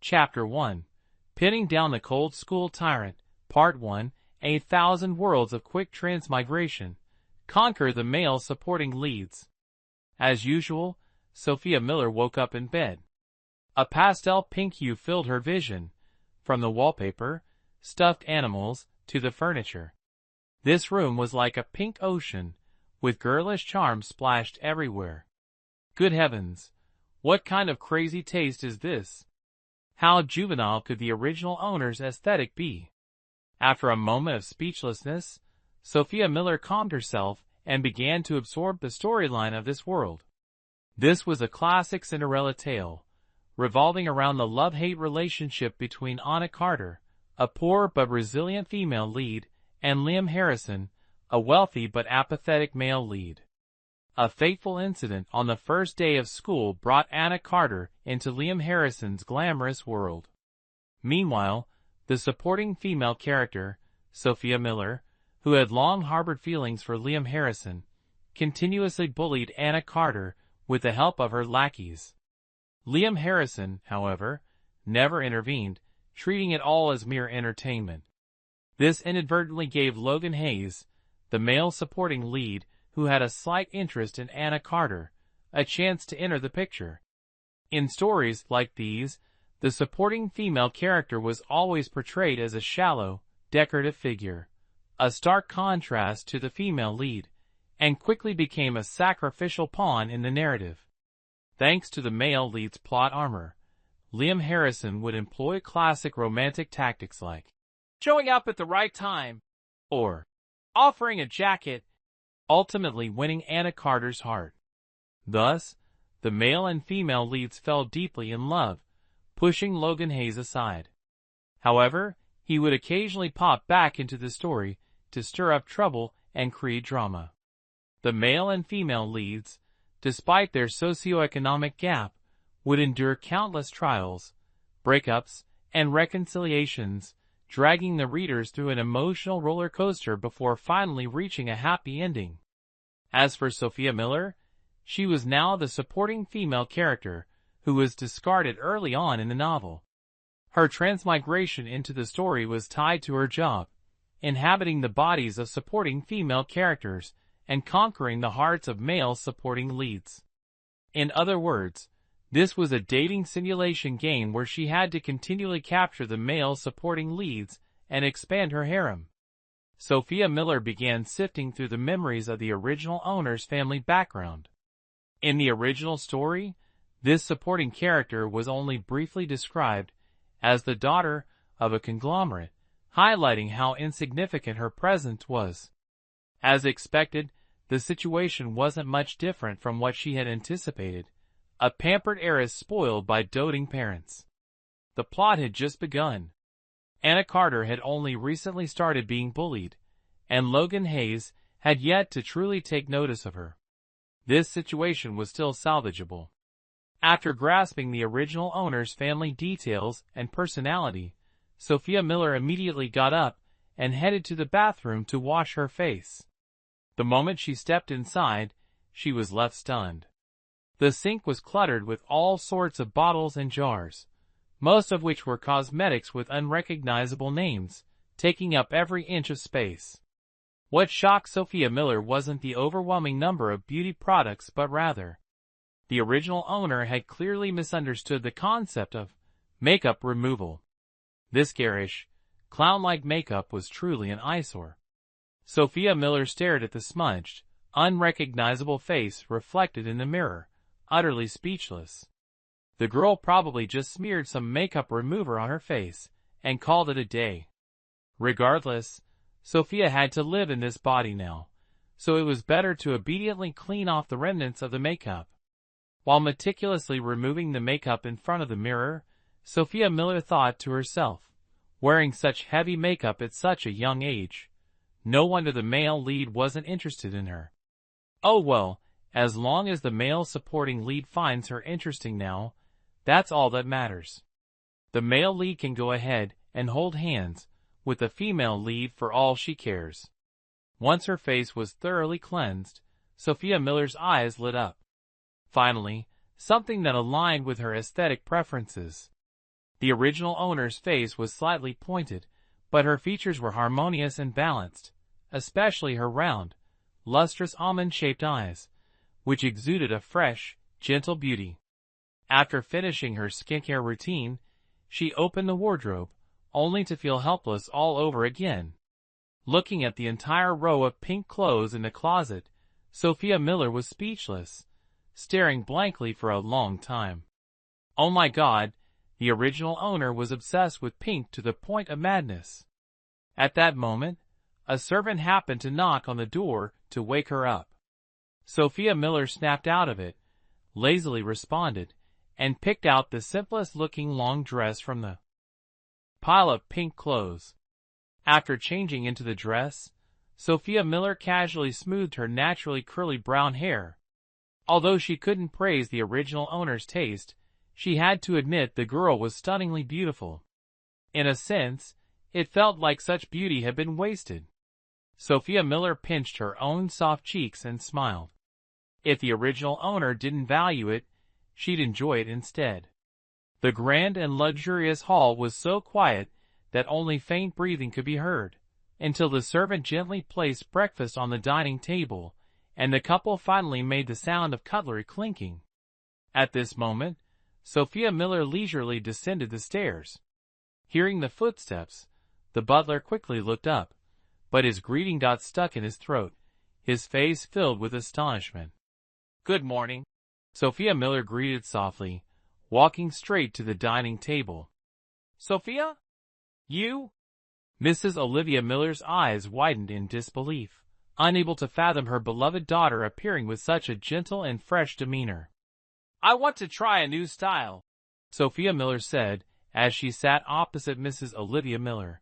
Chapter 1. Pinning Down the Cold School Tyrant, Part 1, 8,000 Worlds of Quick Transmigration. Conquer the male supporting leads. As usual, Sophia Miller woke up in bed. A pastel pink hue filled her vision, from the wallpaper, stuffed animals, to the furniture. This room was like a pink ocean, with girlish charms splashed everywhere. Good heavens, what kind of crazy taste is this? How juvenile could the original owner's aesthetic be? After a moment of speechlessness, Sophia Miller calmed herself and began to absorb the storyline of this world. This was a classic Cinderella tale, revolving around the love-hate relationship between Anna Carter, a poor but resilient female lead, and Liam Harrison, a wealthy but apathetic male lead. A fateful incident on the first day of school brought Anna Carter into Liam Harrison's glamorous world. Meanwhile, the supporting female character, Sophia Miller, who had long harbored feelings for Liam Harrison, continuously bullied Anna Carter with the help of her lackeys. Liam Harrison, however, never intervened, treating it all as mere entertainment. This inadvertently gave Logan Hayes, the male supporting lead who had a slight interest in Anna Carter, a chance to enter the picture. In stories like these, the supporting female character was always portrayed as a shallow, decorative figure, a stark contrast to the female lead, and quickly became a sacrificial pawn in the narrative. Thanks to the male lead's plot armor, Liam Harrison would employ classic romantic tactics like showing up at the right time, or offering a jacket, ultimately winning Anna Carter's heart. Thus, the male and female leads fell deeply in love, pushing Logan Hayes aside. However, he would occasionally pop back into the story to stir up trouble and create drama. The male and female leads, despite their socioeconomic gap, would endure countless trials, breakups, and reconciliations, dragging the readers through an emotional roller coaster before finally reaching a happy ending. As for Sophia Miller, she was now the supporting female character who was discarded early on in the novel. Her transmigration into the story was tied to her job, inhabiting the bodies of supporting female characters and conquering the hearts of male supporting leads. In other words, this was a dating simulation game where she had to continually capture the male supporting leads and expand her harem. Sophia Miller began sifting through the memories of the original owner's family background. In the original story, this supporting character was only briefly described as the daughter of a conglomerate, highlighting how insignificant her presence was. As expected, the situation wasn't much different from what she had anticipated. A pampered heiress spoiled by doting parents. The plot had just begun. Anna Carter had only recently started being bullied, and Logan Hayes had yet to truly take notice of her. This situation was still salvageable. After grasping the original owner's family details and personality, Sophia Miller immediately got up and headed to the bathroom to wash her face. The moment she stepped inside, she was left stunned. The sink was cluttered with all sorts of bottles and jars, most of which were cosmetics with unrecognizable names, taking up every inch of space. What shocked Sophia Miller wasn't the overwhelming number of beauty products but rather, the original owner had clearly misunderstood the concept of makeup removal. This garish, clown-like makeup was truly an eyesore. Sophia Miller stared at the smudged, unrecognizable face reflected in the mirror, utterly speechless. The girl probably just smeared some makeup remover on her face and called it a day. Regardless, Sophia had to live in this body now, so it was better to obediently clean off the remnants of the makeup. While meticulously removing the makeup in front of the mirror, Sophia Miller thought to herself, wearing such heavy makeup at such a young age, no wonder the male lead wasn't interested in her. Oh well, as long as the male supporting lead finds her interesting now, that's all that matters. The male lead can go ahead and hold hands with the female lead for all she cares. Once her face was thoroughly cleansed, Sophia Miller's eyes lit up. Finally, something that aligned with her aesthetic preferences. The original owner's face was slightly pointed, but her features were harmonious and balanced, especially her round, lustrous almond-shaped eyes, which exuded a fresh, gentle beauty. After finishing her skincare routine, she opened the wardrobe, only to feel helpless all over again. Looking at the entire row of pink clothes in the closet, Sophia Miller was speechless, staring blankly for a long time. Oh my God, the original owner was obsessed with pink to the point of madness. At that moment, a servant happened to knock on the door to wake her up. Sophia Miller snapped out of it, lazily responded, and picked out the simplest-looking long dress from the pile of pink clothes. After changing into the dress, Sophia Miller casually smoothed her naturally curly brown hair. Although she couldn't praise the original owner's taste, she had to admit the girl was stunningly beautiful. In a sense, it felt like such beauty had been wasted. Sophia Miller pinched her own soft cheeks and smiled. If the original owner didn't value it, she'd enjoy it instead. The grand and luxurious hall was so quiet that only faint breathing could be heard, until the servant gently placed breakfast on the dining table, and the couple finally made the sound of cutlery clinking. At this moment, Sophia Miller leisurely descended the stairs. Hearing the footsteps, the butler quickly looked up, but his greeting got stuck in his throat, his face filled with astonishment. "Good morning," Sophia Miller greeted softly, walking straight to the dining table. "Sophia? You?" Mrs. Olivia Miller's eyes widened in disbelief, unable to fathom her beloved daughter appearing with such a gentle and fresh demeanor. "I want to try a new style," Sophia Miller said as she sat opposite Mrs. Olivia Miller.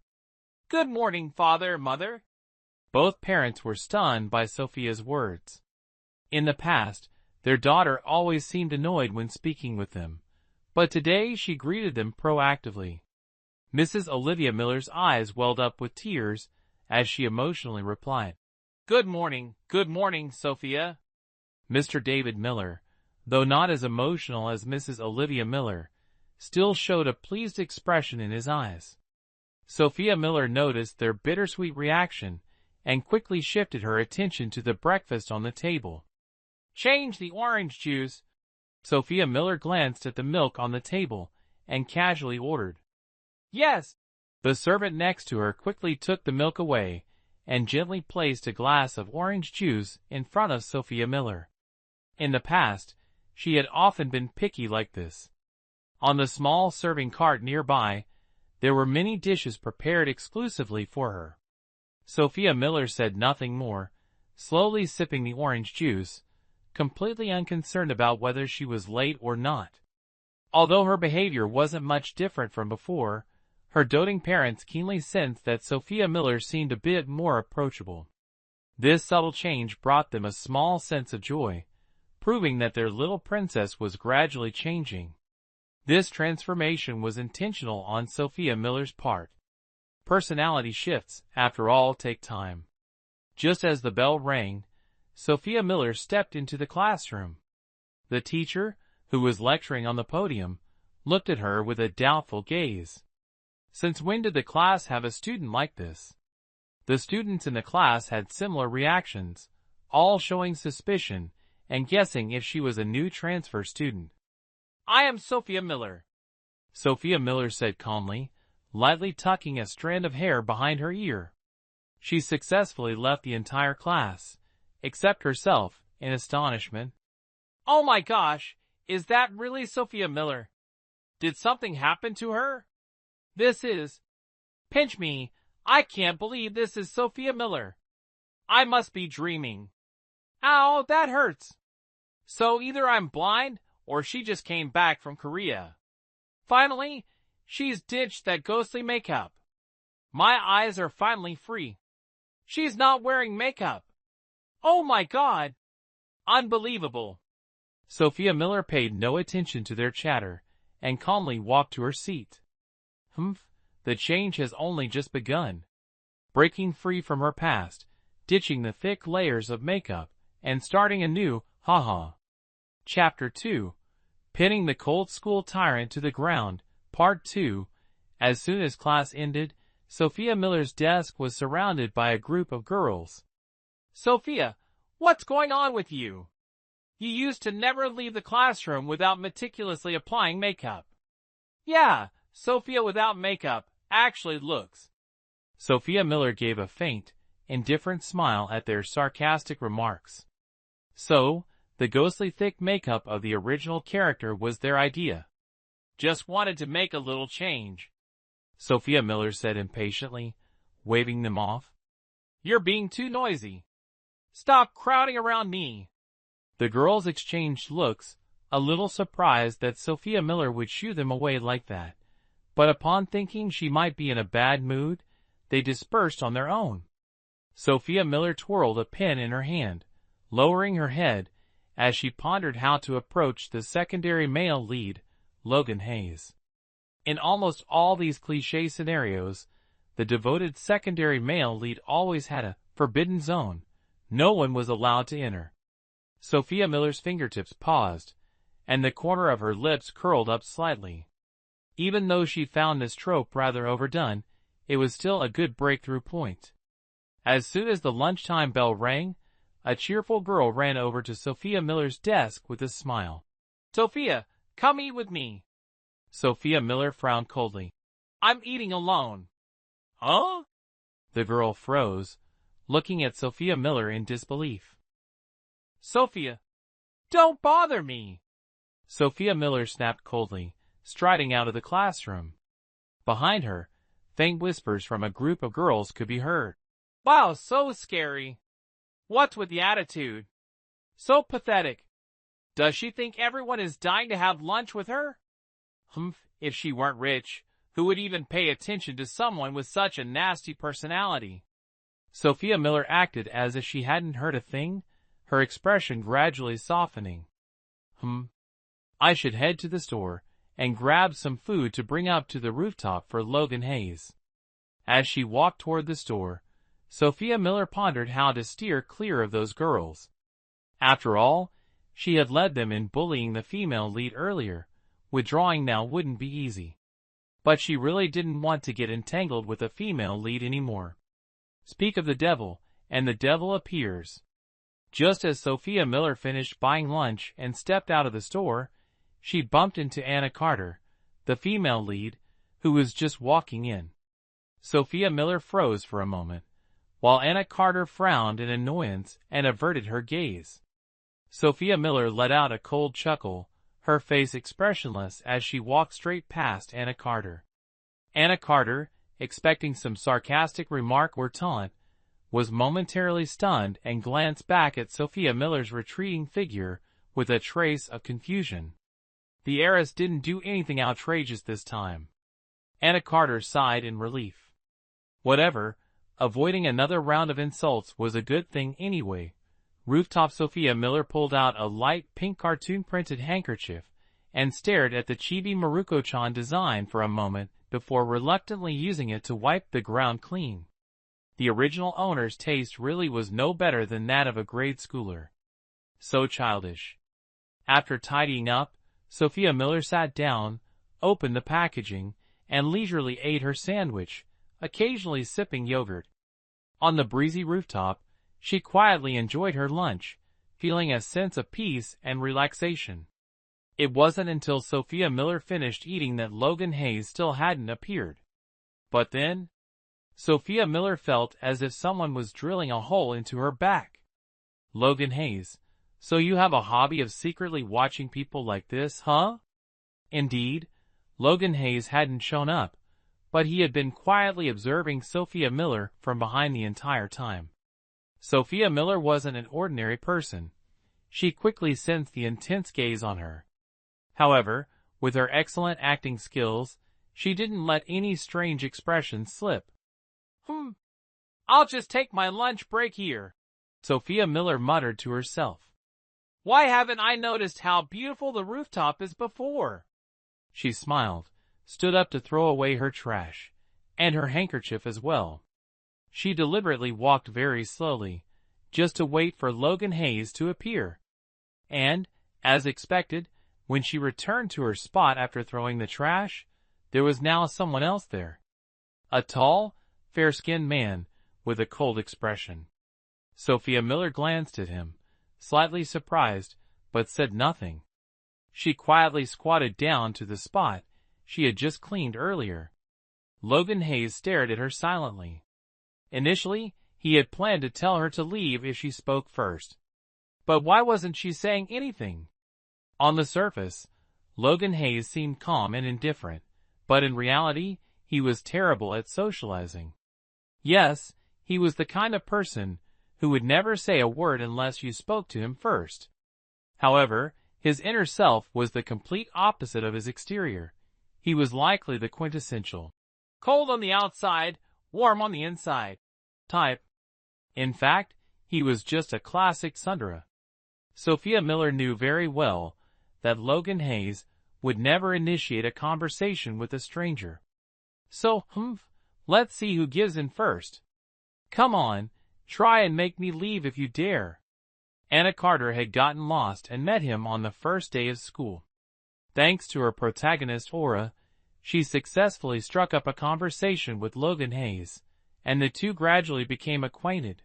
"Good morning, Father, Mother." Both parents were stunned by Sophia's words. In the past, their daughter always seemed annoyed when speaking with them, but today she greeted them proactively. Mrs. Olivia Miller's eyes welled up with tears as she emotionally replied, good morning, Sophia." Mr. David Miller, though not as emotional as Mrs. Olivia Miller, still showed a pleased expression in his eyes. Sophia Miller noticed their bittersweet reaction and quickly shifted her attention to the breakfast on the table. "Change the orange juice." Sophia Miller glanced at the milk on the table and casually ordered. "Yes." The servant next to her quickly took the milk away and gently placed a glass of orange juice in front of Sophia Miller. In the past, she had often been picky like this. On the small serving cart nearby, there were many dishes prepared exclusively for her. Sophia Miller said nothing more, slowly sipping the orange juice, completely unconcerned about whether she was late or not. Although her behavior wasn't much different from before, her doting parents keenly sensed that Sophia Miller seemed a bit more approachable. This subtle change brought them a small sense of joy, proving that their little princess was gradually changing. This transformation was intentional on Sophia Miller's part. Personality shifts, after all, take time. Just as the bell rang, Sophia Miller stepped into the classroom. The teacher, who was lecturing on the podium, looked at her with a doubtful gaze. Since when did the class have a student like this? The students in the class had similar reactions, all showing suspicion and guessing if she was a new transfer student. "I am Sophia Miller," Sophia Miller said calmly, lightly tucking a strand of hair behind her ear. She successfully left the entire class, except herself, in astonishment. "Oh my gosh, is that really Sophia Miller? Did something happen to her? This is... Pinch me, I can't believe this is Sophia Miller. I must be dreaming. Ow, that hurts. So either I'm blind, or she just came back from Korea. Finally, she's ditched that ghostly makeup. My eyes are finally free. She's not wearing makeup. Oh my God! Unbelievable." Sophia Miller paid no attention to their chatter and calmly walked to her seat. The change has only just begun. Breaking free from her past, ditching the thick layers of makeup, and starting anew, haha. Chapter 2. Pinning the cold school tyrant to the ground, Part 2. As soon as class ended, Sophia Miller's desk was surrounded by a group of girls. "Sophia, what's going on with you? You used to never leave the classroom without meticulously applying makeup." "Yeah, Sophia without makeup actually looks." Sophia Miller gave a faint, indifferent smile at their sarcastic remarks. So, the ghostly thick makeup of the original character was their idea. "Just wanted to make a little change," Sophia Miller said impatiently, waving them off. "You're being too noisy. Stop crowding around me." The girls exchanged looks, a little surprised that Sophia Miller would shoo them away like that, but upon thinking she might be in a bad mood, they dispersed on their own. Sophia Miller twirled a pen in her hand, lowering her head, as she pondered how to approach the secondary male lead, Logan Hayes. In almost all these cliché scenarios, the devoted secondary male lead always had a forbidden zone. No one was allowed to enter. Sophia Miller's fingertips paused, and the corner of her lips curled up slightly. Even though she found this trope rather overdone, it was still a good breakthrough point. As soon as the lunchtime bell rang, a cheerful girl ran over to Sophia Miller's desk with a smile. "Sophia, come eat with me." Sophia Miller frowned coldly. "I'm eating alone." "Huh?" The girl froze, looking at Sophia Miller in disbelief. "Sophia, don't bother me," Sophia Miller snapped coldly, striding out of the classroom. Behind her, faint whispers from a group of girls could be heard. "Wow, so scary. What's with the attitude? So pathetic. Does she think everyone is dying to have lunch with her? Humph, if she weren't rich, who would even pay attention to someone with such a nasty personality?" Sophia Miller acted as if she hadn't heard a thing, her expression gradually softening. I should head to the store and grab some food to bring up to the rooftop for Logan Hayes." As she walked toward the store, Sophia Miller pondered how to steer clear of those girls. After all, she had led them in bullying the female lead earlier. Withdrawing now wouldn't be easy. But she really didn't want to get entangled with a female lead anymore. Speak of the devil, and the devil appears. Just as Sophia Miller finished buying lunch and stepped out of the store, she bumped into Anna Carter, the female lead, who was just walking in. Sophia Miller froze for a moment, while Anna Carter frowned in annoyance and averted her gaze. Sophia Miller let out a cold chuckle, her face expressionless as she walked straight past Anna Carter. Anna Carter, expecting some sarcastic remark or taunt, was momentarily stunned and glanced back at Sophia Miller's retreating figure with a trace of confusion. The heiress didn't do anything outrageous this time. Anna Carter sighed in relief. Whatever, avoiding another round of insults was a good thing anyway. Rooftop Sophia Miller pulled out a light pink cartoon-printed handkerchief and stared at the chibi Maruko-chan design for a moment before reluctantly using it to wipe the ground clean. The original owner's taste really was no better than that of a grade schooler. So childish. After tidying up, Sophia Miller sat down, opened the packaging, and leisurely ate her sandwich, occasionally sipping yogurt. On the breezy rooftop, she quietly enjoyed her lunch, feeling a sense of peace and relaxation. It wasn't until Sophia Miller finished eating that Logan Hayes still hadn't appeared. But then, Sophia Miller felt as if someone was drilling a hole into her back. "Logan Hayes, so you have a hobby of secretly watching people like this, huh?" Indeed, Logan Hayes hadn't shown up, but he had been quietly observing Sophia Miller from behind the entire time. Sophia Miller wasn't an ordinary person. She quickly sensed the intense gaze on her. However, with her excellent acting skills, she didn't let any strange expression slip. I'll just take my lunch break here," Sophia Miller muttered to herself. "Why haven't I noticed how beautiful the rooftop is before?" She smiled, stood up to throw away her trash, and her handkerchief as well. She deliberately walked very slowly, just to wait for Logan Hayes to appear. And, as expected, when she returned to her spot after throwing the trash, There was now someone else there. A tall, fair-skinned man with a cold expression. Sophia Miller glanced at him, slightly surprised, but said nothing. She quietly squatted down to the spot she had just cleaned earlier. Logan Hayes stared at her silently. Initially, he had planned to tell her to leave if she spoke first. But why wasn't she saying anything? On the surface, Logan Hayes seemed calm and indifferent, but in reality, he was terrible at socializing. Yes, he was the kind of person who would never say a word unless you spoke to him first. However, his inner self was the complete opposite of his exterior. He was likely the quintessential cold on the outside, warm on the inside type. In fact, he was just a classic tsundere. Sophia Miller knew very well that Logan Hayes would never initiate a conversation with a stranger. So, let's see who gives in first. Come on, try and make me leave if you dare. Anna Carter had gotten lost and met him on the first day of school. Thanks to her protagonist aura, she successfully struck up a conversation with Logan Hayes, and the two gradually became acquainted.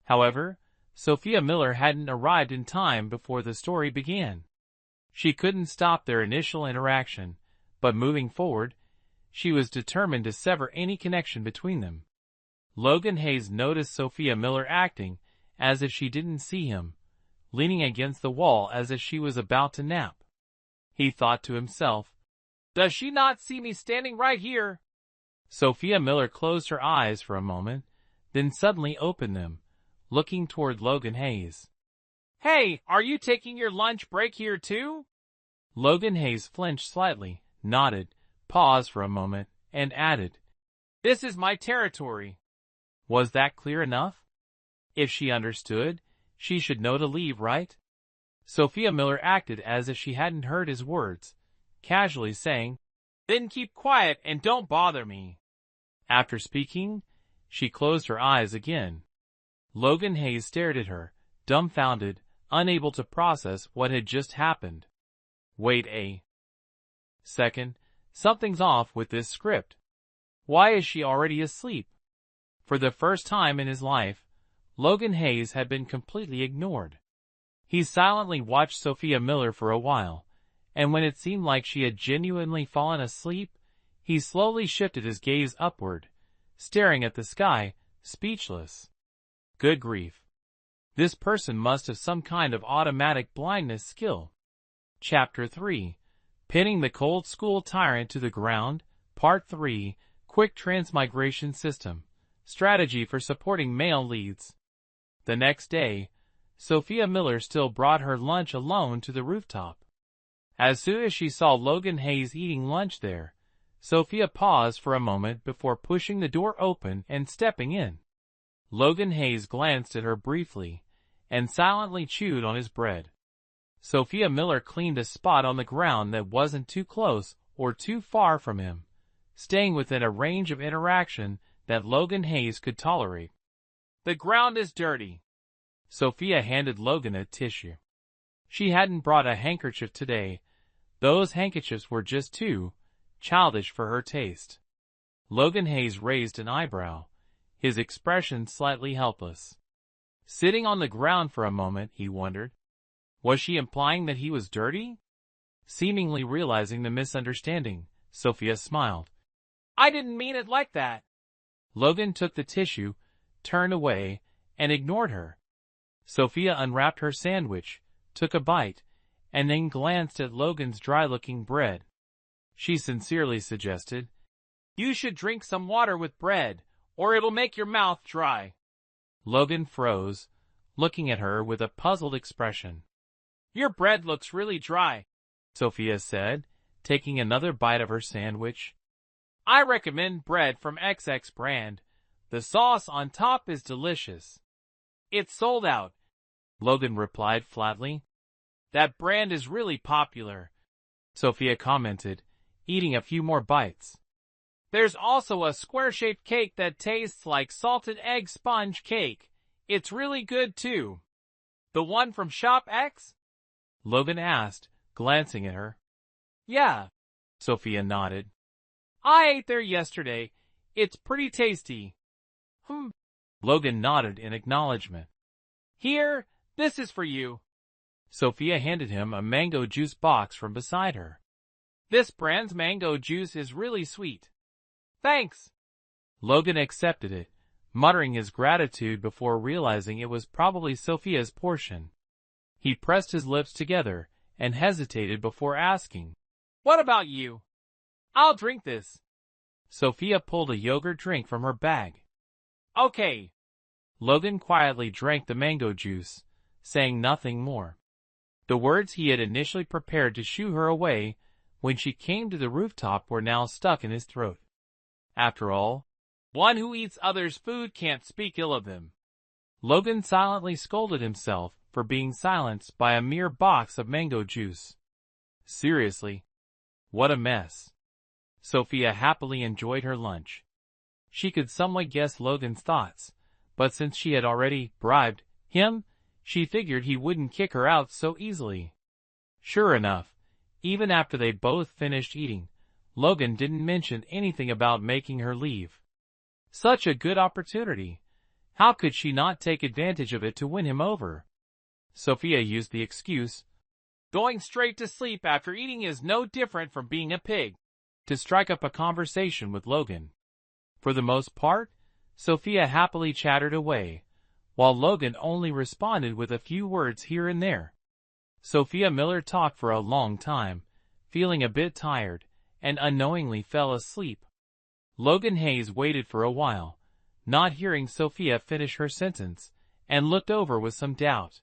However, Sophia Miller hadn't arrived in time before the story began. She couldn't stop their initial interaction, but moving forward, she was determined to sever any connection between them. Logan Hayes noticed Sophia Miller acting as if she didn't see him, leaning against the wall as if she was about to nap. He thought to himself, "Does she not see me standing right here?" Sophia Miller closed her eyes for a moment, then suddenly opened them, looking toward Logan Hayes. "Hey, are you taking your lunch break here too?" Logan Hayes flinched slightly, nodded, paused for a moment, and added, "This is my territory." Was that clear enough? If she understood, she should know to leave, right? Sophia Miller acted as if she hadn't heard his words, casually saying, "Then keep quiet and don't bother me." After speaking, she closed her eyes again. Logan Hayes stared at her, dumbfounded, unable to process what had just happened. Wait a second, something's off with this script. Why is she already asleep? For the first time in his life, Logan Hayes had been completely ignored. He silently watched Sophia Miller for a while, and when it seemed like she had genuinely fallen asleep, he slowly shifted his gaze upward, staring at the sky, speechless. Good grief. This person must have some kind of automatic blindness skill. Chapter 3. Pinning the Cold School Tyrant to the Ground, Part 3, Quick Transmigration System, Strategy for Supporting Male Leads. The next day, Sophia Miller still brought her lunch alone to the rooftop. As soon as she saw Logan Hayes eating lunch there, Sophia paused for a moment before pushing the door open and stepping in. Logan Hayes glanced at her briefly, and silently chewed on his bread. Sophia Miller cleaned a spot on the ground that wasn't too close or too far from him, staying within a range of interaction that Logan Hayes could tolerate. "The ground is dirty." Sophia handed Logan a tissue. She hadn't brought a handkerchief today. Those handkerchiefs were just too childish for her taste. Logan Hayes raised an eyebrow, his expression slightly helpless. Sitting on the ground for a moment, he wondered. Was she implying that he was dirty? Seemingly realizing the misunderstanding, Sophia smiled. "I didn't mean it like that." Logan took the tissue, turned away, and ignored her. Sophia unwrapped her sandwich, took a bite, and then glanced at Logan's dry-looking bread. She sincerely suggested, "You should drink some water with bread, or it'll make your mouth dry." Logan froze, looking at her with a puzzled expression. "Your bread looks really dry," Sophia said, taking another bite of her sandwich. "I recommend bread from XX brand. The sauce on top is delicious." "It's sold out," Logan replied flatly. "That brand is really popular," Sophia commented, eating a few more bites. "There's also a square-shaped cake that tastes like salted egg sponge cake. It's really good too." "The one from Shop X?" Logan asked, glancing at her. "Yeah," Sophia nodded. I ate there yesterday. It's pretty tasty. Logan nodded in acknowledgement. Here, this is for you. Sophia handed him a mango juice box from beside her. This brand's mango juice is really sweet. Thanks. Logan accepted it, muttering his gratitude before realizing it was probably Sophia's portion. He pressed his lips together and hesitated before asking, What about you? I'll drink this. Sophia pulled a yogurt drink from her bag. Okay. Logan quietly drank the mango juice, saying nothing more. The words he had initially prepared to shoo her away when she came to the rooftop were now stuck in his throat. After all, one who eats others' food can't speak ill of them. Logan silently scolded himself for being silenced by a mere box of mango juice. Seriously, what a mess. Sophia happily enjoyed her lunch. She could somewhat guess Logan's thoughts, but since she had already bribed him, she figured he wouldn't kick her out so easily. Sure enough, even after they both finished eating, Logan didn't mention anything about making her leave. Such a good opportunity. How could she not take advantage of it to win him over? Sophia used the excuse, going straight to sleep after eating is no different from being a pig, to strike up a conversation with Logan. For the most part, Sophia happily chattered away, while Logan only responded with a few words here and there. Sophia Miller talked for a long time, feeling a bit tired, and unknowingly fell asleep. Logan Hayes waited for a while, not hearing Sophia finish her sentence, and looked over with some doubt.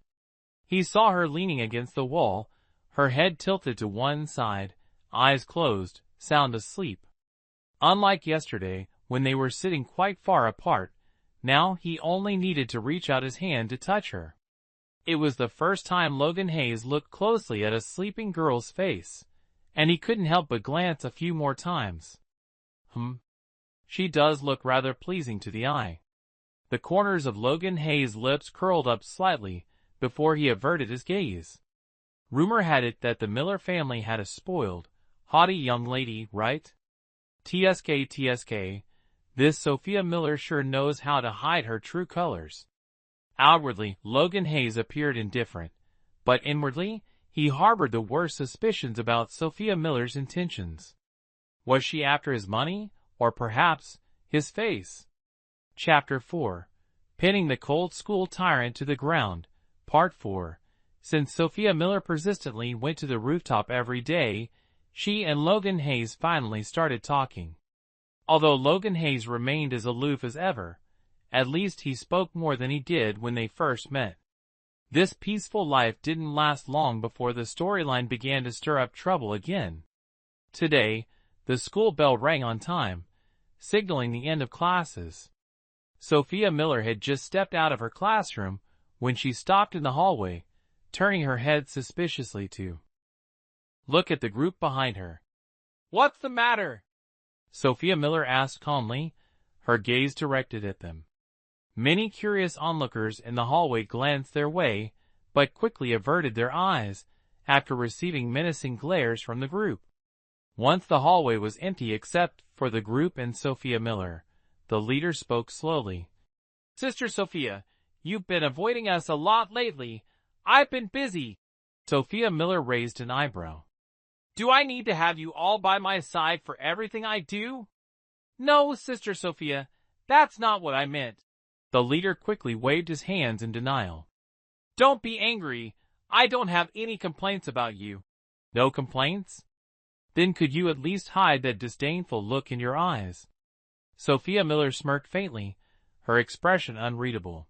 He saw her leaning against the wall, her head tilted to one side, eyes closed, sound asleep. Unlike yesterday, when they were sitting quite far apart, now he only needed to reach out his hand to touch her. It was the first time Logan Hayes looked closely at a sleeping girl's face, and he couldn't help but glance a few more times. She does look rather pleasing to the eye. The corners of Logan Hayes' lips curled up slightly before he averted his gaze. Rumor had it that the Miller family had a spoiled, haughty young lady, right? TSK. This Sophia Miller sure knows how to hide her true colors. Outwardly, Logan Hayes appeared indifferent, but inwardly, he harbored the worst suspicions about Sophia Miller's intentions. Was she after his money, or perhaps his face? Chapter 4. Pinning the cold school tyrant to the ground, Part 4. Since Sophia Miller persistently went to the rooftop every day, she and Logan Hayes finally started talking. Although Logan Hayes remained as aloof as ever, at least he spoke more than he did when they first met. This peaceful life didn't last long before the storyline began to stir up trouble again. Today, the school bell rang on time, signaling the end of classes. Sophia Miller had just stepped out of her classroom when she stopped in the hallway, turning her head suspiciously to look at the group behind her. What's the matter? Sophia Miller asked calmly, her gaze directed at them. Many curious onlookers in the hallway glanced their way, but quickly averted their eyes after receiving menacing glares from the group. Once the hallway was empty except for the group and Sophia Miller, the leader spoke slowly. Sister Sophia, you've been avoiding us a lot lately. I've been busy. Sophia Miller raised an eyebrow. Do I need to have you all by my side for everything I do? No, Sister Sophia, that's not what I meant. The leader quickly waved his hands in denial. Don't be angry. I don't have any complaints about you. No complaints? Then could you at least hide that disdainful look in your eyes? Sophia Miller smirked faintly, her expression unreadable.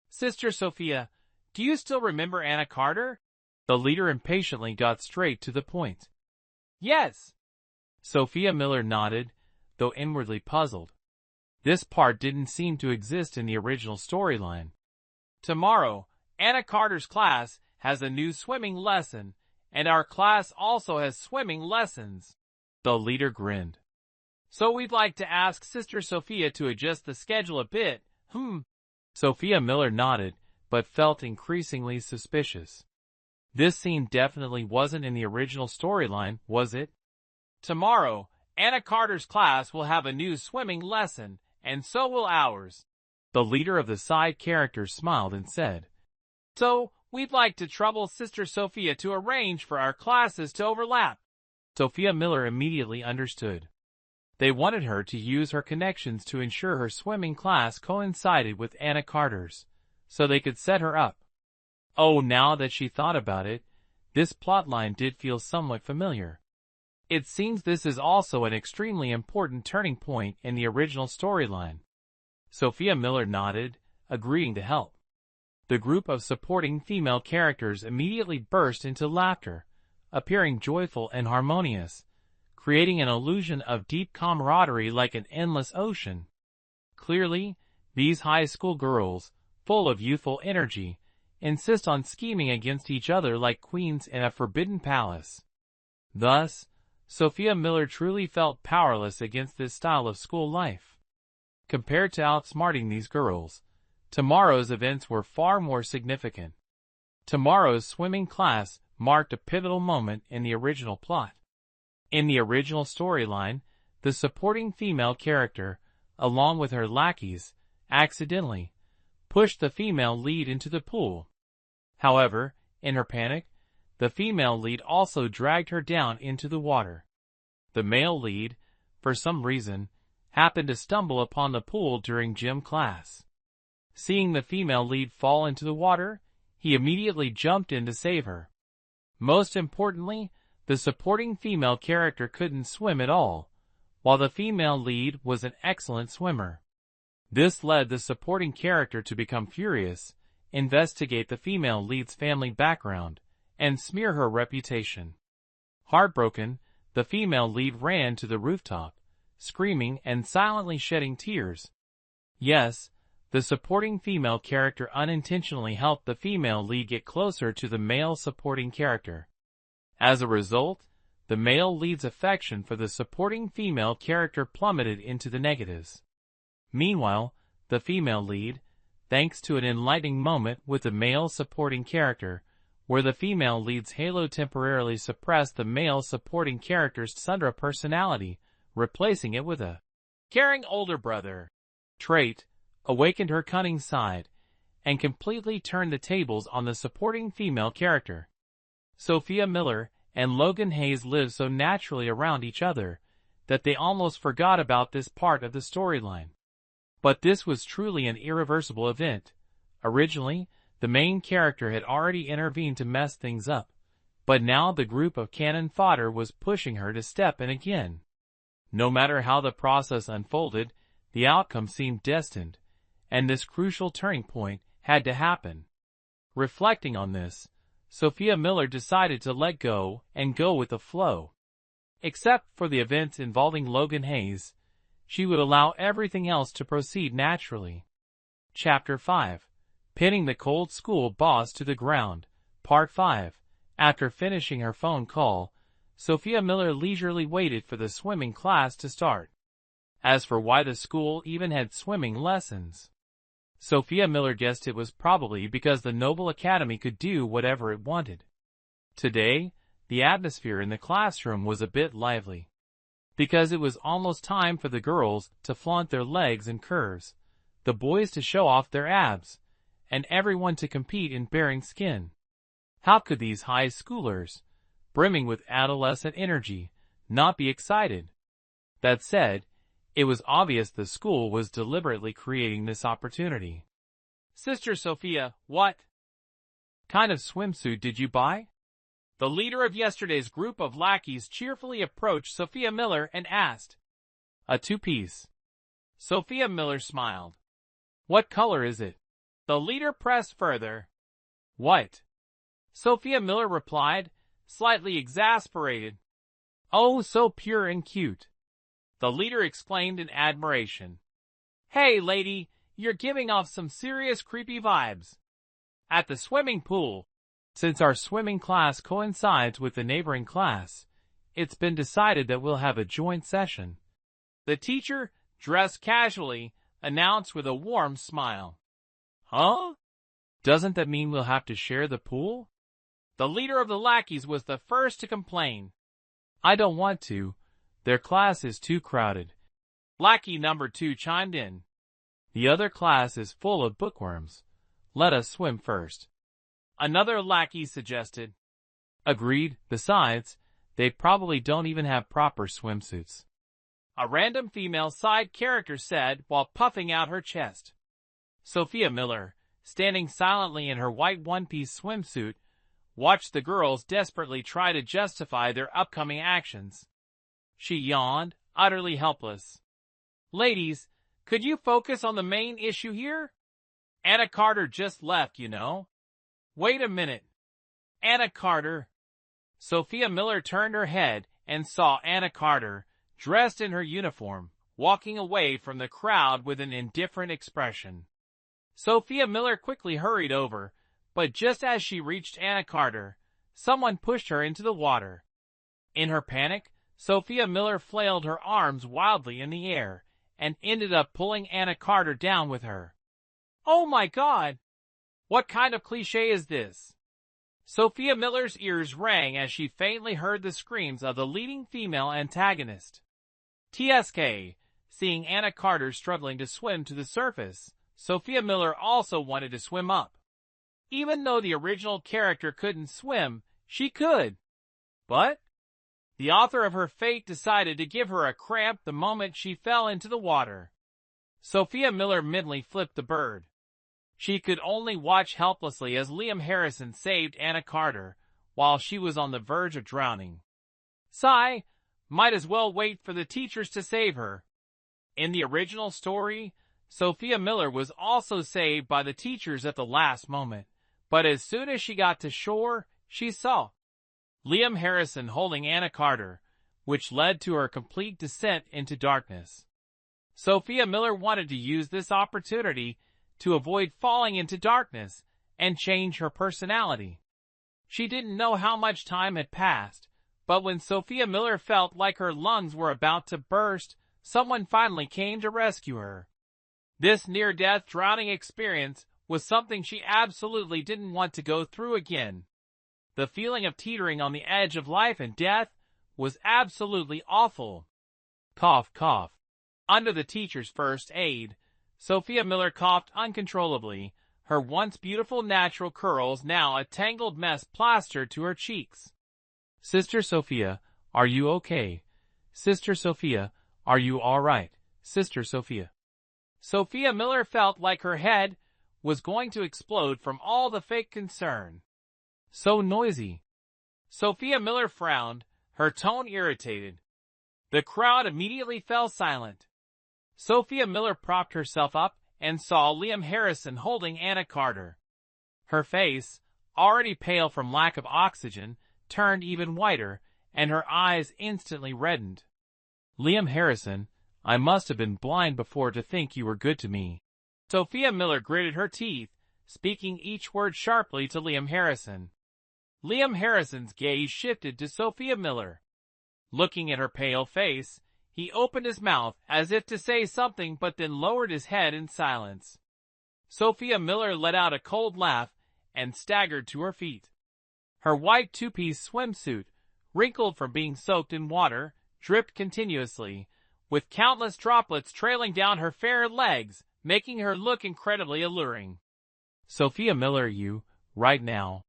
Sister Sophia, do you still remember Anna Carter? The leader impatiently got straight to the point. Yes. Sophia Miller nodded, though inwardly puzzled. This part didn't seem to exist in the original storyline. Tomorrow, Anna Carter's class has a new swimming lesson, and our class also has swimming lessons. The leader grinned. So we'd like to ask Sister Sophia to adjust the schedule a bit, Sophia Miller nodded, but felt increasingly suspicious. This scene definitely wasn't in the original storyline, was it? Tomorrow, Anna Carter's class will have a new swimming lesson, and so will ours. The leader of the side characters smiled and said, So, we'd like to trouble Sister Sophia to arrange for our classes to overlap. Sophia Miller immediately understood. They wanted her to use her connections to ensure her swimming class coincided with Anna Carter's, so they could set her up. Oh, now that she thought about it, this plotline did feel somewhat familiar. It seems this is also an extremely important turning point in the original storyline. Sophia Miller nodded, agreeing to help. The group of supporting female characters immediately burst into laughter, appearing joyful and harmonious, creating an illusion of deep camaraderie like an endless ocean. Clearly, these high school girls, full of youthful energy, insist on scheming against each other like queens in a forbidden palace. Thus, Sophia Miller truly felt powerless against this style of school life. Compared to outsmarting these girls, tomorrow's events were far more significant. Tomorrow's swimming class marked a pivotal moment in the original plot. In the original storyline, the supporting female character, along with her lackeys, accidentally pushed the female lead into the pool. However, in her panic, the female lead also dragged her down into the water. The male lead, for some reason, happened to stumble upon the pool during gym class. Seeing the female lead fall into the water, he immediately jumped in to save her. Most importantly, the supporting female character couldn't swim at all, while the female lead was an excellent swimmer. This led the supporting character to become furious, investigate the female lead's family background, and smear her reputation. Heartbroken, the female lead ran to the rooftop, screaming and silently shedding tears. Yes, the supporting female character unintentionally helped the female lead get closer to the male supporting character. As a result, the male lead's affection for the supporting female character plummeted into the negatives. Meanwhile, the female lead, thanks to an enlightening moment with the male supporting character, where the female lead's halo temporarily suppressed the male supporting character's Sundra personality, replacing it with a caring older brother trait, awakened her cunning side, and completely turned the tables on the supporting female character. Sophia Miller and Logan Hayes lived so naturally around each other that they almost forgot about this part of the storyline. But this was truly an irreversible event. Originally, the main character had already intervened to mess things up, but now the group of cannon fodder was pushing her to step in again. No matter how the process unfolded, the outcome seemed destined, and this crucial turning point had to happen. Reflecting on this, Sophia Miller decided to let go and go with the flow. Except for the events involving Logan Hayes, she would allow everything else to proceed naturally. Chapter 5. Pinning the cold school boss to the ground. Part 5. After finishing her phone call, Sophia Miller leisurely waited for the swimming class to start. As for why the school even had swimming lessons, Sophia Miller guessed it was probably because the Noble Academy could do whatever it wanted. Today, the atmosphere in the classroom was a bit lively. Because it was almost time for the girls to flaunt their legs and curves, the boys to show off their abs, and everyone to compete in bearing skin. How could these high schoolers, brimming with adolescent energy, not be excited? That said, it was obvious the school was deliberately creating this opportunity. Sister Sophia, what kind of swimsuit did you buy? The leader of yesterday's group of lackeys cheerfully approached Sophia Miller and asked. A two-piece. Sophia Miller smiled. What color is it? The leader pressed further. What? Sophia Miller replied, slightly exasperated. Oh, so pure and cute. The leader exclaimed in admiration. Hey, lady, you're giving off some serious creepy vibes. At the swimming pool, since our swimming class coincides with the neighboring class, it's been decided that we'll have a joint session. The teacher, dressed casually, announced with a warm smile. Huh? Doesn't that mean we'll have to share the pool? The leader of the lackeys was the first to complain. I don't want to, Their class is too crowded. Lackey number 2 chimed in. The other class is full of bookworms. Let us swim first. Another lackey suggested. Agreed. Besides, they probably don't even have proper swimsuits. A random female side character said while puffing out her chest. Sophia Miller, standing silently in her white one-piece swimsuit, watched the girls desperately try to justify their upcoming actions. She yawned, utterly helpless. Ladies, could you focus on the main issue here? Anna Carter just left, you know. Wait a minute. Anna Carter. Sophia Miller turned her head and saw Anna Carter, dressed in her uniform, walking away from the crowd with an indifferent expression. Sophia Miller quickly hurried over, but just as she reached Anna Carter, someone pushed her into the water. In her panic, Sophia Miller flailed her arms wildly in the air and ended up pulling Anna Carter down with her. Oh my God! What kind of cliché is this? Sophia Miller's ears rang as she faintly heard the screams of the leading female antagonist. TSK, seeing Anna Carter struggling to swim to the surface, Sophia Miller also wanted to swim up. Even though the original character couldn't swim, she could. But the author of her fate decided to give her a cramp the moment she fell into the water. Sophia Miller mentally flipped the bird. She could only watch helplessly as Liam Harrison saved Anna Carter while she was on the verge of drowning. Sigh, might as well wait for the teachers to save her. In the original story, Sophia Miller was also saved by the teachers at the last moment, but as soon as she got to shore, she saw Liam Harrison holding Anna Carter, which led to her complete descent into darkness. Sophia Miller wanted to use this opportunity to avoid falling into darkness and change her personality. She didn't know how much time had passed, but when Sophia Miller felt like her lungs were about to burst, someone finally came to rescue her. This near-death drowning experience was something she absolutely didn't want to go through again. The feeling of teetering on the edge of life and death was absolutely awful. Cough, cough. Under the teacher's first aid, Sophia Miller coughed uncontrollably, her once beautiful natural curls now a tangled mess plastered to her cheeks. Sister Sophia, are you okay? Sister Sophia, are you all right? Sister Sophia. Sophia Miller felt like her head was going to explode from all the fake concern. So noisy. Sophia Miller frowned, her tone irritated. The crowd immediately fell silent. Sophia Miller propped herself up and saw Liam Harrison holding Anna Carter. Her face, already pale from lack of oxygen, turned even whiter, and her eyes instantly reddened. Liam Harrison, I must have been blind before to think you were good to me. Sophia Miller gritted her teeth, speaking each word sharply to Liam Harrison. Liam Harrison's gaze shifted to Sophia Miller. Looking at her pale face, he opened his mouth as if to say something but then lowered his head in silence. Sophia Miller let out a cold laugh and staggered to her feet. Her white two-piece swimsuit, wrinkled from being soaked in water, dripped continuously, with countless droplets trailing down her fair legs, making her look incredibly alluring. Sophia Miller, you, right now.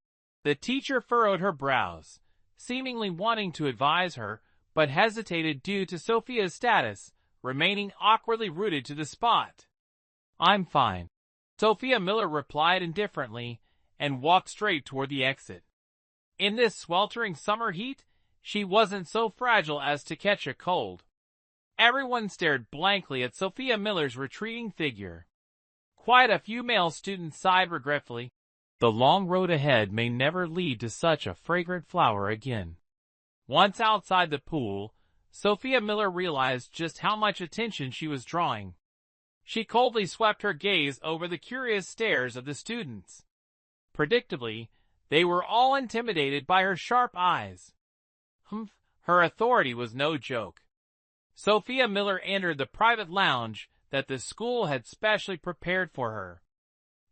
The teacher furrowed her brows, seemingly wanting to advise her, but hesitated due to Sophia's status, remaining awkwardly rooted to the spot. I'm fine. Sophia Miller replied indifferently and walked straight toward the exit. In this sweltering summer heat, she wasn't so fragile as to catch a cold. Everyone stared blankly at Sophia Miller's retreating figure. Quite a few male students sighed regretfully. The long road ahead may never lead to such a fragrant flower again. Once outside the pool, Sophia Miller realized just how much attention she was drawing. She coldly swept her gaze over the curious stares of the students. Predictably, they were all intimidated by her sharp eyes. Her authority was no joke. Sophia Miller entered the private lounge that the school had specially prepared for her.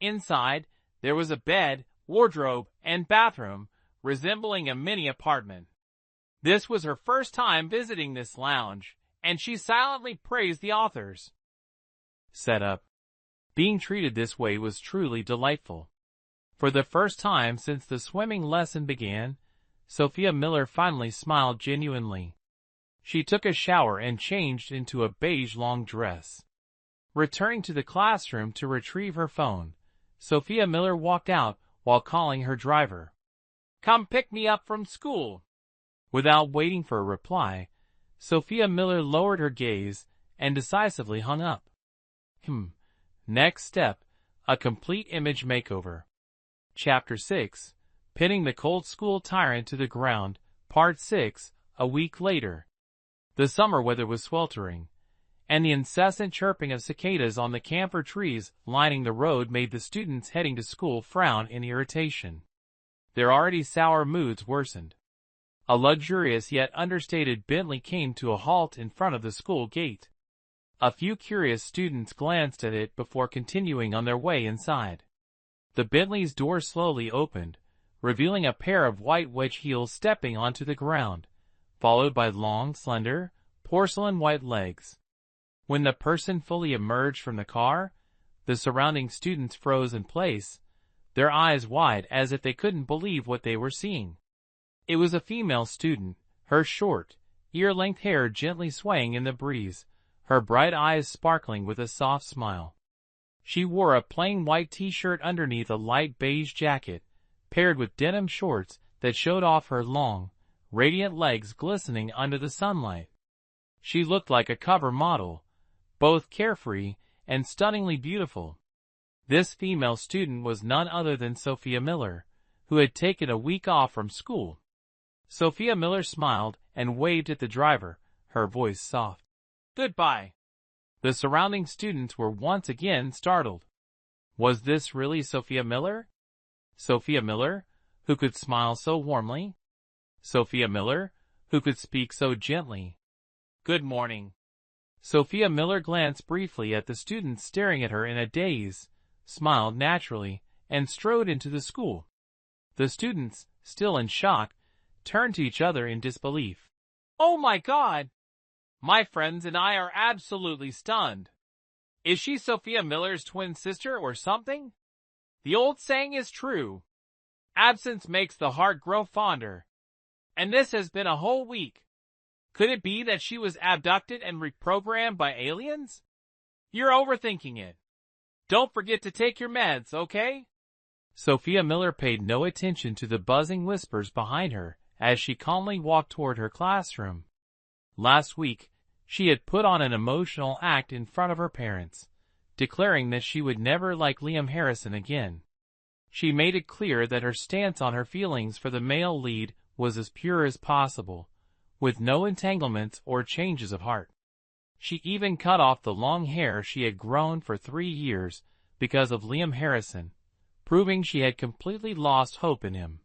Inside, there was a bed, wardrobe, and bathroom, resembling a mini apartment. This was her first time visiting this lounge, and she silently praised the authors. Setup. Being treated this way was truly delightful. For the first time since the swimming lesson began, Sophia Miller finally smiled genuinely. She took a shower and changed into a beige long dress. Returning to the classroom to retrieve her phone, Sophia Miller walked out while calling her driver. "Come pick me up from school." Without waiting for a reply, Sophia Miller lowered her gaze and decisively hung up. Next step, a complete image makeover. Chapter 6, Pinning the Cold School Tyrant to the Ground, Part 6, a week later. The summer weather was sweltering, and the incessant chirping of cicadas on the camphor trees lining the road made the students heading to school frown in irritation. Their already sour moods worsened. A luxurious yet understated Bentley came to a halt in front of the school gate. A few curious students glanced at it before continuing on their way inside. The Bentley's door slowly opened, revealing a pair of white wedge heels stepping onto the ground, followed by long, slender, porcelain white legs. When the person fully emerged from the car, the surrounding students froze in place, their eyes wide as if they couldn't believe what they were seeing. It was a female student, her short, ear-length hair gently swaying in the breeze, her bright eyes sparkling with a soft smile. She wore a plain white t-shirt underneath a light beige jacket, paired with denim shorts that showed off her long, radiant legs glistening under the sunlight. She looked like a cover model, both carefree and stunningly beautiful. This female student was none other than Sophia Miller, who had taken a week off from school. Sophia Miller smiled and waved at the driver, her voice soft. "Goodbye." The surrounding students were once again startled. Was this really Sophia Miller? Sophia Miller, who could smile so warmly? Sophia Miller, who could speak so gently? "Good morning." Sophia Miller glanced briefly at the students staring at her in a daze, smiled naturally, and strode into the school. The students, still in shock, turned to each other in disbelief. "Oh my God! My friends and I are absolutely stunned. Is she Sophia Miller's twin sister or something? The old saying is true. Absence makes the heart grow fonder. And this has been a whole week. Could it be that she was abducted and reprogrammed by aliens? You're overthinking it. Don't forget to take your meds, okay?" Sophia Miller paid no attention to the buzzing whispers behind her as she calmly walked toward her classroom. Last week, she had put on an emotional act in front of her parents, declaring that she would never like Liam Harrison again. She made it clear that her stance on her feelings for the male lead was as pure as possible, with no entanglements or changes of heart. She even cut off the long hair she had grown for 3 years because of Liam Harrison, proving she had completely lost hope in him.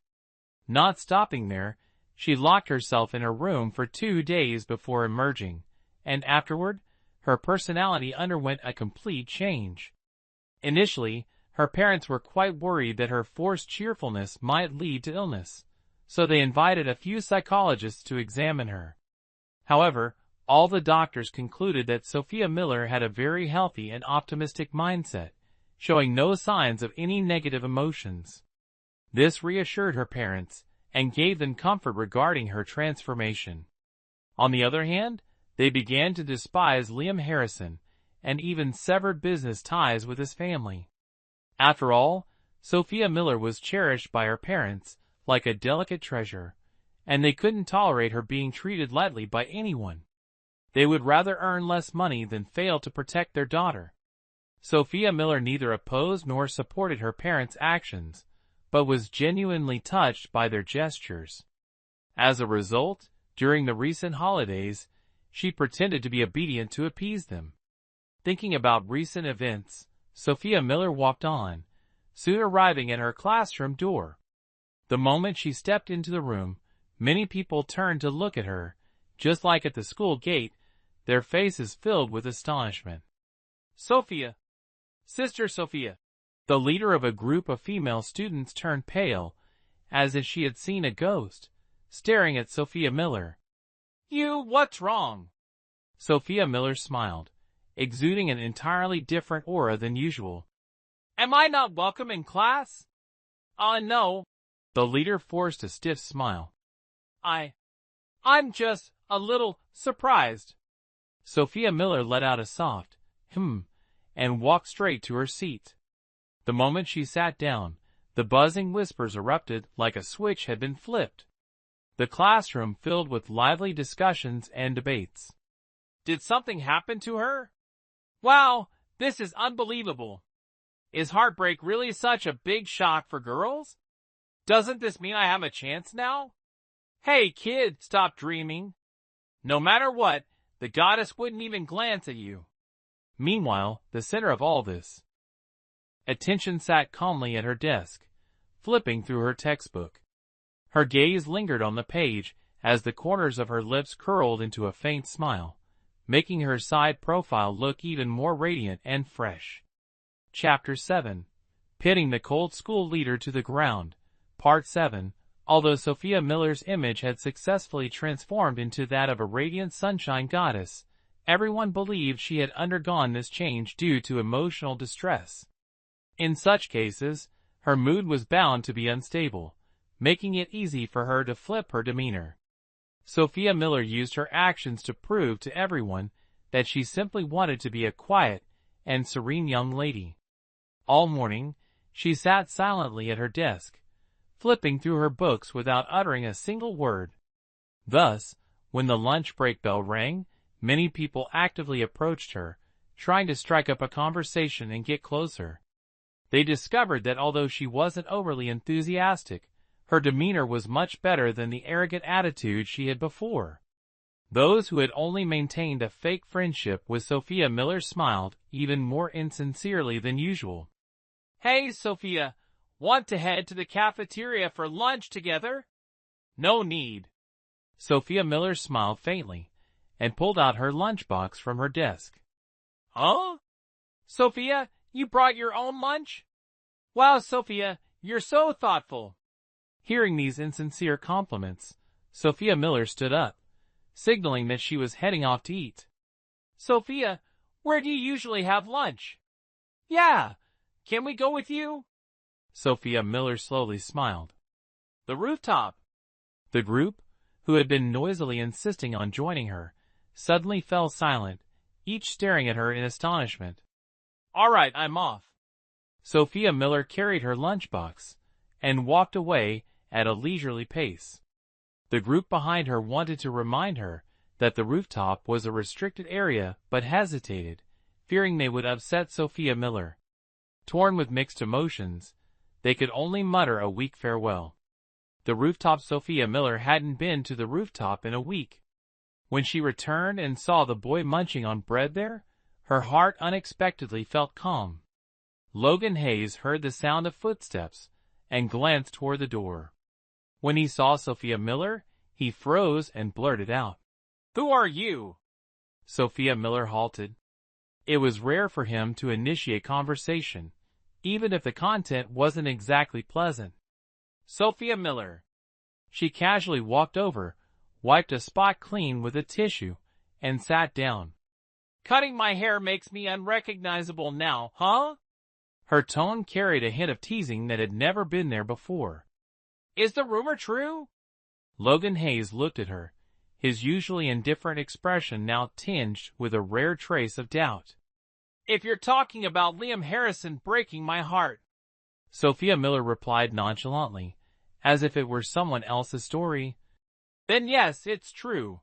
Not stopping there, she locked herself in her room for 2 days before emerging, and afterward, her personality underwent a complete change. Initially, her parents were quite worried that her forced cheerfulness might lead to illness, so they invited a few psychologists to examine her. However, all the doctors concluded that Sophia Miller had a very healthy and optimistic mindset, showing no signs of any negative emotions. This reassured her parents and gave them comfort regarding her transformation. On the other hand, they began to despise Liam Harrison and even severed business ties with his family. After all, Sophia Miller was cherished by her parents like a delicate treasure, and they couldn't tolerate her being treated lightly by anyone. They would rather earn less money than fail to protect their daughter. Sophia Miller neither opposed nor supported her parents' actions, but was genuinely touched by their gestures. As a result, during the recent holidays, she pretended to be obedient to appease them. Thinking about recent events, Sophia Miller walked on, soon arriving at her classroom door. The moment she stepped into the room, many people turned to look at her, just like at the school gate, their faces filled with astonishment. "Sophia! Sister Sophia!" The leader of a group of female students turned pale, as if she had seen a ghost, staring at Sophia Miller. What's wrong? Sophia Miller smiled, exuding an entirely different aura than usual. Am I not welcome in class? No. The leader forced a stiff smile. I'm just a little surprised. Sophia Miller let out a soft, and walked straight to her seat. The moment she sat down, the buzzing whispers erupted like a switch had been flipped. The classroom filled with lively discussions and debates. Did something happen to her? Wow, this is unbelievable. Is heartbreak really such a big shock for girls? Doesn't this mean I have a chance now? Hey kid, stop dreaming. No matter what, the goddess wouldn't even glance at you. Meanwhile, the center of all this. Attention sat calmly at her desk, flipping through her textbook. Her gaze lingered on the page as the corners of her lips curled into a faint smile, making her side profile look even more radiant and fresh. Chapter 7. Pitting the cold school leader to the ground. Part 7. Although Sophia Miller's image had successfully transformed into that of a radiant sunshine goddess, everyone believed she had undergone this change due to emotional distress. In such cases, her mood was bound to be unstable, making it easy for her to flip her demeanor. Sophia Miller used her actions to prove to everyone that she simply wanted to be a quiet and serene young lady. All morning, she sat silently at her desk, flipping through her books without uttering a single word. Thus, when the lunch break bell rang, many people actively approached her, trying to strike up a conversation and get closer. They discovered that although she wasn't overly enthusiastic, her demeanor was much better than the arrogant attitude she had before. Those who had only maintained a fake friendship with Sophia Miller smiled even more insincerely than usual. Hey Sophia, want to head to the cafeteria for lunch together? No need. Sophia Miller smiled faintly and pulled out her lunchbox from her desk. Huh? Sophia, you brought your own lunch? Wow, Sophia, you're so thoughtful. Hearing these insincere compliments, Sophia Miller stood up, signaling that she was heading off to eat. Sophia, where do you usually have lunch? Yeah, can we go with you? Sophia Miller slowly smiled. The rooftop. The group, who had been noisily insisting on joining her, suddenly fell silent, each staring at her in astonishment. All right, I'm off. Sophia Miller carried her lunchbox and walked away at a leisurely pace. The group behind her wanted to remind her that the rooftop was a restricted area but hesitated, fearing they would upset Sophia Miller. Torn with mixed emotions, they could only mutter a weak farewell. The rooftop. Sophia Miller hadn't been to the rooftop in a week. When she returned and saw the boy munching on bread there, her heart unexpectedly felt calm. Logan Hayes heard the sound of footsteps and glanced toward the door. When he saw Sophia Miller, he froze and blurted out, "Who are you?" Sophia Miller halted. It was rare for him to initiate conversation, even if the content wasn't exactly pleasant. Sophia Miller. She casually walked over, wiped a spot clean with a tissue, and sat down. Cutting my hair makes me unrecognizable now, huh? Her tone carried a hint of teasing that had never been there before. Is the rumor true? Logan Hayes looked at her, his usually indifferent expression now tinged with a rare trace of doubt. If you're talking about Liam Harrison breaking my heart, Sophia Miller replied nonchalantly, as if it were someone else's story. Then yes, it's true.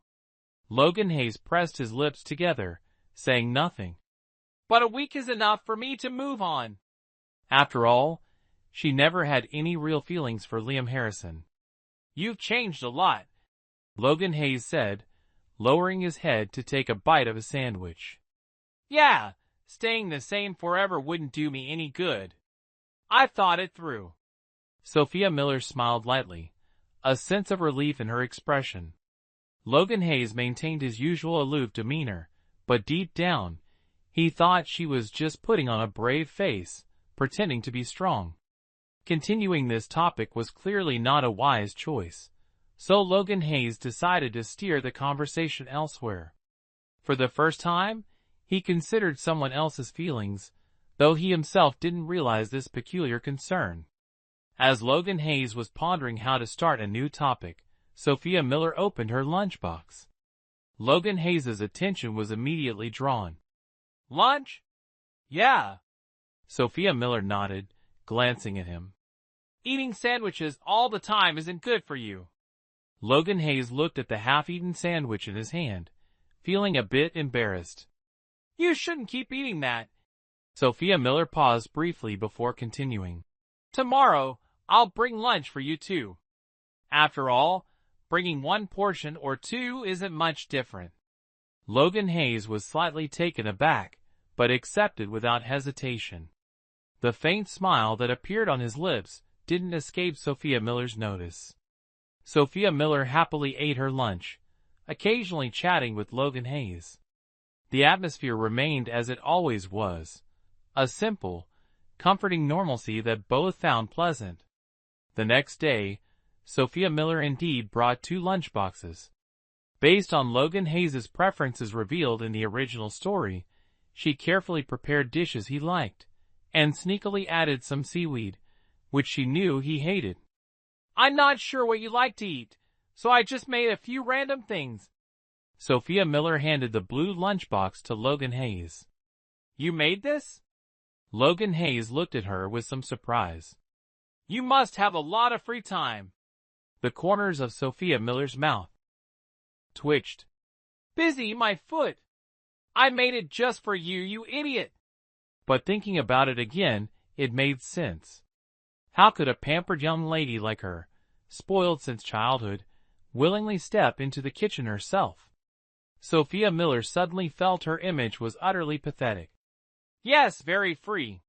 Logan Hayes pressed his lips together, saying nothing. But a week is enough for me to move on. After all, she never had any real feelings for Liam Harrison. You've changed a lot, Logan Hayes said, lowering his head to take a bite of a sandwich. Yeah, staying the same forever wouldn't do me any good. I've thought it through. Sophia Miller smiled lightly, a sense of relief in her expression. Logan Hayes maintained his usual aloof demeanor, but deep down, he thought she was just putting on a brave face, pretending to be strong. Continuing this topic was clearly not a wise choice, so Logan Hayes decided to steer the conversation elsewhere. For the first time, he considered someone else's feelings, though he himself didn't realize this peculiar concern. As Logan Hayes was pondering how to start a new topic, Sophia Miller opened her lunchbox. Logan Hayes's attention was immediately drawn. "Lunch?" "Yeah." Sophia Miller nodded, glancing at him. "Eating sandwiches all the time isn't good for you." Logan Hayes looked at the half-eaten sandwich in his hand, feeling a bit embarrassed. "You shouldn't keep eating that." Sophia Miller paused briefly before continuing. "Tomorrow, I'll bring lunch for you too. After all, bringing one portion or two isn't much different." Logan Hayes was slightly taken aback, but accepted without hesitation. The faint smile that appeared on his lips didn't escape Sophia Miller's notice. Sophia Miller happily ate her lunch, occasionally chatting with Logan Hayes. The atmosphere remained as it always was, a simple, comforting normalcy that both found pleasant. The next day, Sophia Miller indeed brought 2 lunchboxes. Based on Logan Hayes' preferences revealed in the original story, she carefully prepared dishes he liked, and sneakily added some seaweed, which she knew he hated. "I'm not sure what you like to eat, so I just made a few random things." Sophia Miller handed the blue lunchbox to Logan Hayes. "You made this?" Logan Hayes looked at her with some surprise. "You must have a lot of free time." The corners of Sophia Miller's mouth twitched. "Busy, my foot. I made it just for you, you idiot." But thinking about it again, it made sense. How could a pampered young lady like her, spoiled since childhood, willingly step into the kitchen herself? Sophia Miller suddenly felt her image was utterly pathetic. "Yes, very free."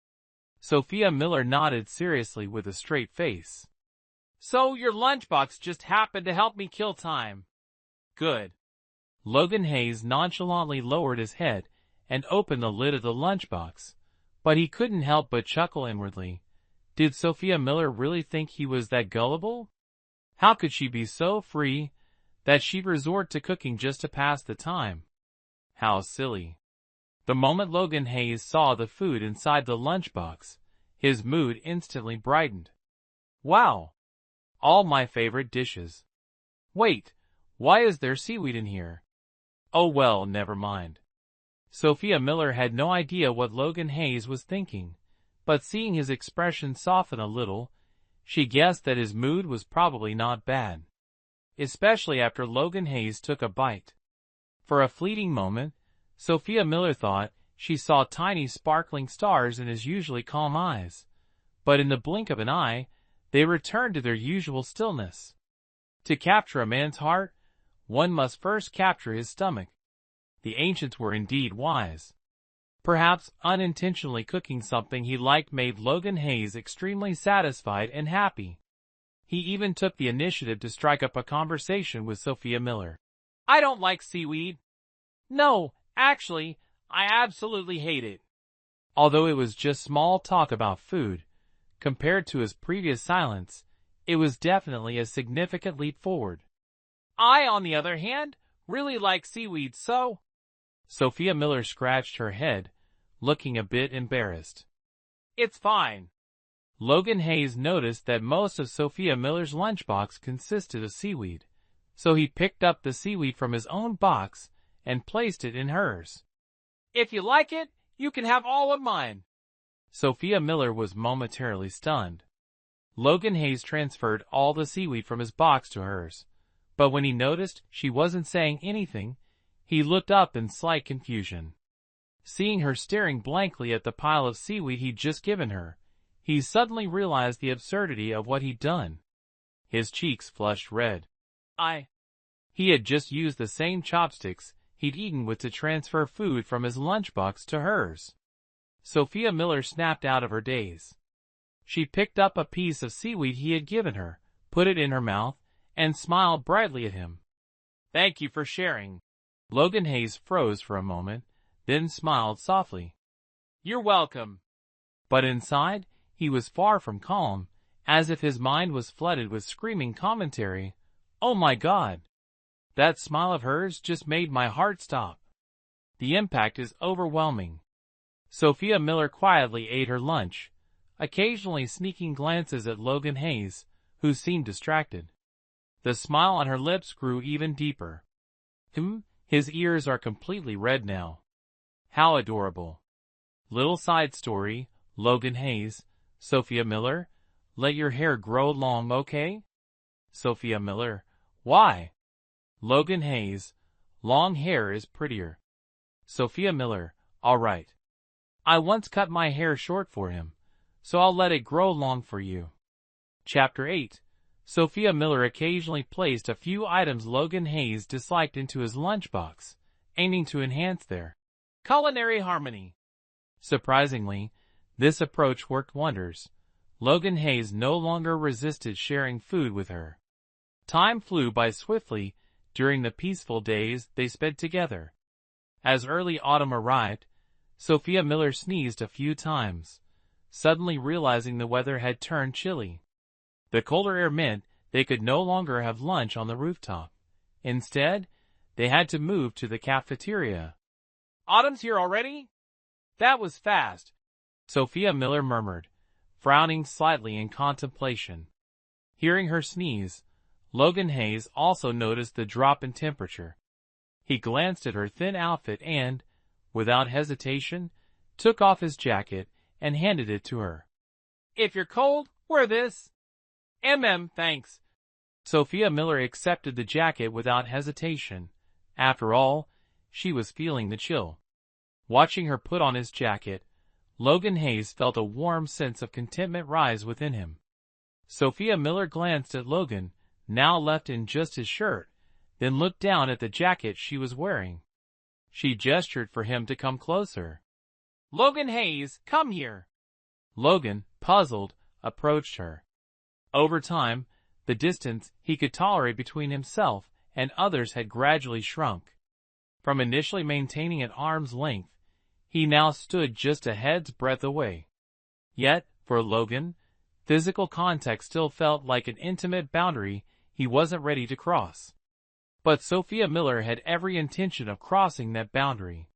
Sophia Miller nodded seriously with a straight face. "So your lunchbox just happened to help me kill time." "Good." Logan Hayes nonchalantly lowered his head and opened the lid of the lunchbox, but he couldn't help but chuckle inwardly. Did Sophia Miller really think he was that gullible? How could she be so free that she'd resort to cooking just to pass the time? How silly. The moment Logan Hayes saw the food inside the lunchbox, his mood instantly brightened. "Wow! All my favorite dishes. Wait, why is there seaweed in here? Oh well, never mind." Sophia Miller had no idea what Logan Hayes was thinking, but seeing his expression soften a little, she guessed that his mood was probably not bad. Especially after Logan Hayes took a bite. For a fleeting moment, Sophia Miller thought she saw tiny sparkling stars in his usually calm eyes, but in the blink of an eye, they returned to their usual stillness. To capture a man's heart, one must first capture his stomach. The ancients were indeed wise. Perhaps unintentionally cooking something he liked made Logan Hayes extremely satisfied and happy. He even took the initiative to strike up a conversation with Sophia Miller. "I don't like seaweed." "No, actually, I absolutely hate it." Although it was just small talk about food, compared to his previous silence, it was definitely a significant leap forward. "I, on the other hand, really like seaweed, so—" Sophia Miller scratched her head, looking a bit embarrassed. "It's fine." Logan Hayes noticed that most of Sophia Miller's lunchbox consisted of seaweed, so he picked up the seaweed from his own box and placed it in hers. "If you like it, you can have all of mine." Sophia Miller was momentarily stunned. Logan Hayes transferred all the seaweed from his box to hers, but when he noticed she wasn't saying anything, he looked up in slight confusion. Seeing her staring blankly at the pile of seaweed he'd just given her, he suddenly realized the absurdity of what he'd done. His cheeks flushed red. He had just used the same chopsticks he'd eaten with to transfer food from his lunchbox to hers. Sophia Miller snapped out of her daze. She picked up a piece of seaweed he had given her, put it in her mouth, and smiled brightly at him. "Thank you for sharing." Logan Hayes froze for a moment, then smiled softly. "You're welcome." But inside, he was far from calm, as if his mind was flooded with screaming commentary. Oh my God! That smile of hers just made my heart stop. The impact is overwhelming. Sophia Miller quietly ate her lunch, occasionally sneaking glances at Logan Hayes, who seemed distracted. The smile on her lips grew even deeper. His ears are completely red now. How adorable. Little side story, Logan Hayes, Sophia Miller, let your hair grow long, okay? Sophia Miller, why? Logan Hayes, long hair is prettier. Sophia Miller, all right. I once cut my hair short for him, so I'll let it grow long for you. Chapter 8. Sophia Miller occasionally placed a few items Logan Hayes disliked into his lunchbox, aiming to enhance their culinary harmony. Surprisingly, this approach worked wonders. Logan Hayes no longer resisted sharing food with her. Time flew by swiftly during the peaceful days they spent together. As early autumn arrived, Sophia Miller sneezed a few times, suddenly realizing the weather had turned chilly. The colder air meant they could no longer have lunch on the rooftop. Instead, they had to move to the cafeteria. Autumn's here already? That was fast, Sophia Miller murmured, frowning slightly in contemplation. Hearing her sneeze, Logan Hayes also noticed the drop in temperature. He glanced at her thin outfit and, without hesitation, took off his jacket and handed it to her. If you're cold, wear this. Thanks. Sophia Miller accepted the jacket without hesitation. After all, she was feeling the chill. Watching her put on his jacket, Logan Hayes felt a warm sense of contentment rise within him. Sophia Miller glanced at Logan, now left in just his shirt, then looked down at the jacket she was wearing. She gestured for him to come closer. Logan Hayes, come here. Logan, puzzled, approached her. Over time, the distance he could tolerate between himself and others had gradually shrunk. From initially maintaining at arm's length, he now stood just a head's breadth away. Yet, for Logan, physical contact still felt like an intimate boundary he wasn't ready to cross. But Sophia Miller had every intention of crossing that boundary.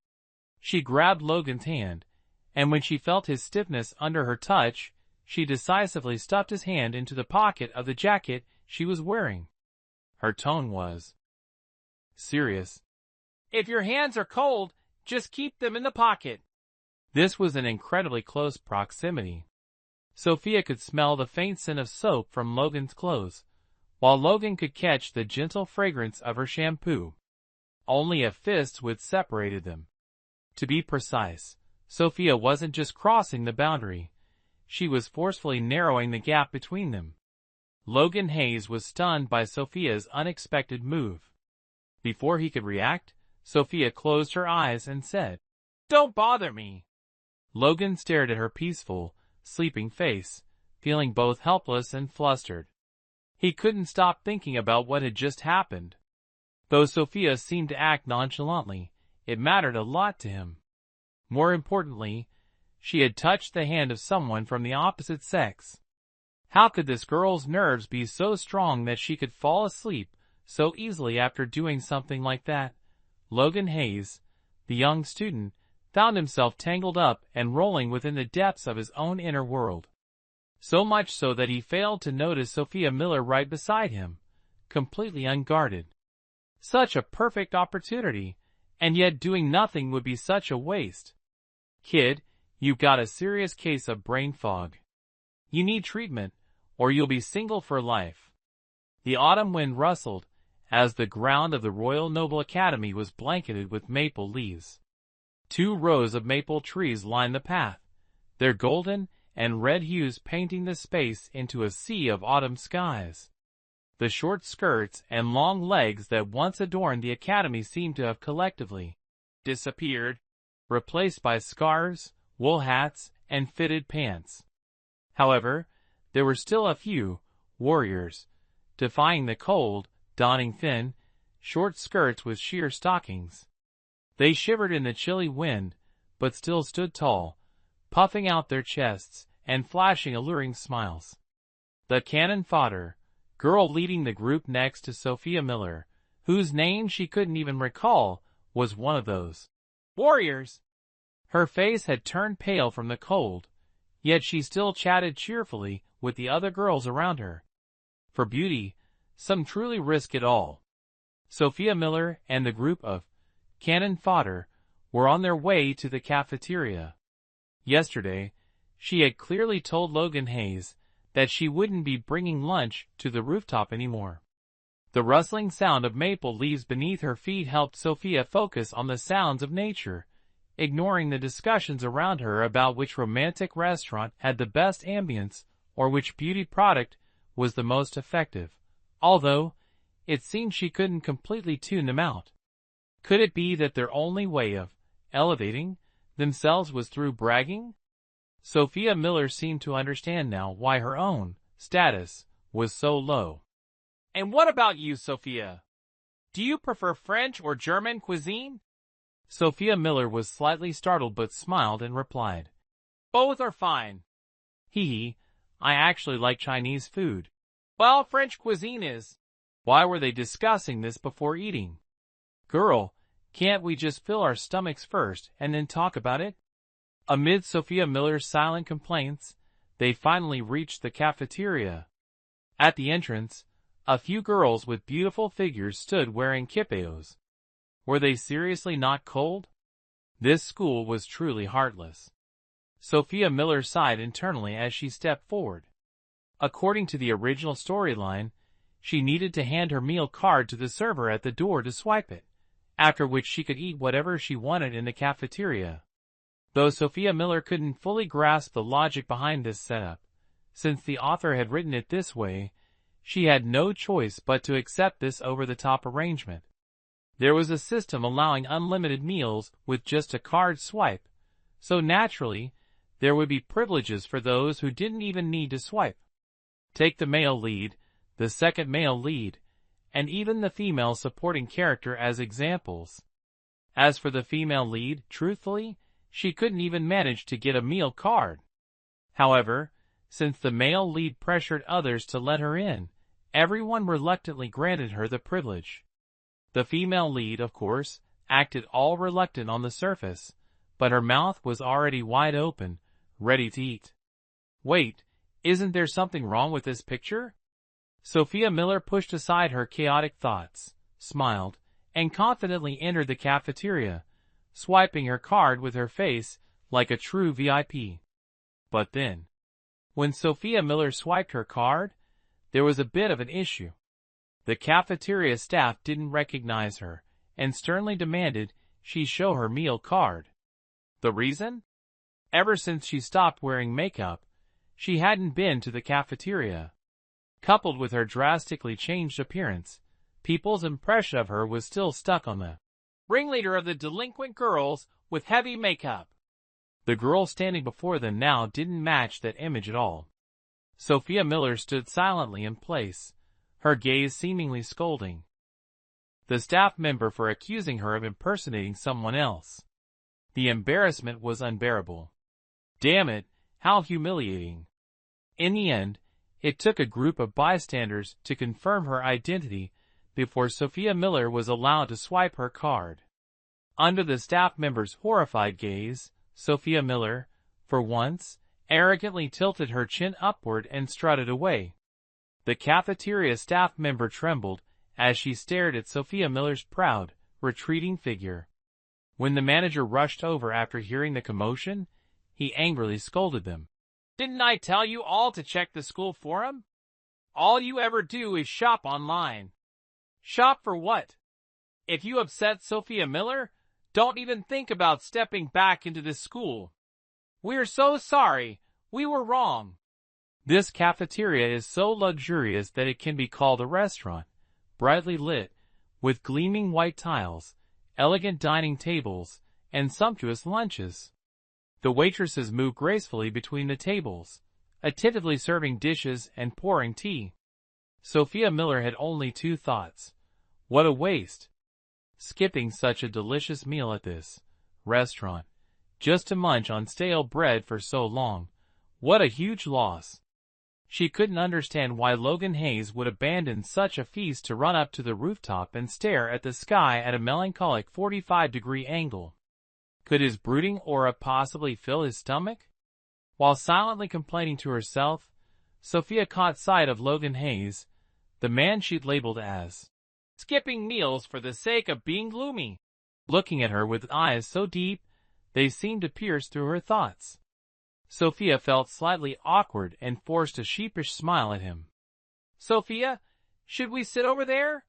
She grabbed Logan's hand, and when she felt his stiffness under her touch, she decisively stuffed his hand into the pocket of the jacket she was wearing. Her tone was serious. If your hands are cold, just keep them in the pocket. This was an incredibly close proximity. Sophia could smell the faint scent of soap from Logan's clothes, while Logan could catch the gentle fragrance of her shampoo. Only a fist's width separated them. To be precise, Sophia wasn't just crossing the boundary. She was forcefully narrowing the gap between them. Logan Hayes was stunned by Sophia's unexpected move. Before he could react, Sophia closed her eyes and said, "Don't bother me." Logan stared at her peaceful, sleeping face, feeling both helpless and flustered. He couldn't stop thinking about what had just happened. Though Sophia seemed to act nonchalantly, it mattered a lot to him. More importantly, she had touched the hand of someone from the opposite sex. How could this girl's nerves be so strong that she could fall asleep so easily after doing something like that? Logan Hayes, the young student, found himself tangled up and rolling within the depths of his own inner world. So much so that he failed to notice Sophia Miller right beside him, completely unguarded. Such a perfect opportunity, and yet doing nothing would be such a waste. Kid, you've got a serious case of brain fog. You need treatment, or you'll be single for life. The autumn wind rustled, as the ground of the Royal Noble Academy was blanketed with maple leaves. 2 rows of maple trees lined the path, their golden and red hues painting the space into a sea of autumn skies. The short skirts and long legs that once adorned the academy seemed to have collectively disappeared, replaced by scarves, wool hats, and fitted pants. However, there were still a few warriors, defying the cold, donning thin, short skirts with sheer stockings. They shivered in the chilly wind, but still stood tall, puffing out their chests and flashing alluring smiles. The cannon fodder, girl leading the group next to Sophia Miller, whose name she couldn't even recall, was one of those warriors. Her face had turned pale from the cold, yet she still chatted cheerfully with the other girls around her. For beauty, some truly risk it all. Sophia Miller and the group of cannon fodder were on their way to the cafeteria. Yesterday, she had clearly told Logan Hayes that she wouldn't be bringing lunch to the rooftop anymore. The rustling sound of maple leaves beneath her feet helped Sophia focus on the sounds of nature, ignoring the discussions around her about which romantic restaurant had the best ambience or which beauty product was the most effective, although it seemed she couldn't completely tune them out. Could it be that their only way of elevating themselves was through bragging? Sophia Miller seemed to understand now why her own status was so low. And what about you, Sophia? Do you prefer French or German cuisine? Sophia Miller was slightly startled but smiled and replied, both are fine. Hee, I actually like Chinese food. Well, French cuisine is. Why were they discussing this before eating? Girl, can't we just fill our stomachs first and then talk about it? Amid Sophia Miller's silent complaints, they finally reached the cafeteria. At the entrance, a few girls with beautiful figures stood wearing kippeos. Were they seriously not cold? This school was truly heartless. Sophia Miller sighed internally as she stepped forward. According to the original storyline, she needed to hand her meal card to the server at the door to swipe it, after which she could eat whatever she wanted in the cafeteria. Though Sophia Miller couldn't fully grasp the logic behind this setup, since the author had written it this way, she had no choice but to accept this over-the-top arrangement. There was a system allowing unlimited meals with just a card swipe, so naturally, there would be privileges for those who didn't even need to swipe. Take the male lead, the second male lead, and even the female supporting character as examples. As for the female lead, truthfully, she couldn't even manage to get a meal card. However, since the male lead pressured others to let her in, everyone reluctantly granted her the privilege. The female lead, of course, acted all reluctant on the surface, but her mouth was already wide open, ready to eat. Wait, isn't there something wrong with this picture? Sophia Miller pushed aside her chaotic thoughts, smiled, and confidently entered the cafeteria, swiping her card with her face like a true VIP. But then, when Sophia Miller swiped her card, there was a bit of an issue. The cafeteria staff didn't recognize her and sternly demanded she show her meal card. The reason? Ever since she stopped wearing makeup, she hadn't been to the cafeteria. Coupled with her drastically changed appearance, people's impression of her was still stuck on the ringleader of the delinquent girls with heavy makeup. The girl standing before them now didn't match that image at all. Sophia Miller stood silently in place, her gaze seemingly scolding the staff member for accusing her of impersonating someone else. The embarrassment was unbearable. Damn it, how humiliating. In the end, it took a group of bystanders to confirm her identity before Sophia Miller was allowed to swipe her card. Under the staff member's horrified gaze, Sophia Miller, for once, arrogantly tilted her chin upward and strutted away. The cafeteria staff member trembled as she stared at Sophia Miller's proud, retreating figure. When the manager rushed over after hearing the commotion, he angrily scolded them. Didn't I tell you all to check the school forum? All you ever do is shop online. Shop for what? If you upset Sophia Miller, don't even think about stepping back into this school. We're so sorry. We were wrong. This cafeteria is so luxurious that it can be called a restaurant, brightly lit, with gleaming white tiles, elegant dining tables, and sumptuous lunches. The waitresses move gracefully between the tables, attentively serving dishes and pouring tea. Sophia Miller had only two thoughts. What a waste. Skipping such a delicious meal at this restaurant, just to munch on stale bread for so long. What a huge loss. She couldn't understand why Logan Hayes would abandon such a feast to run up to the rooftop and stare at the sky at a melancholic 45-degree angle. Could his brooding aura possibly fill his stomach? While silently complaining to herself, Sophia caught sight of Logan Hayes, the man she'd labeled as skipping meals for the sake of being gloomy, looking at her with eyes so deep they seemed to pierce through her thoughts. Sophia felt slightly awkward and forced a sheepish smile at him. "Sophia, should we sit over there?"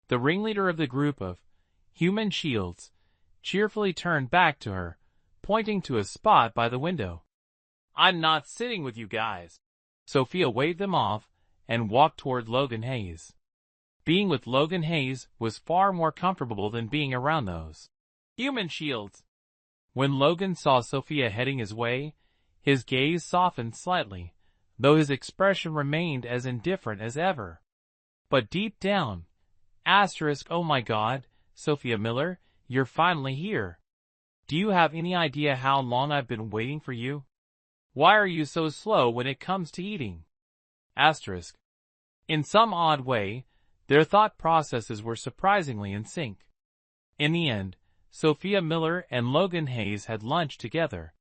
The ringleader of the group of human shields cheerfully turned back to her, pointing to a spot by the window. "I'm not sitting with you guys." Sophia waved them off and walked toward Logan Hayes. Being with Logan Hayes was far more comfortable than being around those human shields. When Logan saw Sophia heading his way, his gaze softened slightly, though his expression remained as indifferent as ever. But deep down, "Oh my God, Sophia Miller, you're finally here. Do you have any idea how long I've been waiting for you? Why are you so slow when it comes to eating?" In some odd way, their thought processes were surprisingly in sync. In the end, Sophia Miller and Logan Hayes had lunch together.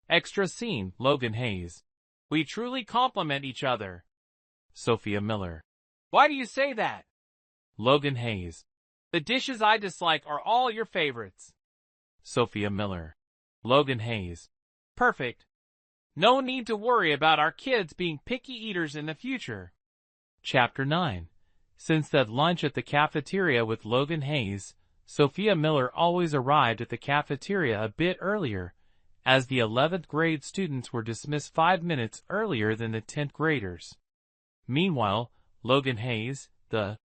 Extra scene, Logan Hayes. "We truly complement each other." Sophia Miller. "Why do you say that?" Logan Hayes. "The dishes I dislike are all your favorites." Sophia Miller. Logan Hayes. "Perfect. No need to worry about our kids being picky eaters in the future." Chapter 9. Since that lunch at the cafeteria with Logan Hayes, Sophia Miller always arrived at the cafeteria a bit earlier, as the 11th grade students were dismissed 5 minutes earlier than the 10th graders. Meanwhile, Logan Hayes, the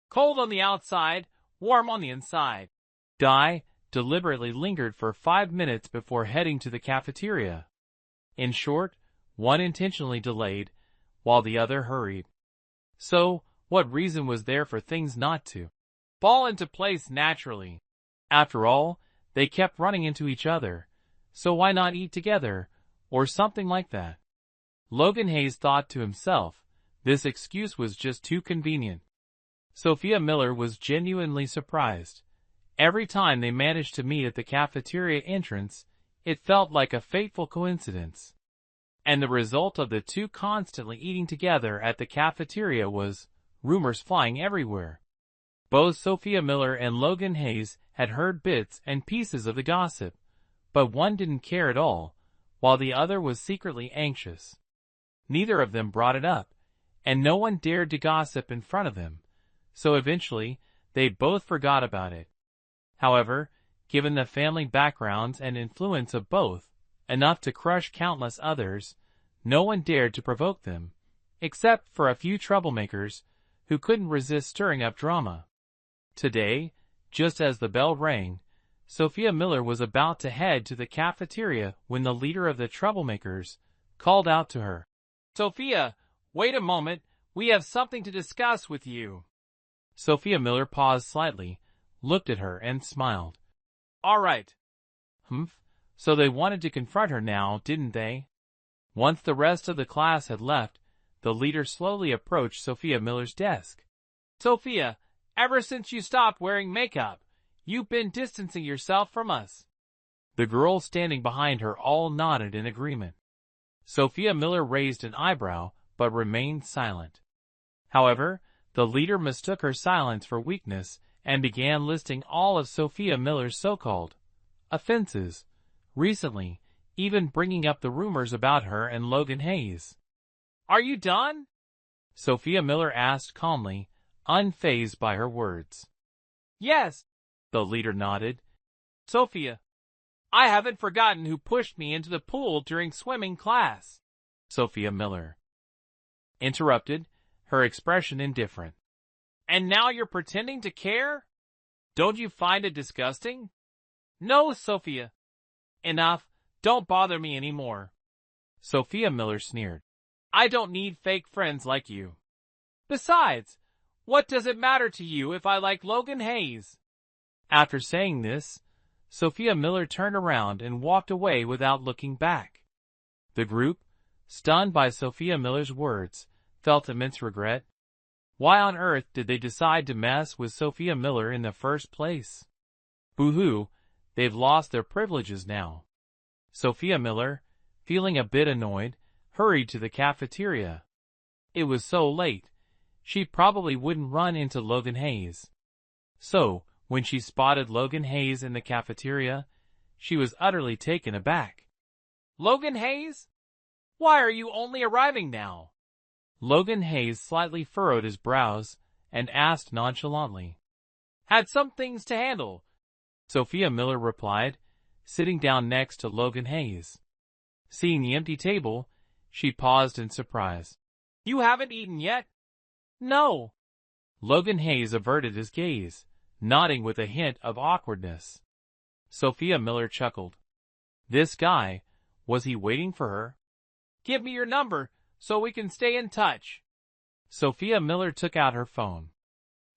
cold on the outside, warm on the inside guy, deliberately lingered for 5 minutes before heading to the cafeteria. In short, one intentionally delayed, while the other hurried. So, what reason was there for things not to fall into place naturally? After all, they kept running into each other, so why not eat together, or something like that? Logan Hayes thought to himself, this excuse was just too convenient. Sophia Miller was genuinely surprised. Every time they managed to meet at the cafeteria entrance, it felt like a fateful coincidence. And the result of the two constantly eating together at the cafeteria was rumors flying everywhere. Both Sophia Miller and Logan Hayes had heard bits and pieces of the gossip, but one didn't care at all, while the other was secretly anxious. Neither of them brought it up, and no one dared to gossip in front of them, so eventually they both forgot about it. However, given the family backgrounds and influence of both, enough to crush countless others, no one dared to provoke them, except for a few troublemakers who couldn't resist stirring up drama. Today, just as the bell rang, Sophia Miller was about to head to the cafeteria when the leader of the troublemakers called out to her. "Sophia, wait a moment, we have something to discuss with you." Sophia Miller paused slightly, looked at her and smiled. "All right." "Humph, so they wanted to confront her now, didn't they?" Once the rest of the class had left, the leader slowly approached Sophia Miller's desk. "Sophia, ever since you stopped wearing makeup, you've been distancing yourself from us." The girls standing behind her all nodded in agreement. Sophia Miller raised an eyebrow, but remained silent. However, the leader mistook her silence for weakness and began listing all of Sophia Miller's so-called offenses, recently, even bringing up the rumors about her and Logan Hayes. "Are you done?" Sophia Miller asked calmly, unfazed by her words. "Yes," the leader nodded. "Sophia, I haven't forgotten who pushed me into the pool during swimming class." Sophia Miller interrupted, her expression indifferent. "And now you're pretending to care? Don't you find it disgusting?" "No, Sophia." "Enough, don't bother me anymore." Sophia Miller sneered. "I don't need fake friends like you. Besides, what does it matter to you if I like Logan Hayes?" After saying this, Sophia Miller turned around and walked away without looking back. The group, stunned by Sophia Miller's words, felt immense regret. Why on earth did they decide to mess with Sophia Miller in the first place? Boo-hoo, they've lost their privileges now. Sophia Miller, feeling a bit annoyed, hurried to the cafeteria. It was so late, she probably wouldn't run into Logan Hayes. So, when she spotted Logan Hayes in the cafeteria, she was utterly taken aback. "Logan Hayes? Why are you only arriving now?" Logan Hayes slightly furrowed his brows and asked nonchalantly. "Had some things to handle," Sophia Miller replied, sitting down next to Logan Hayes. Seeing the empty table, she paused in surprise. "You haven't eaten yet?" "No." Logan Hayes averted his gaze, nodding with a hint of awkwardness. Sophia Miller chuckled. This guy, was he waiting for her? "Give me your number, so we can stay in touch." Sophia Miller took out her phone.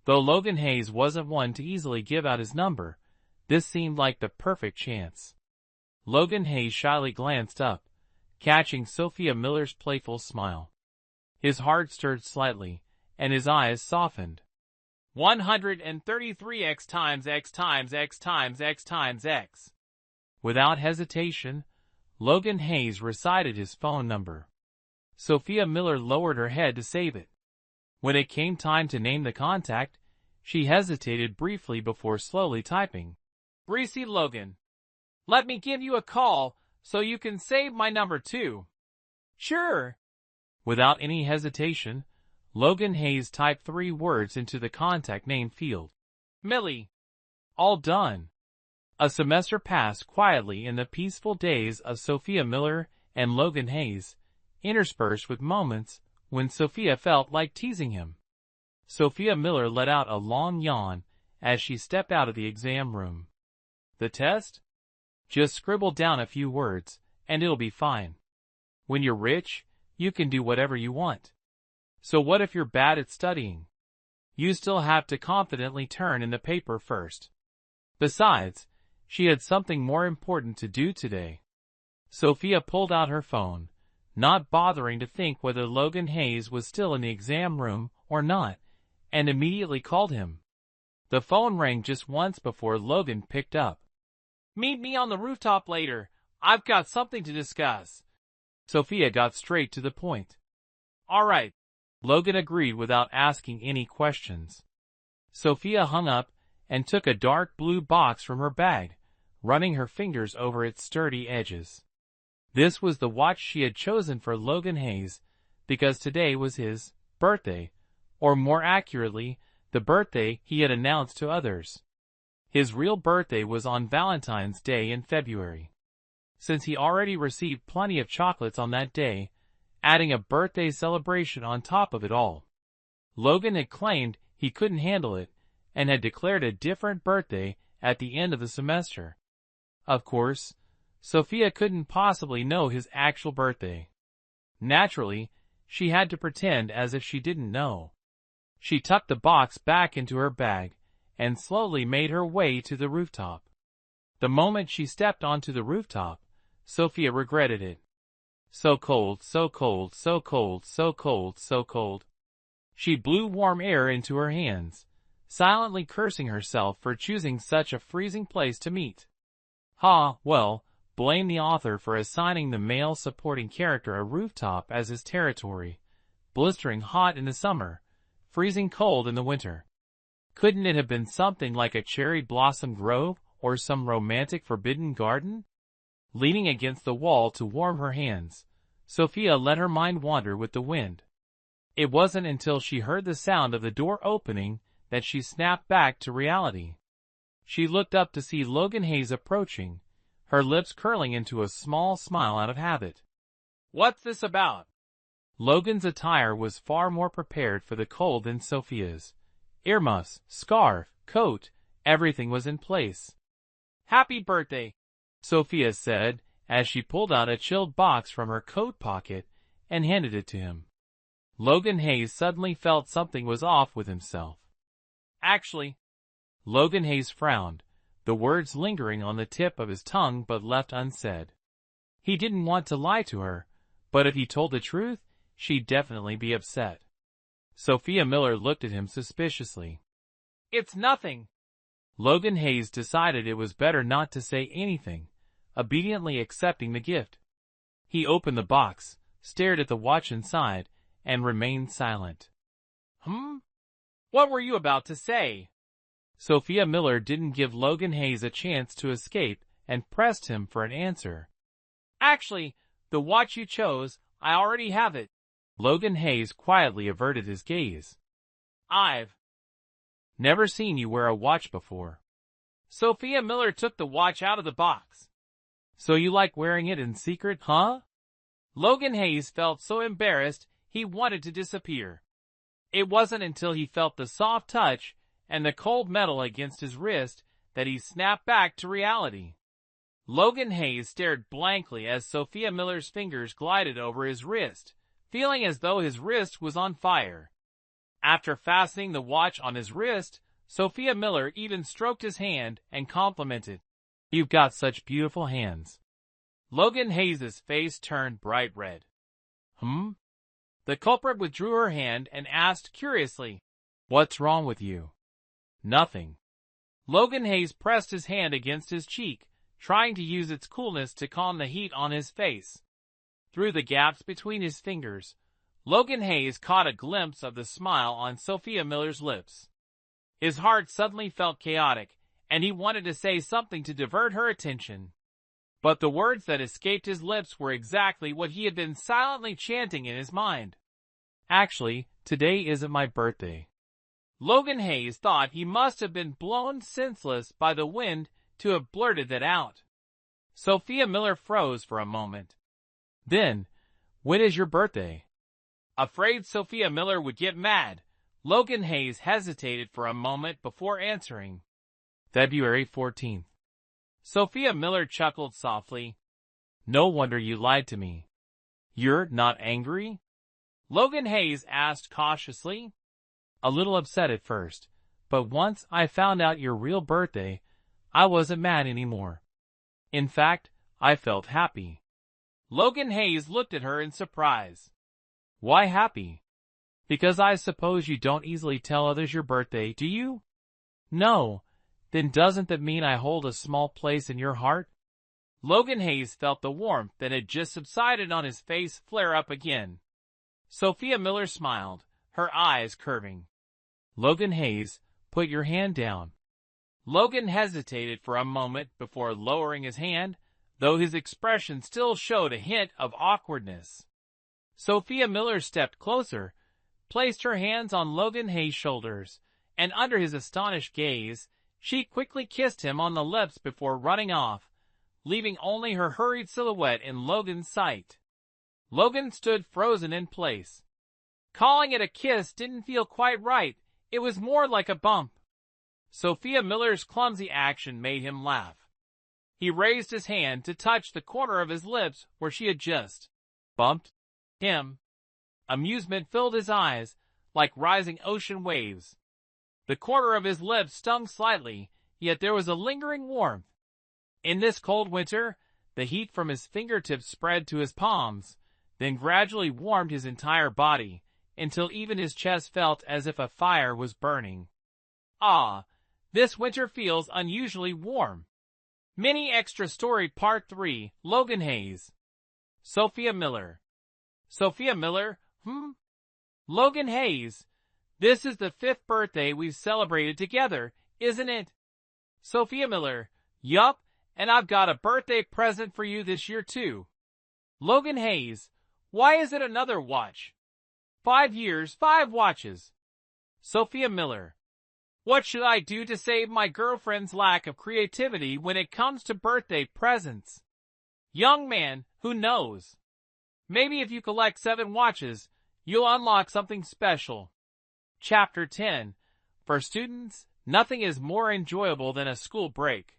Though Logan Hayes wasn't one to easily give out his number, this seemed like the perfect chance. Logan Hayes shyly glanced up, catching Sophia Miller's playful smile. His heart stirred slightly, and his eyes softened. 133x times x times x times x times x. Without hesitation, Logan Hayes recited his phone number. Sophia Miller lowered her head to save it. When it came time to name the contact, she hesitated briefly before slowly typing. "Greasy Logan. Let me give you a call so you can save my number too." "Sure." Without any hesitation, Logan Hayes typed 3 words into the contact name field. "Millie." All done. A semester passed quietly in the peaceful days of Sophia Miller and Logan Hayes, interspersed with moments when Sophia felt like teasing him. Sophia Miller let out a long yawn as she stepped out of the exam room. The test? Just scribble down a few words, and it'll be fine. When you're rich, you can do whatever you want. So what if you're bad at studying? You still have to confidently turn in the paper first. Besides, she had something more important to do today. Sophia pulled out her phone, not bothering to think whether Logan Hayes was still in the exam room or not, and immediately called him. The phone rang just once before Logan picked up. "Meet me on the rooftop later. I've got something to discuss." Sophia got straight to the point. "All right," Logan agreed without asking any questions. Sophia hung up and took a dark blue box from her bag, running her fingers over its sturdy edges. This was the watch she had chosen for Logan Hayes because today was his birthday, or more accurately, the birthday he had announced to others. His real birthday was on Valentine's Day in February. Since he already received plenty of chocolates on that day, adding a birthday celebration on top of it all. Logan had claimed he couldn't handle it and had declared a different birthday at the end of the semester. Of course, Sophia couldn't possibly know his actual birthday. Naturally, she had to pretend as if she didn't know. She tucked the box back into her bag and slowly made her way to the rooftop. The moment she stepped onto the rooftop, Sophia regretted it. So cold, so cold, so cold, so cold, so cold. She blew warm air into her hands, silently cursing herself for choosing such a freezing place to meet. Well, blame the author for assigning the male supporting character a rooftop as his territory, blistering hot in the summer, freezing cold in the winter. Couldn't it have been something like a cherry blossom grove or some romantic forbidden garden? Leaning against the wall to warm her hands, Sophia let her mind wander with the wind. It wasn't until she heard the sound of the door opening that she snapped back to reality. She looked up to see Logan Hayes approaching, her lips curling into a small smile out of habit. "What's this about?" Logan's attire was far more prepared for the cold than Sophia's. Earmuffs, scarf, coat, everything was in place. "Happy birthday," Sophia said as she pulled out a chilled box from her coat pocket and handed it to him. Logan Hayes suddenly felt something was off with himself. "Actually," Logan Hayes frowned, the words lingering on the tip of his tongue but left unsaid. He didn't want to lie to her, But if he told the truth, she'd definitely be upset. Sophia Miller looked at him suspiciously. "It's nothing." Logan Hayes decided it was better not to say anything, obediently accepting the gift. He opened the box, stared at the watch inside, and remained silent. What were you about to say?" Sophia Miller didn't give Logan Hayes a chance to escape and pressed him for an answer. "Actually, the watch you chose, I already have it." Logan Hayes quietly averted his gaze. "I've never seen you wear a watch before." Sophia Miller took the watch out of the box. "So you like wearing it in secret, huh?" Logan Hayes felt so embarrassed he wanted to disappear. It wasn't until he felt the soft touch and the cold metal against his wrist that he snapped back to reality. Logan Hayes stared blankly as Sophia Miller's fingers glided over his wrist, feeling as though his wrist was on fire. After fastening the watch on his wrist, Sophia Miller even stroked his hand and complimented, "You've got such beautiful hands." Logan Hayes' face turned bright red. The culprit withdrew her hand and asked curiously, "What's wrong with you?" "Nothing." Logan Hayes pressed his hand against his cheek, trying to use its coolness to calm the heat on his face. Through the gaps between his fingers, Logan Hayes caught a glimpse of the smile on Sophia Miller's lips. His heart suddenly felt chaotic, and he wanted to say something to divert her attention. But the words that escaped his lips were exactly what he had been silently chanting in his mind. "Actually, today isn't my birthday." Logan Hayes thought he must have been blown senseless by the wind to have blurted that out. Sophia Miller froze for a moment. Then, "When is your birthday?" Afraid Sophia Miller would get mad, Logan Hayes hesitated for a moment before answering. "February 14th. Sophia Miller chuckled softly. "No wonder you lied to me." "You're not angry?" Logan Hayes asked cautiously. "A little upset at first, but once I found out your real birthday, I wasn't mad anymore. In fact, I felt happy." Logan Hayes looked at her in surprise. "Why happy?" "Because I suppose you don't easily tell others your birthday, do you?" "No. Then doesn't that mean I hold a small place in your heart?" Logan Hayes felt the warmth that had just subsided on his face flare up again. Sophia Miller smiled, her eyes curving. "Logan Hayes, put your hand down." Logan hesitated for a moment before lowering his hand, though his expression still showed a hint of awkwardness. Sophia Miller stepped closer, placed her hands on Logan Hayes' shoulders, and under his astonished gaze, she quickly kissed him on the lips before running off, leaving only her hurried silhouette in Logan's sight. Logan stood frozen in place. Calling it a kiss didn't feel quite right, it was more like a bump. Sophia Miller's clumsy action made him laugh. He raised his hand to touch the corner of his lips where she had just bumped him. Amusement filled his eyes, like rising ocean waves. The corner of his lips stung slightly, yet there was a lingering warmth. In this cold winter, the heat from his fingertips spread to his palms, then gradually warmed his entire body, until even his chest felt as if a fire was burning. "Ah, this winter feels unusually warm." Mini Extra Story Part 3, Logan Hayes. Sophia Miller. Sophia Miller, Logan Hayes. This is the 5th birthday we've celebrated together, isn't it? Sophia Miller, yup, and I've got a birthday present for you this year too. Logan Hayes, why is it another watch? 5 years, 5 watches. Sophia Miller, what should I do to save my girlfriend's lack of creativity when it comes to birthday presents? Young man, who knows? Maybe if you collect 7 watches, you'll unlock something special. Chapter 10. For students, nothing is more enjoyable than a school break.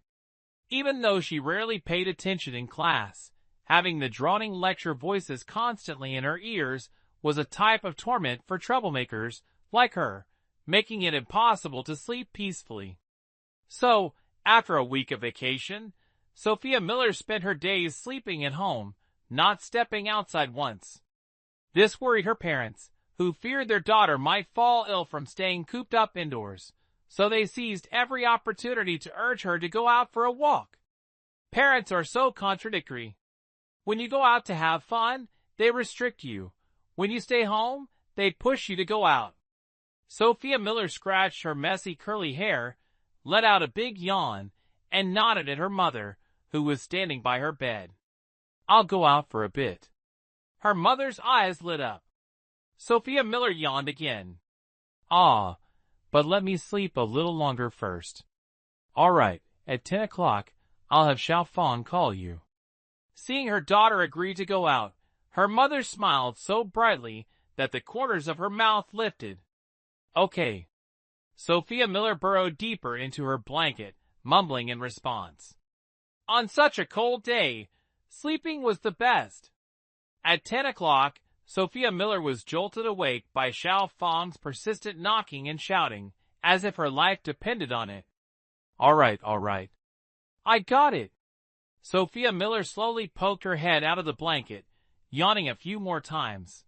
Even though she rarely paid attention in class, having the droning lecture voices constantly in her ears was a type of torment for troublemakers like her, making it impossible to sleep peacefully. So, after a week of vacation, Sophia Miller spent her days sleeping at home, not stepping outside once. This worried her parents, who feared their daughter might fall ill from staying cooped up indoors, so they seized every opportunity to urge her to go out for a walk. Parents are so contradictory. When you go out to have fun, they restrict you. When you stay home, they push you to go out. Sophia Miller scratched her messy curly hair, let out a big yawn, and nodded at her mother, who was standing by her bed. "I'll go out for a bit." Her mother's eyes lit up. Sophia Miller yawned again. "Ah, but let me sleep a little longer first." "All right, at 10 o'clock, I'll have Xiao Fang call you." Seeing her daughter agree to go out, her mother smiled so brightly that the corners of her mouth lifted. "Okay." Sophia Miller burrowed deeper into her blanket, mumbling in response. On such a cold day, sleeping was the best. At 10 o'clock, Sophia Miller was jolted awake by Xiao Fang's persistent knocking and shouting, as if her life depended on it. All right. I got it." Sophia Miller slowly poked her head out of the blanket, yawning a few more times.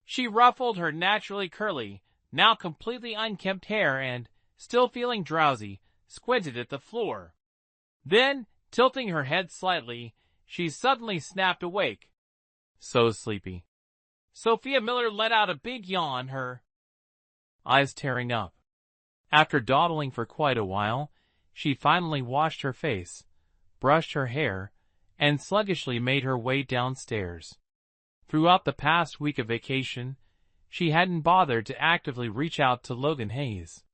She ruffled her naturally curly, now completely unkempt hair and, still feeling drowsy, squinted at the floor. Then, tilting her head slightly, she suddenly snapped awake. So sleepy. Sophia Miller let out a big yawn, her eyes tearing up. After dawdling for quite a while, she finally washed her face, brushed her hair, and sluggishly made her way downstairs. Throughout the past week of vacation, she hadn't bothered to actively reach out to Logan Hayes.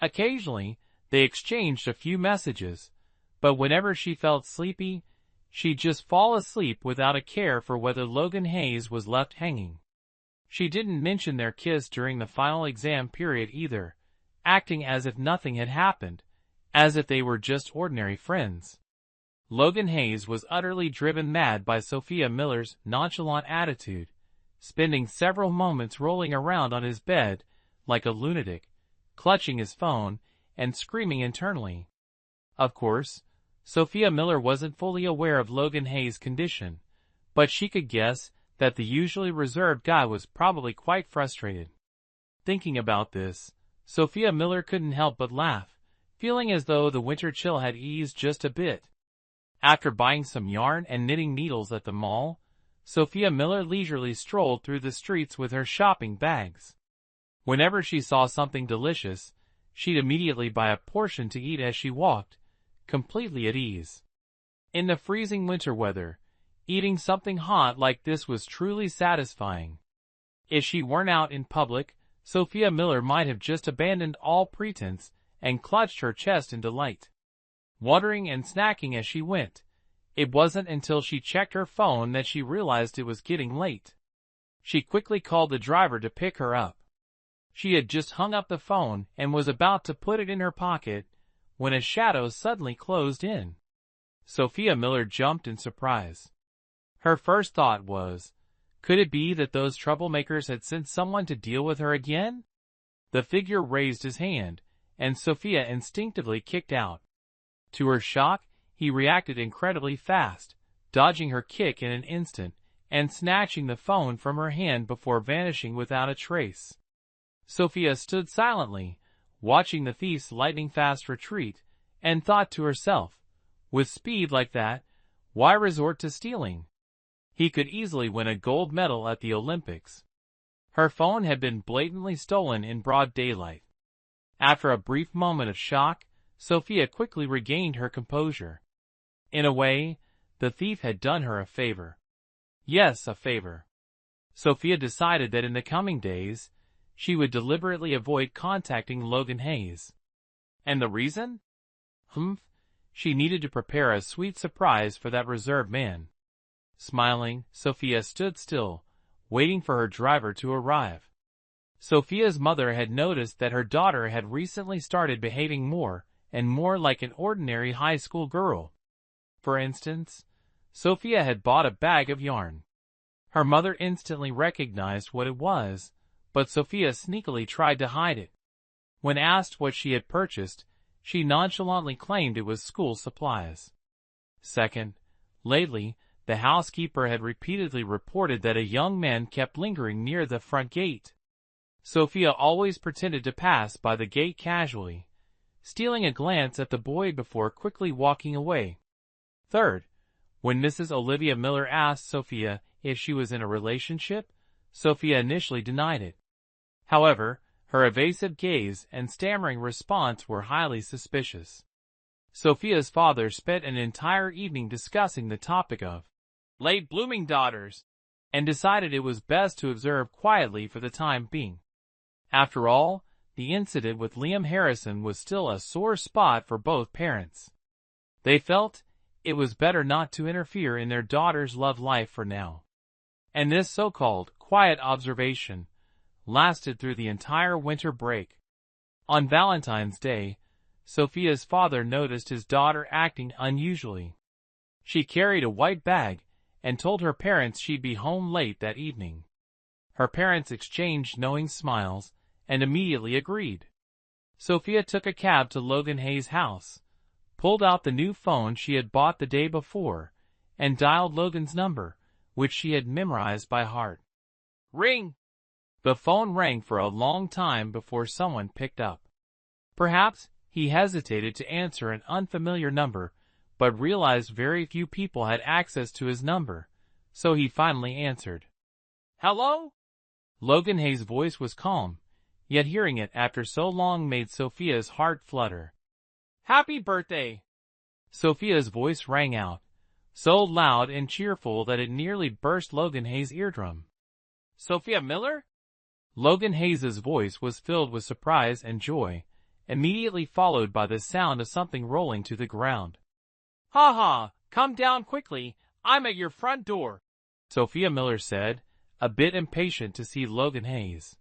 Occasionally, they exchanged a few messages, but whenever she felt sleepy, she'd just fall asleep without a care for whether Logan Hayes was left hanging. She didn't mention their kiss during the final exam period either, acting as if nothing had happened, as if they were just ordinary friends. Logan Hayes was utterly driven mad by Sophia Miller's nonchalant attitude, spending several moments rolling around on his bed like a lunatic, clutching his phone and screaming internally. Of course, Sophia Miller wasn't fully aware of Logan Hayes' condition, but she could guess that the usually reserved guy was probably quite frustrated. Thinking about this, Sophia Miller couldn't help but laugh, feeling as though the winter chill had eased just a bit. After buying some yarn and knitting needles at the mall, Sophia Miller leisurely strolled through the streets with her shopping bags. Whenever she saw something delicious, she'd immediately buy a portion to eat as she walked, completely at ease. In the freezing winter weather, eating something hot like this was truly satisfying. If she weren't out in public, Sophia Miller might have just abandoned all pretense and clutched her chest in delight, watering and snacking as she went. It wasn't until she checked her phone that she realized it was getting late. She quickly called the driver to pick her up. She had just hung up the phone and was about to put it in her pocket when a shadow suddenly closed in. Sophia Miller jumped in surprise. Her first thought was, could it be that those troublemakers had sent someone to deal with her again? The figure raised his hand, and Sophia instinctively kicked out. To her shock, he reacted incredibly fast, dodging her kick in an instant and snatching the phone from her hand before vanishing without a trace. Sophia stood silently, watching the thief's lightning-fast retreat, and thought to herself, with speed like that, why resort to stealing? He could easily win a gold medal at the Olympics. Her phone had been blatantly stolen in broad daylight. After a brief moment of shock, Sophia quickly regained her composure. In a way, the thief had done her a favor. Yes, a favor. Sophia decided that in the coming days, she would deliberately avoid contacting Logan Hayes. And the reason? She needed to prepare a sweet surprise for that reserved man. Smiling, Sophia stood still, waiting for her driver to arrive. Sophia's mother had noticed that her daughter had recently started behaving more and more like an ordinary high school girl. For instance, Sophia had bought a bag of yarn. Her mother instantly recognized what it was, but Sophia sneakily tried to hide it. When asked what she had purchased, she nonchalantly claimed it was school supplies. Second, lately, the housekeeper had repeatedly reported that a young man kept lingering near the front gate. Sophia always pretended to pass by the gate casually, stealing a glance at the boy before quickly walking away. Third, when Mrs. Olivia Miller asked Sophia if she was in a relationship, Sophia initially denied it. However, her evasive gaze and stammering response were highly suspicious. Sophia's father spent an entire evening discussing the topic of late-blooming daughters, and decided it was best to observe quietly for the time being. After all, the incident with Liam Harrison was still a sore spot for both parents. They felt it was better not to interfere in their daughter's love life for now. And this so-called quiet observation lasted through the entire winter break. On Valentine's Day, Sophia's father noticed his daughter acting unusually. She carried a white bag and told her parents she'd be home late that evening. Her parents exchanged knowing smiles and immediately agreed. Sophia took a cab to Logan Hayes' house, pulled out the new phone she had bought the day before, and dialed Logan's number, which she had memorized by heart. Ring! The phone rang for a long time before someone picked up. Perhaps he hesitated to answer an unfamiliar number, but realized very few people had access to his number, so he finally answered. Hello? Logan Hayes' voice was calm, yet hearing it after so long made Sophia's heart flutter. Happy birthday! Sophia's voice rang out, so loud and cheerful that it nearly burst Logan Hayes' eardrum. Sophia Miller? Logan Hayes' voice was filled with surprise and joy, immediately followed by the sound of something rolling to the ground. Ha ha, come down quickly, I'm at your front door, Sophia Miller said, a bit impatient to see Logan Hayes.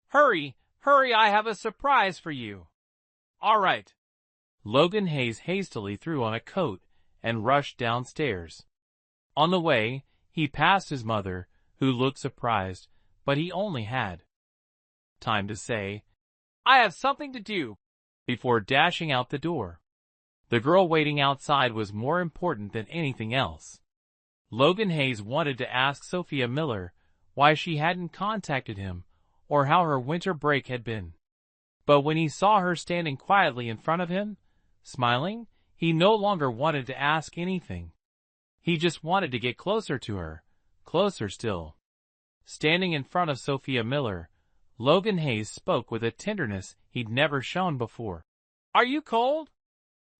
Hurry, hurry, I have a surprise for you. All right. Logan Hayes hastily threw on a coat and rushed downstairs. On the way, he passed his mother, who looked surprised, but he only had time to say, I have something to do, before dashing out the door. The girl waiting outside was more important than anything else. Logan Hayes wanted to ask Sophia Miller why she hadn't contacted him or how her winter break had been. But when he saw her standing quietly in front of him, smiling, he no longer wanted to ask anything. He just wanted to get closer to her, closer still. Standing in front of Sophia Miller, Logan Hayes spoke with a tenderness he'd never shown before. Are you cold?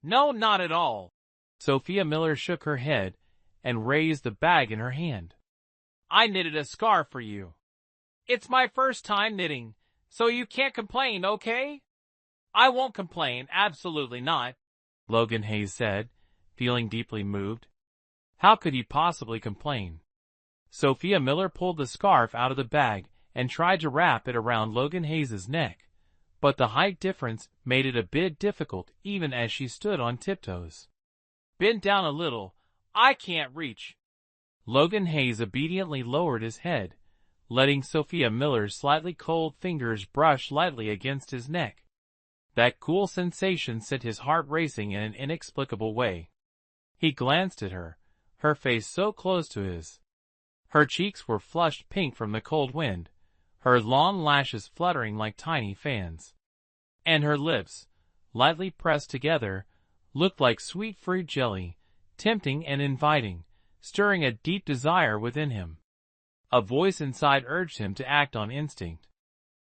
No, not at all. Sophia Miller shook her head and raised the bag in her hand. I knitted a scarf for you. It's my first time knitting, so you can't complain, okay? I won't complain, absolutely not, Logan Hayes said, feeling deeply moved. How could he possibly complain? Sophia Miller pulled the scarf out of the bag and tried to wrap it around Logan Hayes' neck, but the height difference made it a bit difficult even as she stood on tiptoes. Bend down a little, I can't reach. Logan Hayes obediently lowered his head, letting Sophia Miller's slightly cold fingers brush lightly against his neck. That cool sensation sent his heart racing in an inexplicable way. He glanced at her, her face so close to his. Her cheeks were flushed pink from the cold wind, her long lashes fluttering like tiny fans. And her lips, lightly pressed together, looked like sweet fruit jelly, tempting and inviting, stirring a deep desire within him. A voice inside urged him to act on instinct.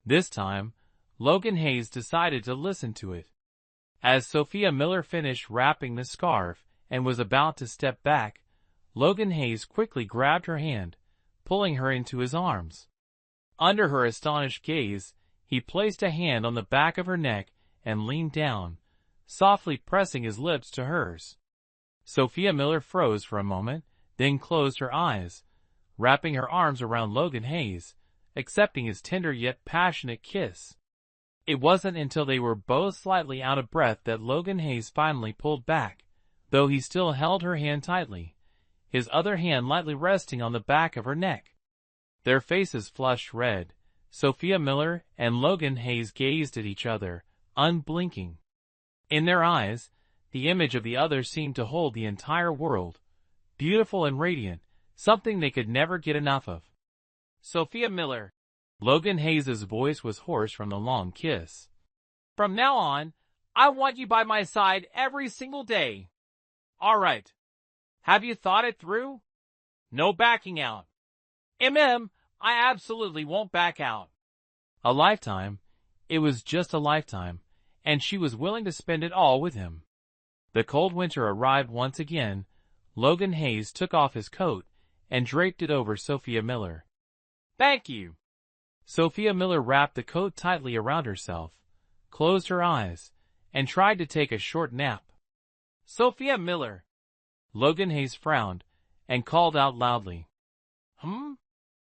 This time, Logan Hayes decided to listen to it. As Sophia Miller finished wrapping the scarf and was about to step back, Logan Hayes quickly grabbed her hand, pulling her into his arms. Under her astonished gaze, he placed a hand on the back of her neck and leaned down, softly pressing his lips to hers. Sophia Miller froze for a moment, then closed her eyes, wrapping her arms around Logan Hayes, accepting his tender yet passionate kiss. It wasn't until they were both slightly out of breath that Logan Hayes finally pulled back, though he still held her hand tightly, his other hand lightly resting on the back of her neck. Their faces flushed red. Sophia Miller and Logan Hayes gazed at each other, unblinking. In their eyes, the image of the other seemed to hold the entire world, beautiful and radiant, something they could never get enough of. Sophia Miller. Logan Hayes' voice was hoarse from the long kiss. From now on, I want you by my side every single day. All right. Have you thought it through? No backing out. I absolutely won't back out. A lifetime. It was just a lifetime, and she was willing to spend it all with him. The cold winter arrived once again. Logan Hayes took off his coat and draped it over Sophia Miller. Thank you. Sophia Miller wrapped the coat tightly around herself, closed her eyes, and tried to take a short nap. Sophia Miller. Logan Hayes frowned and called out loudly.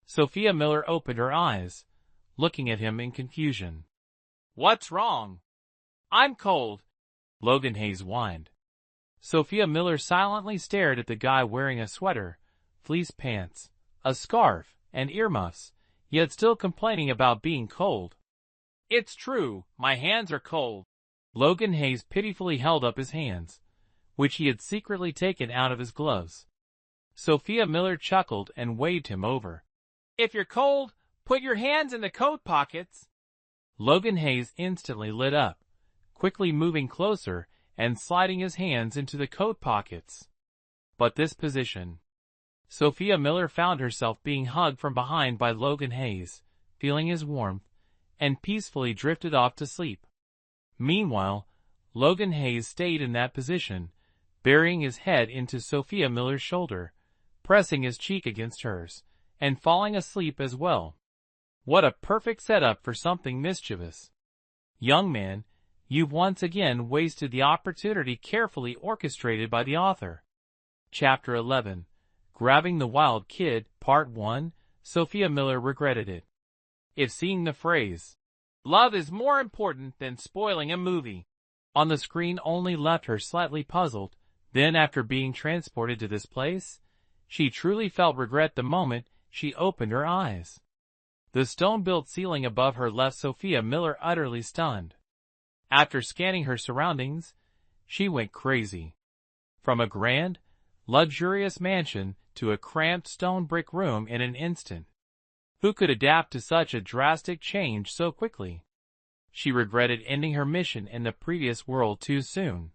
Sophia Miller opened her eyes, looking at him in confusion. What's wrong? I'm cold, Logan Hayes whined. Sophia Miller silently stared at the guy wearing a sweater, fleece pants, a scarf, and earmuffs, yet still complaining about being cold. It's true, my hands are cold. Logan Hayes pitifully held up his hands, which he had secretly taken out of his gloves. Sophia Miller chuckled and waved him over. If you're cold, put your hands in the coat pockets. Logan Hayes instantly lit up, quickly moving closer and sliding his hands into the coat pockets. But this position. Sophia Miller found herself being hugged from behind by Logan Hayes, feeling his warmth, and peacefully drifted off to sleep. Meanwhile, Logan Hayes stayed in that position, burying his head into Sophia Miller's shoulder, pressing his cheek against hers, and falling asleep as well. What a perfect setup for something mischievous. Young man, you've once again wasted the opportunity carefully orchestrated by the author. Chapter 11. Grabbing the Wild Kid, Part 1, Sophia Miller regretted it. If seeing the phrase, "Love is more important than spoiling a movie," on the screen only left her slightly puzzled, then after being transported to this place, she truly felt regret the moment she opened her eyes. The stone-built ceiling above her left Sophia Miller utterly stunned. After scanning her surroundings, she went crazy. From a grand, luxurious mansion to a cramped stone brick room in an instant. Who could adapt to such a drastic change so quickly? She regretted ending her mission in the previous world too soon.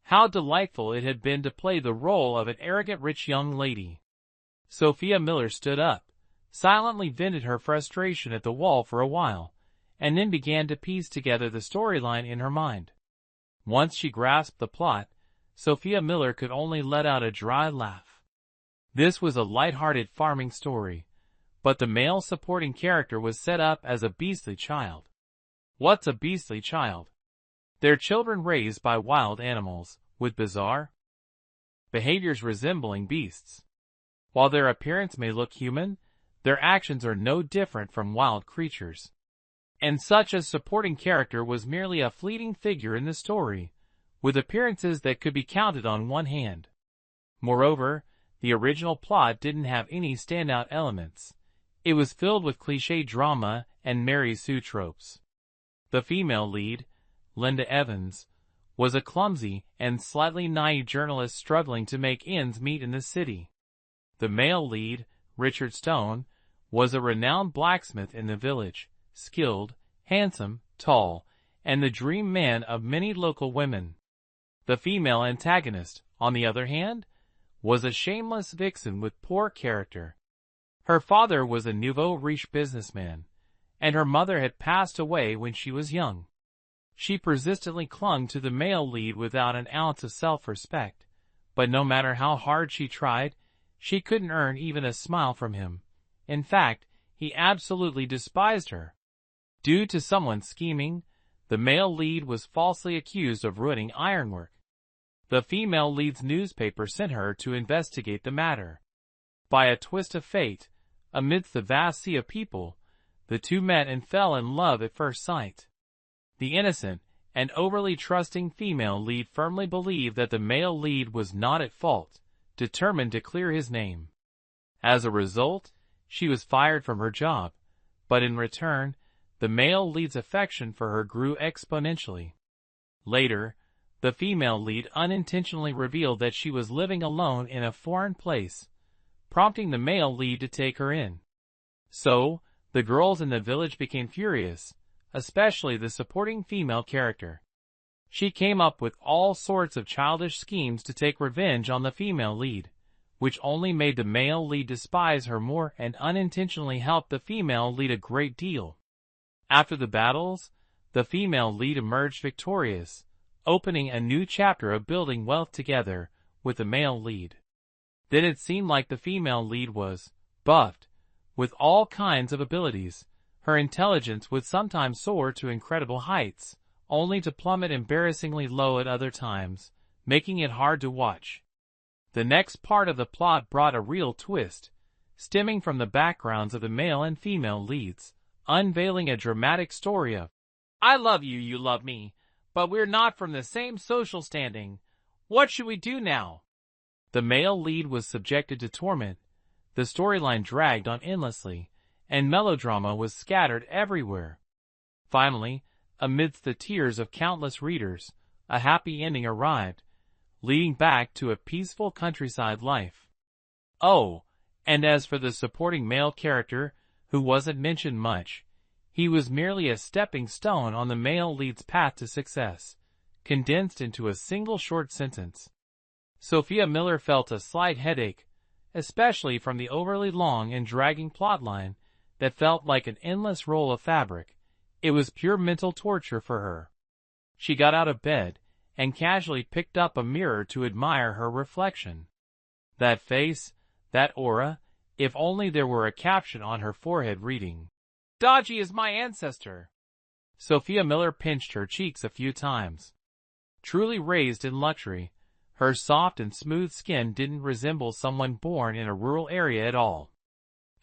How delightful it had been to play the role of an arrogant rich young lady. Sophia Miller stood up, silently vented her frustration at the wall for a while, and then began to piece together the storyline in her mind. Once she grasped the plot, Sophia Miller could only let out a dry laugh. This was a light-hearted farming story, but the male supporting character was set up as a beastly child. What's a beastly child? They're children raised by wild animals, with bizarre behaviors resembling beasts. While their appearance may look human, their actions are no different from wild creatures. And such a supporting character was merely a fleeting figure in the story, with appearances that could be counted on one hand. Moreover, the original plot didn't have any standout elements. It was filled with cliché drama and Mary Sue tropes. The female lead, Linda Evans, was a clumsy and slightly naive journalist struggling to make ends meet in the city. The male lead, Richard Stone, was a renowned blacksmith in the village, skilled, handsome, tall, and the dream man of many local women. The female antagonist, on the other hand, was a shameless vixen with poor character. Her father was a nouveau riche businessman, and her mother had passed away when she was young. She persistently clung to the male lead without an ounce of self-respect, but no matter how hard she tried, she couldn't earn even a smile from him. In fact, he absolutely despised her. Due to someone scheming, the male lead was falsely accused of ruining ironwork. The female lead's newspaper sent her to investigate the matter. By a twist of fate, amidst the vast sea of people, the two met and fell in love at first sight. The innocent and overly trusting female lead firmly believed that the male lead was not at fault, determined to clear his name. As a result, she was fired from her job, but in return, the male lead's affection for her grew exponentially. Later, the female lead unintentionally revealed that she was living alone in a foreign place, prompting the male lead to take her in. So, the girls in the village became furious, especially the supporting female character. She came up with all sorts of childish schemes to take revenge on the female lead, which only made the male lead despise her more and unintentionally helped the female lead a great deal. After the battles, the female lead emerged victorious, opening a new chapter of building wealth together with the male lead. Then it seemed like the female lead was buffed with all kinds of abilities. Her intelligence would sometimes soar to incredible heights, only to plummet embarrassingly low at other times, making it hard to watch. The next part of the plot brought a real twist, stemming from the backgrounds of the male and female leads, unveiling a dramatic story of, "I love you, you love me, but we're not from the same social standing. What should we do now?" The male lead was subjected to torment, the storyline dragged on endlessly, and melodrama was scattered everywhere. Finally, amidst the tears of countless readers, a happy ending arrived, leading back to a peaceful countryside life. Oh, and as for the supporting male character, who wasn't mentioned much, he was merely a stepping stone on the male lead's path to success, condensed into a single short sentence. Sophia Miller felt a slight headache, especially from the overly long and dragging plotline that felt like an endless roll of fabric. It was pure mental torture for her. She got out of bed and casually picked up a mirror to admire her reflection. That face, that aura, if only there were a caption on her forehead reading, "Dodgy is my ancestor." Sophia Miller pinched her cheeks a few times. Truly raised in luxury, her soft and smooth skin didn't resemble someone born in a rural area at all.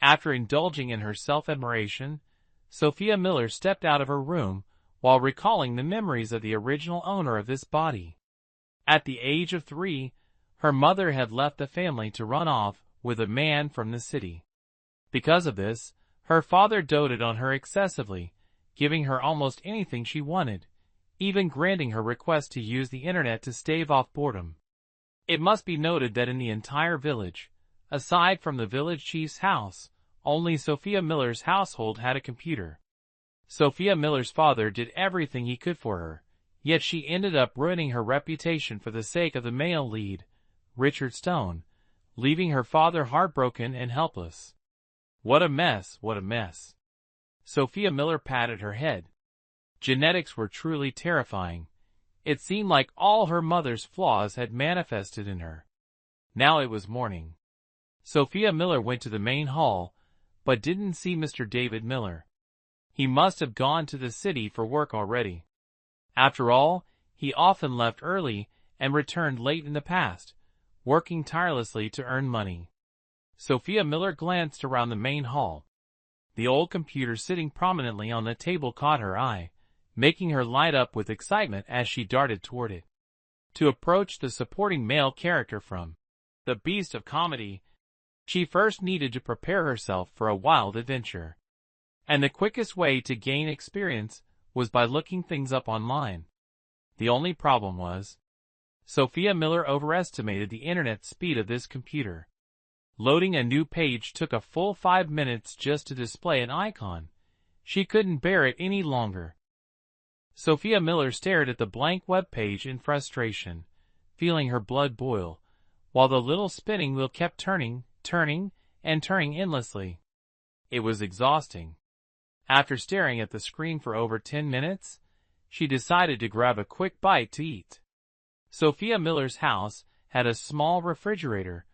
After indulging in her self-admiration, Sophia Miller stepped out of her room while recalling the memories of the original owner of this body. At the age of 3, her mother had left the family to run off with a man from the city. Because of this, her father doted on her excessively, giving her almost anything she wanted, even granting her request to use the internet to stave off boredom. It must be noted that in the entire village, aside from the village chief's house, only Sophia Miller's household had a computer. Sophia Miller's father did everything he could for her, yet she ended up ruining her reputation for the sake of the male lead, Richard Stone, leaving her father heartbroken and helpless. What a mess, what a mess. Sophia Miller patted her head. Genetics were truly terrifying. It seemed like all her mother's flaws had manifested in her. Now it was morning. Sophia Miller went to the main hall, but didn't see Mr. David Miller. He must have gone to the city for work already. After all, he often left early and returned late in the past, working tirelessly to earn money. Sophia Miller glanced around the main hall. The old computer sitting prominently on the table caught her eye, making her light up with excitement as she darted toward it. To approach the supporting male character from the Beast of Comedy, she first needed to prepare herself for a wild adventure. And the quickest way to gain experience was by looking things up online. The only problem was, Sophia Miller overestimated the internet speed of this computer. Loading a new page took a full 5 minutes just to display an icon. She couldn't bear it any longer. Sophia Miller stared at the blank web page in frustration, feeling her blood boil, while the little spinning wheel kept turning endlessly. It was exhausting. After staring at the screen for over 10 minutes, she decided to grab a quick bite to eat. Sophia Miller's house had a small refrigerator,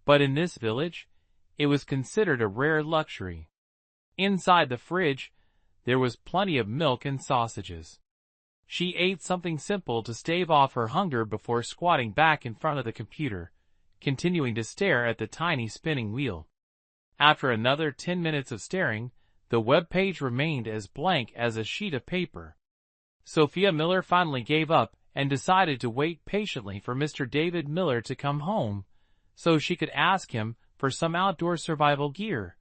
but in this village, it was considered a rare luxury. Inside the fridge, there was plenty of milk and sausages. She ate something simple to stave off her hunger before squatting back in front of the computer, continuing to stare at the tiny spinning wheel. After another 10 minutes of staring, the web page remained as blank as a sheet of paper. Sophia Miller finally gave up and decided to wait patiently for Mr. David Miller to come home, so she could ask him for some outdoor survival gear.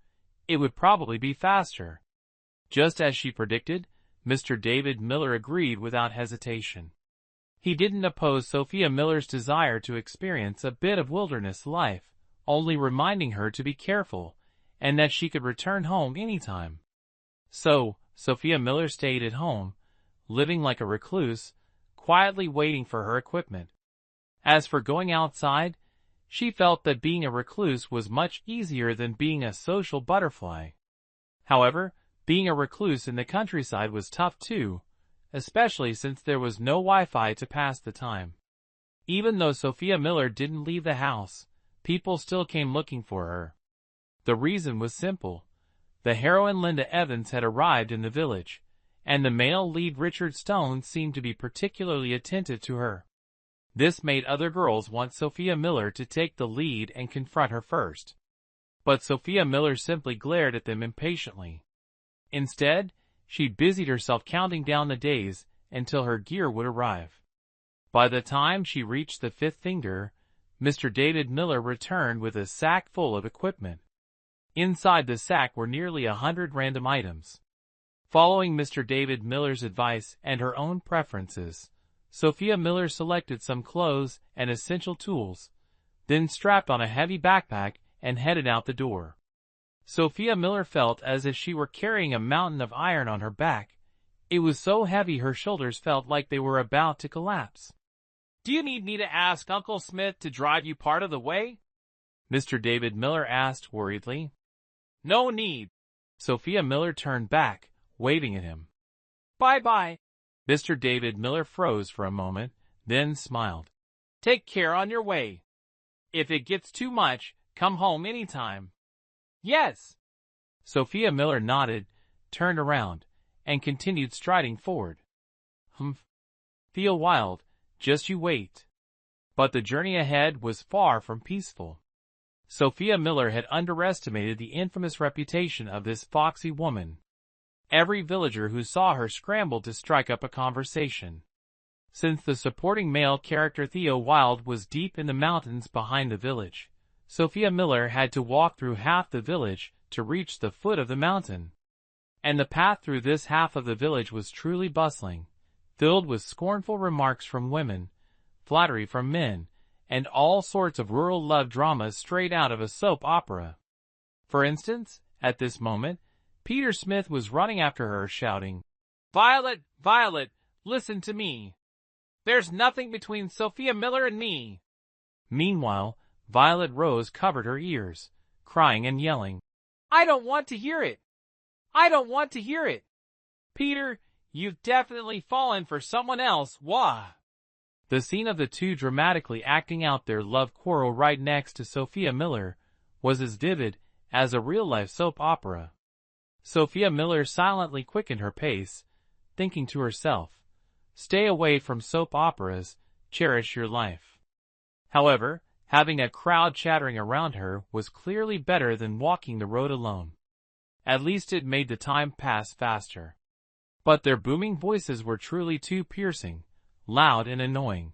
It would probably be faster. Just as she predicted, Mr. David Miller agreed without hesitation. He didn't oppose Sophia Miller's desire to experience a bit of wilderness life, only reminding her to be careful, and that she could return home anytime. So, Sophia Miller stayed at home, living like a recluse, quietly waiting for her equipment. As for going outside, she felt that being a recluse was much easier than being a social butterfly. However, being a recluse in the countryside was tough too, especially since there was no Wi-Fi to pass the time. Even though Sophia Miller didn't leave the house, people still came looking for her. The reason was simple. The heroine Linda Evans had arrived in the village, and the male lead Richard Stone seemed to be particularly attentive to her. This made other girls want Sophia Miller to take the lead and confront her first. But Sophia Miller simply glared at them impatiently. Instead, she busied herself counting down the days until her gear would arrive. By the time she reached the fifth finger, Mr. David Miller returned with a sack full of equipment. Inside the sack were nearly 100 random items. Following Mr. David Miller's advice and her own preferences, Sophia Miller selected some clothes and essential tools, then strapped on a heavy backpack and headed out the door. Sophia Miller felt as if she were carrying a mountain of iron on her back. It was so heavy her shoulders felt like they were about to collapse. "Do you need me to ask Uncle Smith to drive you part of the way?" Mr. David Miller asked worriedly. "No need." Sophia Miller turned back, waving at him. "Bye-bye." Mr. David Miller froze for a moment, then smiled. "Take care on your way. If it gets too much, come home anytime." "Yes." Sophia Miller nodded, turned around, and continued striding forward. "Humph. Theo Wilde, just you wait." But the journey ahead was far from peaceful. Sophia Miller had underestimated the infamous reputation of this foxy woman. Every villager who saw her scrambled to strike up a conversation. Since the supporting male character Theo Wilde was deep in the mountains behind the village, Sophia Miller had to walk through half the village to reach the foot of the mountain. And the path through this half of the village was truly bustling, filled with scornful remarks from women, flattery from men, and all sorts of rural love dramas straight out of a soap opera. For instance, at this moment, Peter Smith was running after her shouting, "Violet, Violet, listen to me. There's nothing between Sophia Miller and me." Meanwhile, Violet Rose covered her ears, crying and yelling, "I don't want to hear it. I don't want to hear it. Peter, you've definitely fallen for someone else, wah." The scene of the two dramatically acting out their love quarrel right next to Sophia Miller was as vivid as a real-life soap opera. Sophia Miller silently quickened her pace, thinking to herself, "Stay away from soap operas, cherish your life." However, having a crowd chattering around her was clearly better than walking the road alone. At least it made the time pass faster. But their booming voices were truly too piercing, loud and annoying,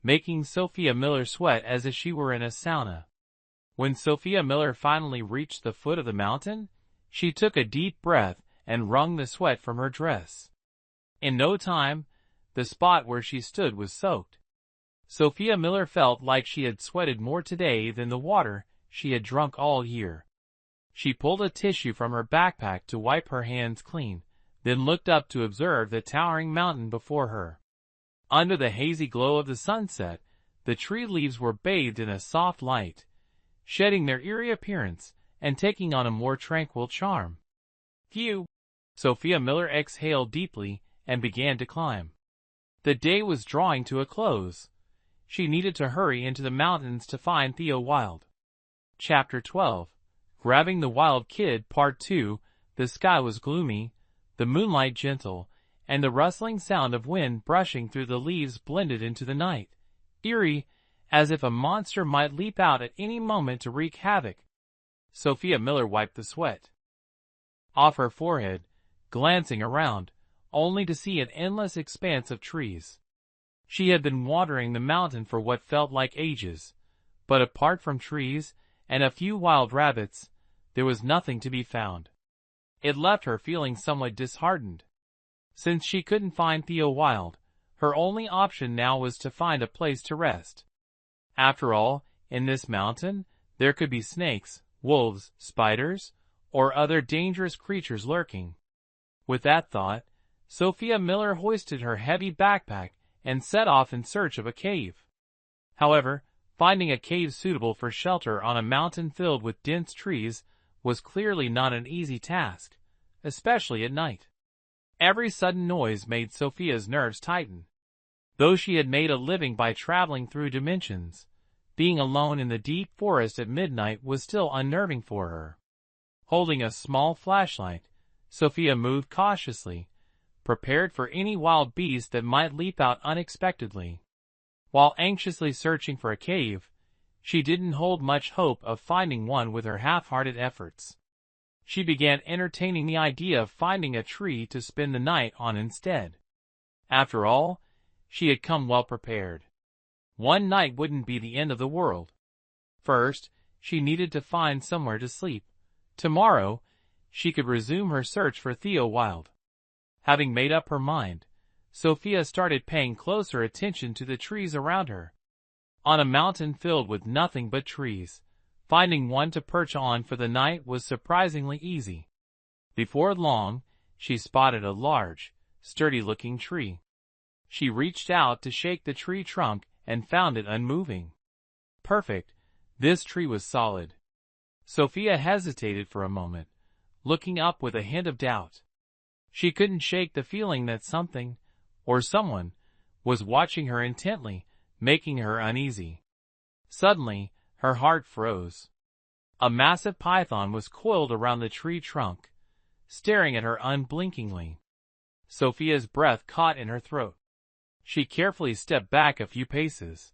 making Sophia Miller sweat as if she were in a sauna. When Sophia Miller finally reached the foot of the mountain, she took a deep breath and wrung the sweat from her dress. In no time, the spot where she stood was soaked. Sophia Miller felt like she had sweated more today than the water she had drunk all year. She pulled a tissue from her backpack to wipe her hands clean, then looked up to observe the towering mountain before her. Under the hazy glow of the sunset, the tree leaves were bathed in a soft light, shedding their eerie appearance and taking on a more tranquil charm. "Phew!" Sophia Miller exhaled deeply and began to climb. The day was drawing to a close. She needed to hurry into the mountains to find Theo Wilde. Chapter 12. Grabbing the Wild Kid Part 2. The sky was gloomy, the moonlight gentle, and the rustling sound of wind brushing through the leaves blended into the night, eerie, as if a monster might leap out at any moment to wreak havoc. Sophia Miller wiped the sweat off her forehead, glancing around, only to see an endless expanse of trees. She had been wandering the mountain for what felt like ages, but apart from trees and a few wild rabbits, there was nothing to be found. It left her feeling somewhat disheartened. Since she couldn't find Theo Wilde, Her only option now was to find a place to rest. After all, in this mountain, there could be snakes, wolves, spiders, or other dangerous creatures lurking. With that thought, Sophia Miller hoisted her heavy backpack and set off in search of a cave. However, finding a cave suitable for shelter on a mountain filled with dense trees was clearly not an easy task, especially at night. Every sudden noise made Sophia's nerves tighten. Though she had made a living by traveling through dimensions, being alone in the deep forest at midnight was still unnerving for her. Holding a small flashlight, Sophia moved cautiously, prepared for any wild beast that might leap out unexpectedly. While anxiously searching for a cave, she didn't hold much hope of finding one with her half-hearted efforts. She began entertaining the idea of finding a tree to spend the night on instead. After all, she had come well prepared. One night wouldn't be the end of the world. First, she needed to find somewhere to sleep. Tomorrow, she could resume her search for Theo Wilde. Having made up her mind, Sophia started paying closer attention to the trees around her. On a mountain filled with nothing but trees, finding one to perch on for the night was surprisingly easy. Before long, she spotted a large, sturdy-looking tree. She reached out to shake the tree trunk and found it unmoving. Perfect, this tree was solid. Sophia hesitated for a moment, looking up with a hint of doubt. She couldn't shake the feeling that something, or someone, was watching her intently, making her uneasy. Suddenly, her heart froze. A massive python was coiled around the tree trunk, staring at her unblinkingly. Sophia's breath caught in her throat. She carefully stepped back a few paces.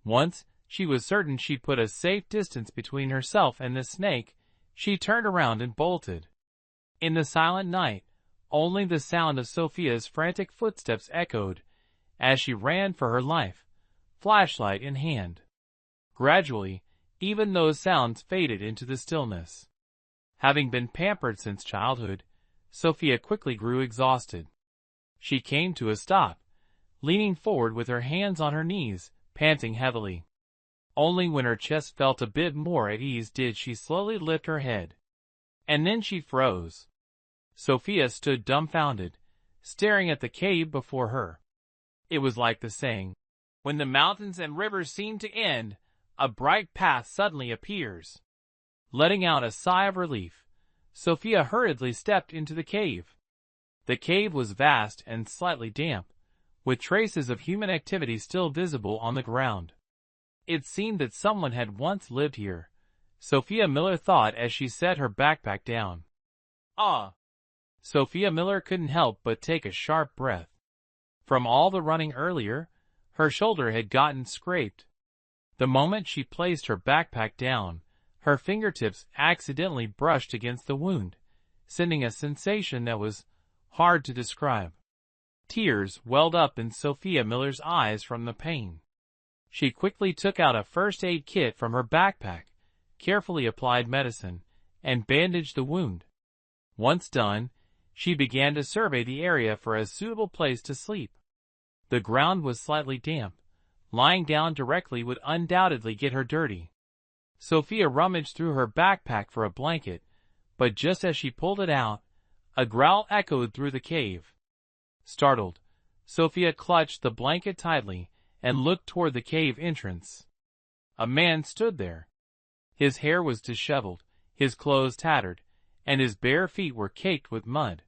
Once she was certain she'd put a safe distance between herself and the snake, she turned around and bolted. In the silent night, only the sound of Sophia's frantic footsteps echoed as she ran for her life, flashlight in hand. Gradually, even those sounds faded into the stillness. Having been pampered since childhood, Sophia quickly grew exhausted. She came to a stop, leaning forward with her hands on her knees, panting heavily. Only when her chest felt a bit more at ease did she slowly lift her head. And then she froze. Sophia stood dumbfounded, staring at the cave before her. It was like the saying, "When the mountains and rivers seem to end, a bright path suddenly appears." Letting out a sigh of relief, Sophia hurriedly stepped into the cave. The cave was vast and slightly damp, with traces of human activity still visible on the ground. It seemed that someone had once lived here, Sophia Miller thought as she set her backpack down. Ah! Sophia Miller couldn't help but take a sharp breath. From all the running earlier, her shoulder had gotten scraped. The moment she placed her backpack down, her fingertips accidentally brushed against the wound, sending a sensation that was hard to describe. Tears welled up in Sophia Miller's eyes from the pain. She quickly took out a first aid kit from her backpack, carefully applied medicine, and bandaged the wound. Once done, she began to survey the area for a suitable place to sleep. The ground was slightly damp. Lying down directly would undoubtedly get her dirty. Sophia rummaged through her backpack for a blanket, but just as she pulled it out, a growl echoed through the cave. Startled, Sophia clutched the blanket tightly and looked toward the cave entrance. A man stood there. His hair was disheveled, his clothes tattered, and his bare feet were caked with mud.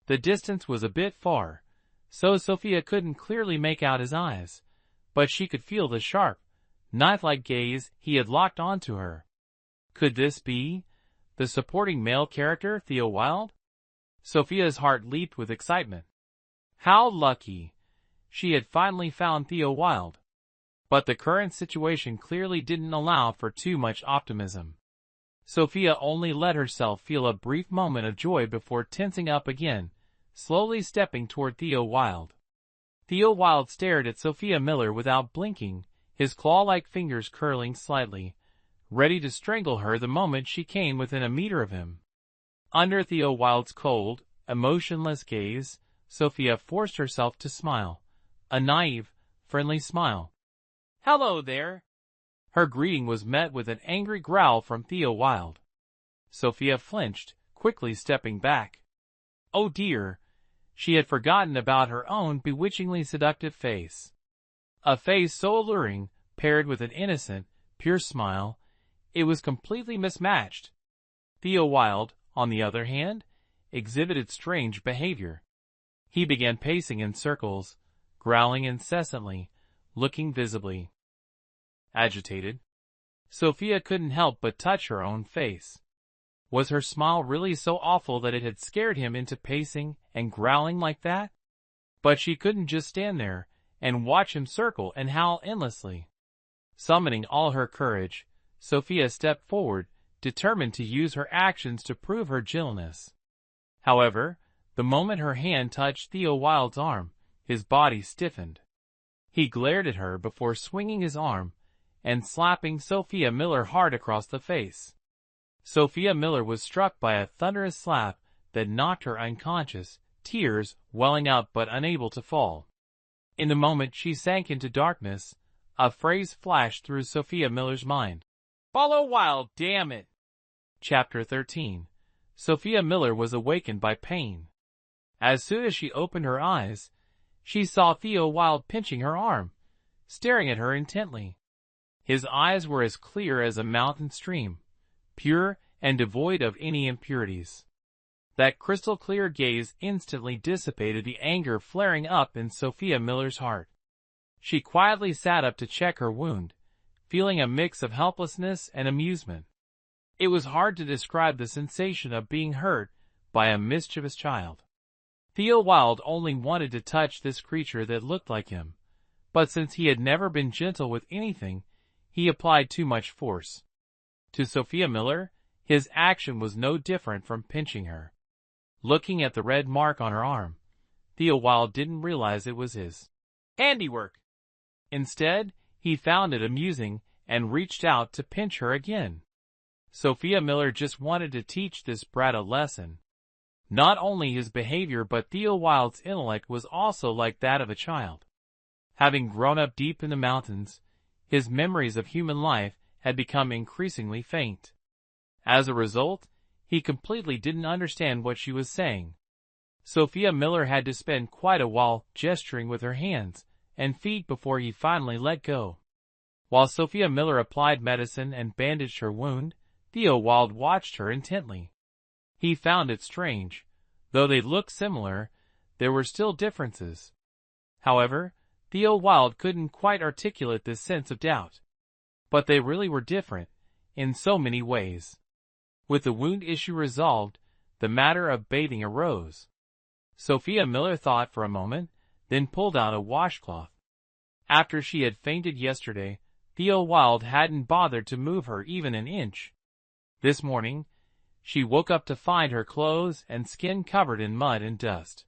The distance was a bit far, so Sophia couldn't clearly make out his eyes, but she could feel the sharp, knife-like gaze he had locked onto her. Could this be the supporting male character, Theo Wilde? Sophia's heart leaped with excitement. How lucky! She had finally found Theo Wilde. But the current situation clearly didn't allow for too much optimism. Sophia only let herself feel a brief moment of joy before tensing up again, slowly stepping toward Theo Wilde. Theo Wilde stared at Sophia Miller without blinking, his claw-like fingers curling slightly, ready to strangle her the moment she came within a meter of him. Under Theo Wilde's cold, emotionless gaze, Sophia forced herself to smile, a naive, friendly smile. "Hello there." Her greeting was met with an angry growl from Theo Wilde. Sophia flinched, quickly stepping back. Oh dear, she had forgotten about her own bewitchingly seductive face. A face so alluring, paired with an innocent, pure smile, it was completely mismatched. Theo Wilde, on the other hand, exhibited strange behavior. He began pacing in circles, growling incessantly, looking visibly agitated. Sophia couldn't help but touch her own face. Was her smile really so awful that it had scared him into pacing and growling like that? But she couldn't just stand there and watch him circle and howl endlessly. Summoning all her courage, Sophia stepped forward, determined to use her actions to prove her gentleness. However, the moment her hand touched Theo Wilde's arm, his body stiffened. He glared at her before swinging his arm and slapping Sophia Miller hard across the face. Sophia Miller was struck by a thunderous slap that knocked her unconscious, tears welling up but unable to fall. In the moment she sank into darkness, a phrase flashed through Sophia Miller's mind. "Follow Wilde, damn it." Chapter 13. Sophia Miller was awakened by pain. As soon as she opened her eyes, she saw Theo Wilde pinching her arm, staring at her intently. His eyes were as clear as a mountain stream, pure and devoid of any impurities. That crystal-clear gaze instantly dissipated the anger flaring up in Sophia Miller's heart. She quietly sat up to check her wound, feeling a mix of helplessness and amusement. It was hard to describe the sensation of being hurt by a mischievous child. Theo Wilde only wanted to touch this creature that looked like him, but since he had never been gentle with anything, he applied too much force. To Sophia Miller, his action was no different from pinching her. Looking at the red mark on her arm, Theo Wilde didn't realize it was his handiwork. Instead, he found it amusing and reached out to pinch her again. Sophia Miller just wanted to teach this brat a lesson. Not only his behavior but Theo Wilde's intellect was also like that of a child. Having grown up deep in the mountains, his memories of human life had become increasingly faint. As a result, he completely didn't understand what she was saying. Sophia Miller had to spend quite a while gesturing with her hands and feet before he finally let go. While Sophia Miller applied medicine and bandaged her wound, Theo Wilde watched her intently. He found it strange. Though they looked similar, there were still differences. However, Theo Wilde couldn't quite articulate this sense of doubt. But they really were different, in so many ways. With the wound issue resolved, the matter of bathing arose. Sophia Miller thought for a moment, then pulled out a washcloth. After she had fainted yesterday, Theo Wilde hadn't bothered to move her even an inch. This morning, she woke up to find her clothes and skin covered in mud and dust.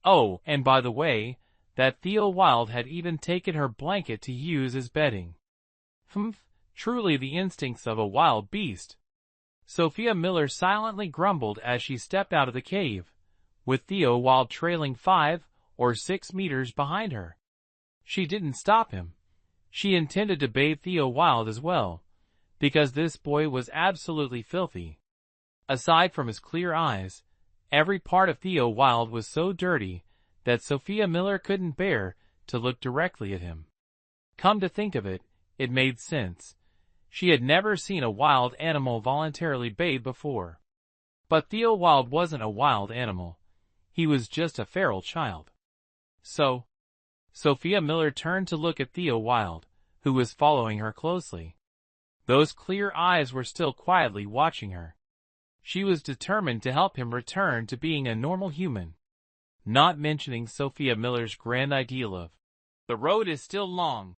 Oh, and by the way, that Theo Wilde had even taken her blanket to use as bedding. Truly the instincts of a wild beast. Sophia Miller silently grumbled as she stepped out of the cave, with Theo Wilde trailing 5 or 6 meters behind her. She didn't stop him. She intended to bathe Theo Wilde as well, because this boy was absolutely filthy. Aside from his clear eyes, every part of Theo Wilde was so dirty that Sophia Miller couldn't bear to look directly at him. Come to think of it, it made sense. She had never seen a wild animal voluntarily bathe before. But Theo Wilde wasn't a wild animal. He was just a feral child. So, Sophia Miller turned to look at Theo Wilde, who was following her closely. Those clear eyes were still quietly watching her. She was determined to help him return to being a normal human. Not mentioning Sophia Miller's grand ideal of, "The road is still long."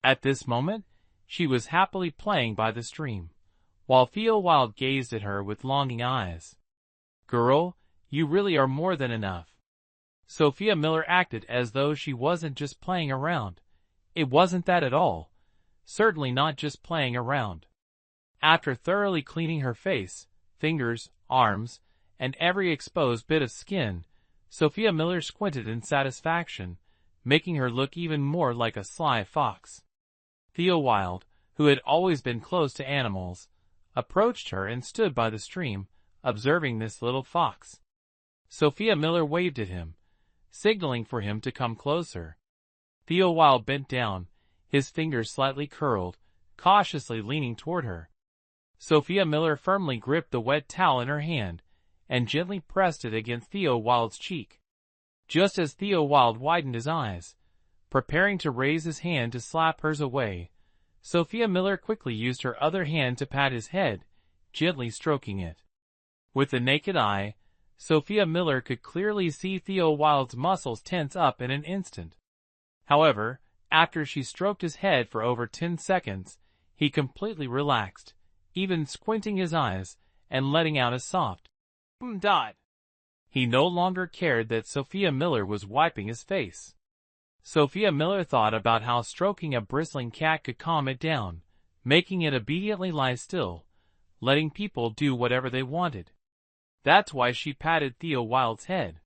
At this moment, she was happily playing by the stream, while Theo Wilde gazed at her with longing eyes. "Girl, you really are more than enough." Sophia Miller acted as though she wasn't just playing around. It wasn't that at all. Certainly not just playing around. After thoroughly cleaning her face, fingers, arms, and every exposed bit of skin, Sophia Miller squinted in satisfaction, making her look even more like a sly fox. Theo Wilde, who had always been close to animals, approached her and stood by the stream, observing this little fox. Sophia Miller waved at him, signaling for him to come closer. Theo Wilde bent down, his fingers slightly curled, cautiously leaning toward her. Sophia Miller firmly gripped the wet towel in her hand and gently pressed it against Theo Wilde's cheek. Just as Theo Wilde widened his eyes, preparing to raise his hand to slap hers away, Sophia Miller quickly used her other hand to pat his head, gently stroking it. With the naked eye, Sophia Miller could clearly see Theo Wilde's muscles tense up in an instant. However, after she stroked his head for over 10 seconds, he completely relaxed, even squinting his eyes and letting out a soft dot. He no longer cared that Sophia Miller was wiping his face. Sophia Miller thought about how stroking a bristling cat could calm it down, making it obediently lie still, letting people do whatever they wanted. That's why she patted Theo Wilde's head.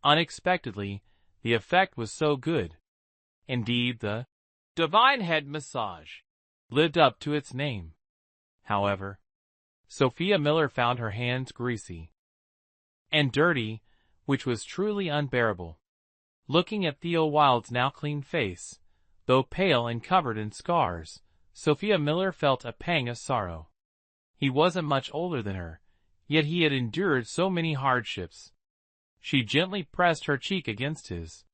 Unexpectedly, the effect was so good. Indeed, the divine head massage lived up to its name. However, Sophia Miller found her hands greasy and dirty, which was truly unbearable. Looking at Theo Wilde's now clean face, though pale and covered in scars, Sophia Miller felt a pang of sorrow. He wasn't much older than her, yet he had endured so many hardships. She gently pressed her cheek against his.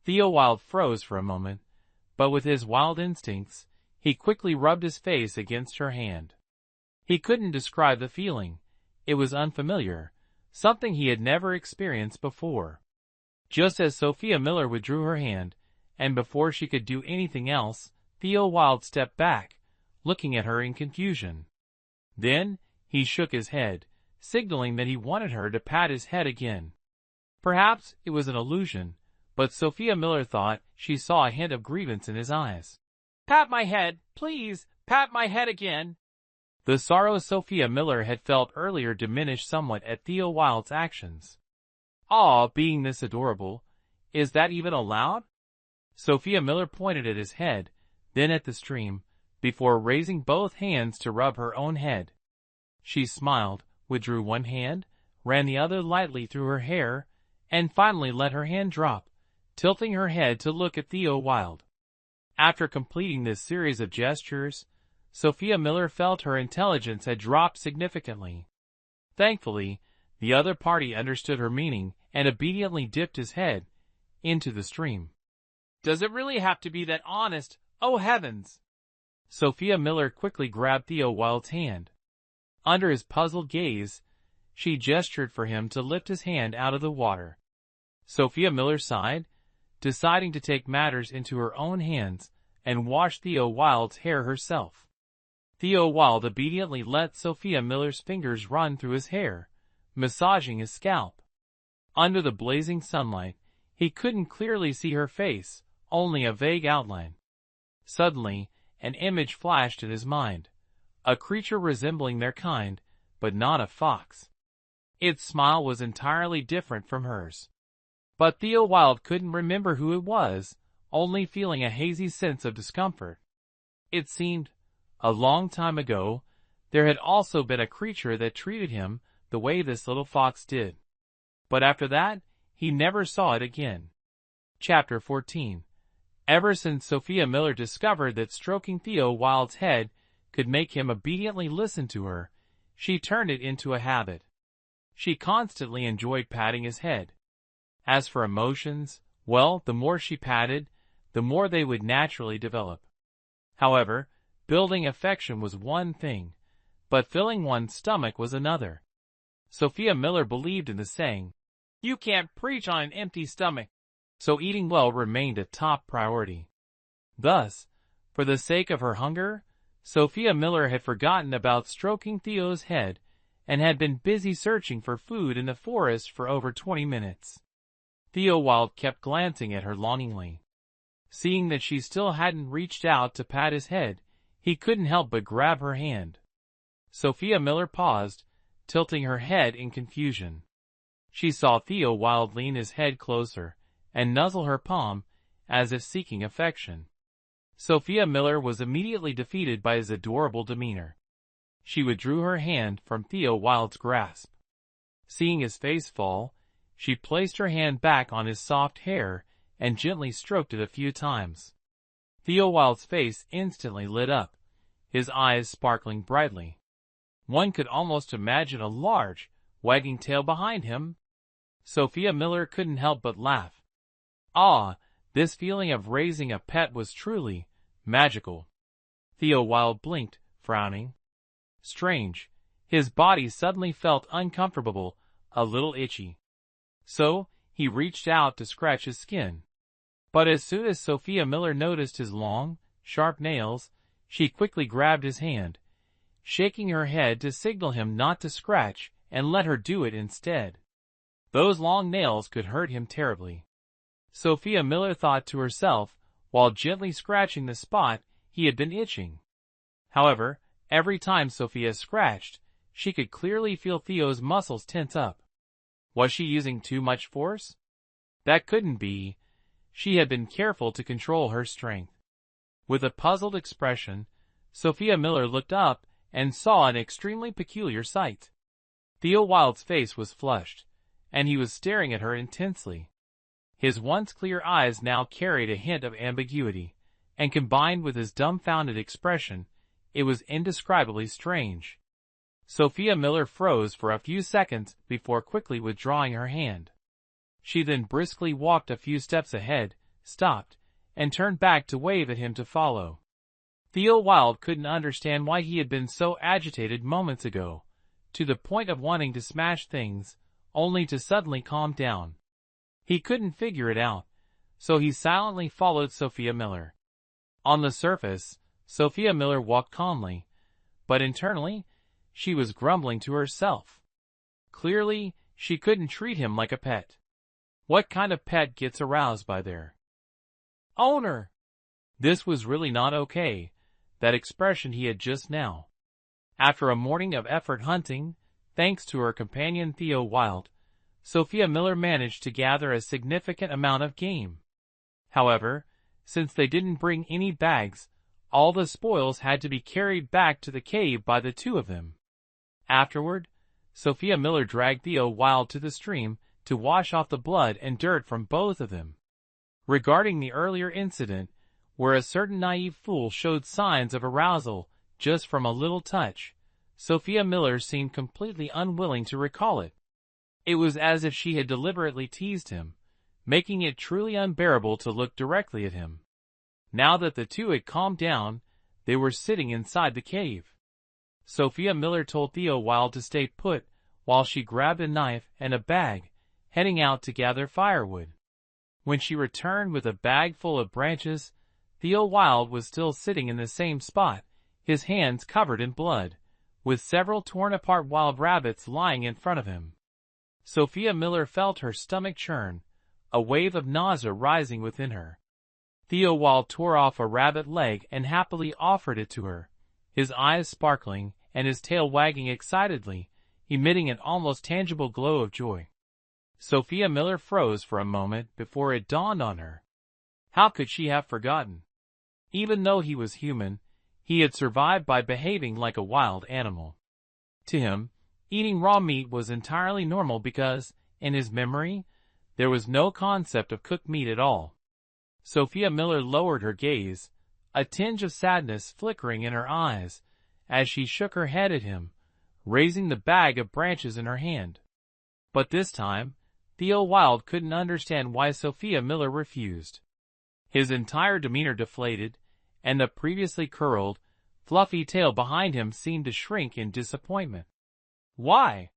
Theo Wilde froze for a moment, but with his wild instincts, he quickly rubbed his face against her hand. He couldn't describe the feeling. It was unfamiliar, something he had never experienced before. Just as Sophia Miller withdrew her hand, and before she could do anything else, Theo Wilde stepped back, looking at her in confusion. Then, he shook his head, signaling that he wanted her to pat his head again. Perhaps it was an illusion, but Sophia Miller thought she saw a hint of grievance in his eyes. Pat my head, please, pat my head again. The sorrow Sophia Miller had felt earlier diminished somewhat at Theo Wilde's actions. "Aw, being this adorable, is that even allowed?" Sophia Miller pointed at his head, then at the stream, before raising both hands to rub her own head. She smiled, withdrew one hand, ran the other lightly through her hair, and finally let her hand drop, tilting her head to look at Theo Wilde. After completing this series of gestures, Sophia Miller felt her intelligence had dropped significantly. Thankfully, the other party understood her meaning and obediently dipped his head into the stream. "Does it really have to be that honest? Oh heavens!" Sophia Miller quickly grabbed Theo Wilde's hand. Under his puzzled gaze, she gestured for him to lift his hand out of the water. Sophia Miller sighed, deciding to take matters into her own hands and wash Theo Wilde's hair herself. Theo Wilde obediently let Sophia Miller's fingers run through his hair, massaging his scalp. Under the blazing sunlight, he couldn't clearly see her face, only a vague outline. Suddenly, an image flashed in his mind, a creature resembling their kind, but not a fox. Its smile was entirely different from hers. But Theo Wilde couldn't remember who it was, only feeling a hazy sense of discomfort. It seemed, a long time ago, there had also been a creature that treated him the way this little fox did. But after that, he never saw it again. Chapter 14. Ever since Sophia Miller discovered that stroking Theo Wilde's head could make him obediently listen to her, she turned it into a habit. She constantly enjoyed patting his head. As for emotions, well, the more she patted, the more they would naturally develop. However, building affection was one thing, but filling one's stomach was another. Sophia Miller believed in the saying, "You can't preach on an empty stomach," so eating well remained a top priority. Thus, for the sake of her hunger, Sophia Miller had forgotten about stroking Theo's head and had been busy searching for food in the forest for over 20 minutes. Theo Wilde kept glancing at her longingly. Seeing that she still hadn't reached out to pat his head, he couldn't help but grab her hand. Sophia Miller paused, tilting her head in confusion. She saw Theo Wilde lean his head closer and nuzzle her palm, as if seeking affection. Sophia Miller was immediately defeated by his adorable demeanor. She withdrew her hand from Theo Wilde's grasp. Seeing his face fall, she placed her hand back on his soft hair and gently stroked it a few times. Theo Wilde's face instantly lit up, his eyes sparkling brightly. One could almost imagine a large, wagging tail behind him. Sophia Miller couldn't help but laugh. Ah, this feeling of raising a pet was truly magical. Theo Wilde blinked, frowning. Strange, his body suddenly felt uncomfortable, a little itchy. So, he reached out to scratch his skin. But as soon as Sophia Miller noticed his long, sharp nails, she quickly grabbed his hand, shaking her head to signal him not to scratch and let her do it instead. Those long nails could hurt him terribly. Sophia Miller thought to herself, while gently scratching the spot he had been itching. However, every time Sophia scratched, she could clearly feel Theo's muscles tense up. Was she using too much force? That couldn't be. She had been careful to control her strength. With a puzzled expression, Sophia Miller looked up and saw an extremely peculiar sight. Theo Wilde's face was flushed, and he was staring at her intensely. His once clear eyes now carried a hint of ambiguity, and combined with his dumbfounded expression, it was indescribably strange. Sophia Miller froze for a few seconds before quickly withdrawing her hand. She then briskly walked a few steps ahead, stopped, and turned back to wave at him to follow. Theo Wilde couldn't understand why he had been so agitated moments ago, to the point of wanting to smash things, only to suddenly calm down. He couldn't figure it out, so he silently followed Sophia Miller. On the surface, Sophia Miller walked calmly, but internally, she was grumbling to herself. Clearly, she couldn't treat him like a pet. What kind of pet gets aroused by their owner? This was really not okay, that expression he had just now. After a morning of effort hunting, thanks to her companion Theo Wilde, Sophia Miller managed to gather a significant amount of game. However, since they didn't bring any bags, all the spoils had to be carried back to the cave by the two of them. Afterward, Sophia Miller dragged Theo Wilde to the stream to wash off the blood and dirt from both of them. Regarding the earlier incident, where a certain naive fool showed signs of arousal just from a little touch, Sophia Miller seemed completely unwilling to recall it. It was as if she had deliberately teased him, making it truly unbearable to look directly at him. Now that the two had calmed down, they were sitting inside the cave. Sophia Miller told Theo Wilde to stay put while she grabbed a knife and a bag, heading out to gather firewood. When she returned with a bag full of branches, Theo Wilde was still sitting in the same spot, his hands covered in blood, with several torn-apart wild rabbits lying in front of him. Sophia Miller felt her stomach churn, a wave of nausea rising within her. Theo Wilde tore off a rabbit leg and happily offered it to her, his eyes sparkling and his tail wagging excitedly, emitting an almost tangible glow of joy. Sophia Miller froze for a moment before it dawned on her. How could she have forgotten? Even though he was human, he had survived by behaving like a wild animal. To him, eating raw meat was entirely normal because, in his memory, there was no concept of cooked meat at all. Sophia Miller lowered her gaze, a tinge of sadness flickering in her eyes, as she shook her head at him, raising the bag of branches in her hand. But this time, Theo Wilde couldn't understand why Sophia Miller refused. His entire demeanor deflated, and the previously curled, fluffy tail behind him seemed to shrink in disappointment. Why?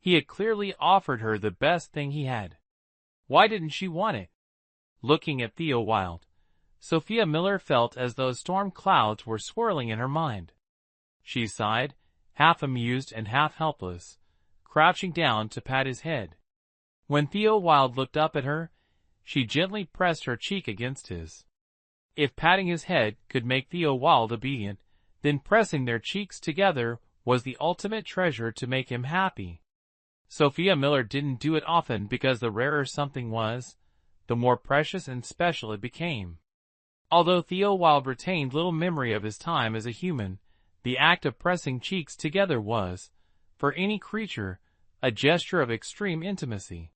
He had clearly offered her the best thing he had. Why didn't she want it? Looking at Theo Wilde, Sophia Miller felt as though storm clouds were swirling in her mind. She sighed, half amused and half helpless, crouching down to pat his head. When Theo Wilde looked up at her, she gently pressed her cheek against his. If patting his head could make Theo Wilde obedient, then pressing their cheeks together was the ultimate treasure to make him happy. Sophia Miller didn't do it often because the rarer something was, the more precious and special it became. Although Theo Wilde retained little memory of his time as a human, the act of pressing cheeks together was, for any creature, a gesture of extreme intimacy.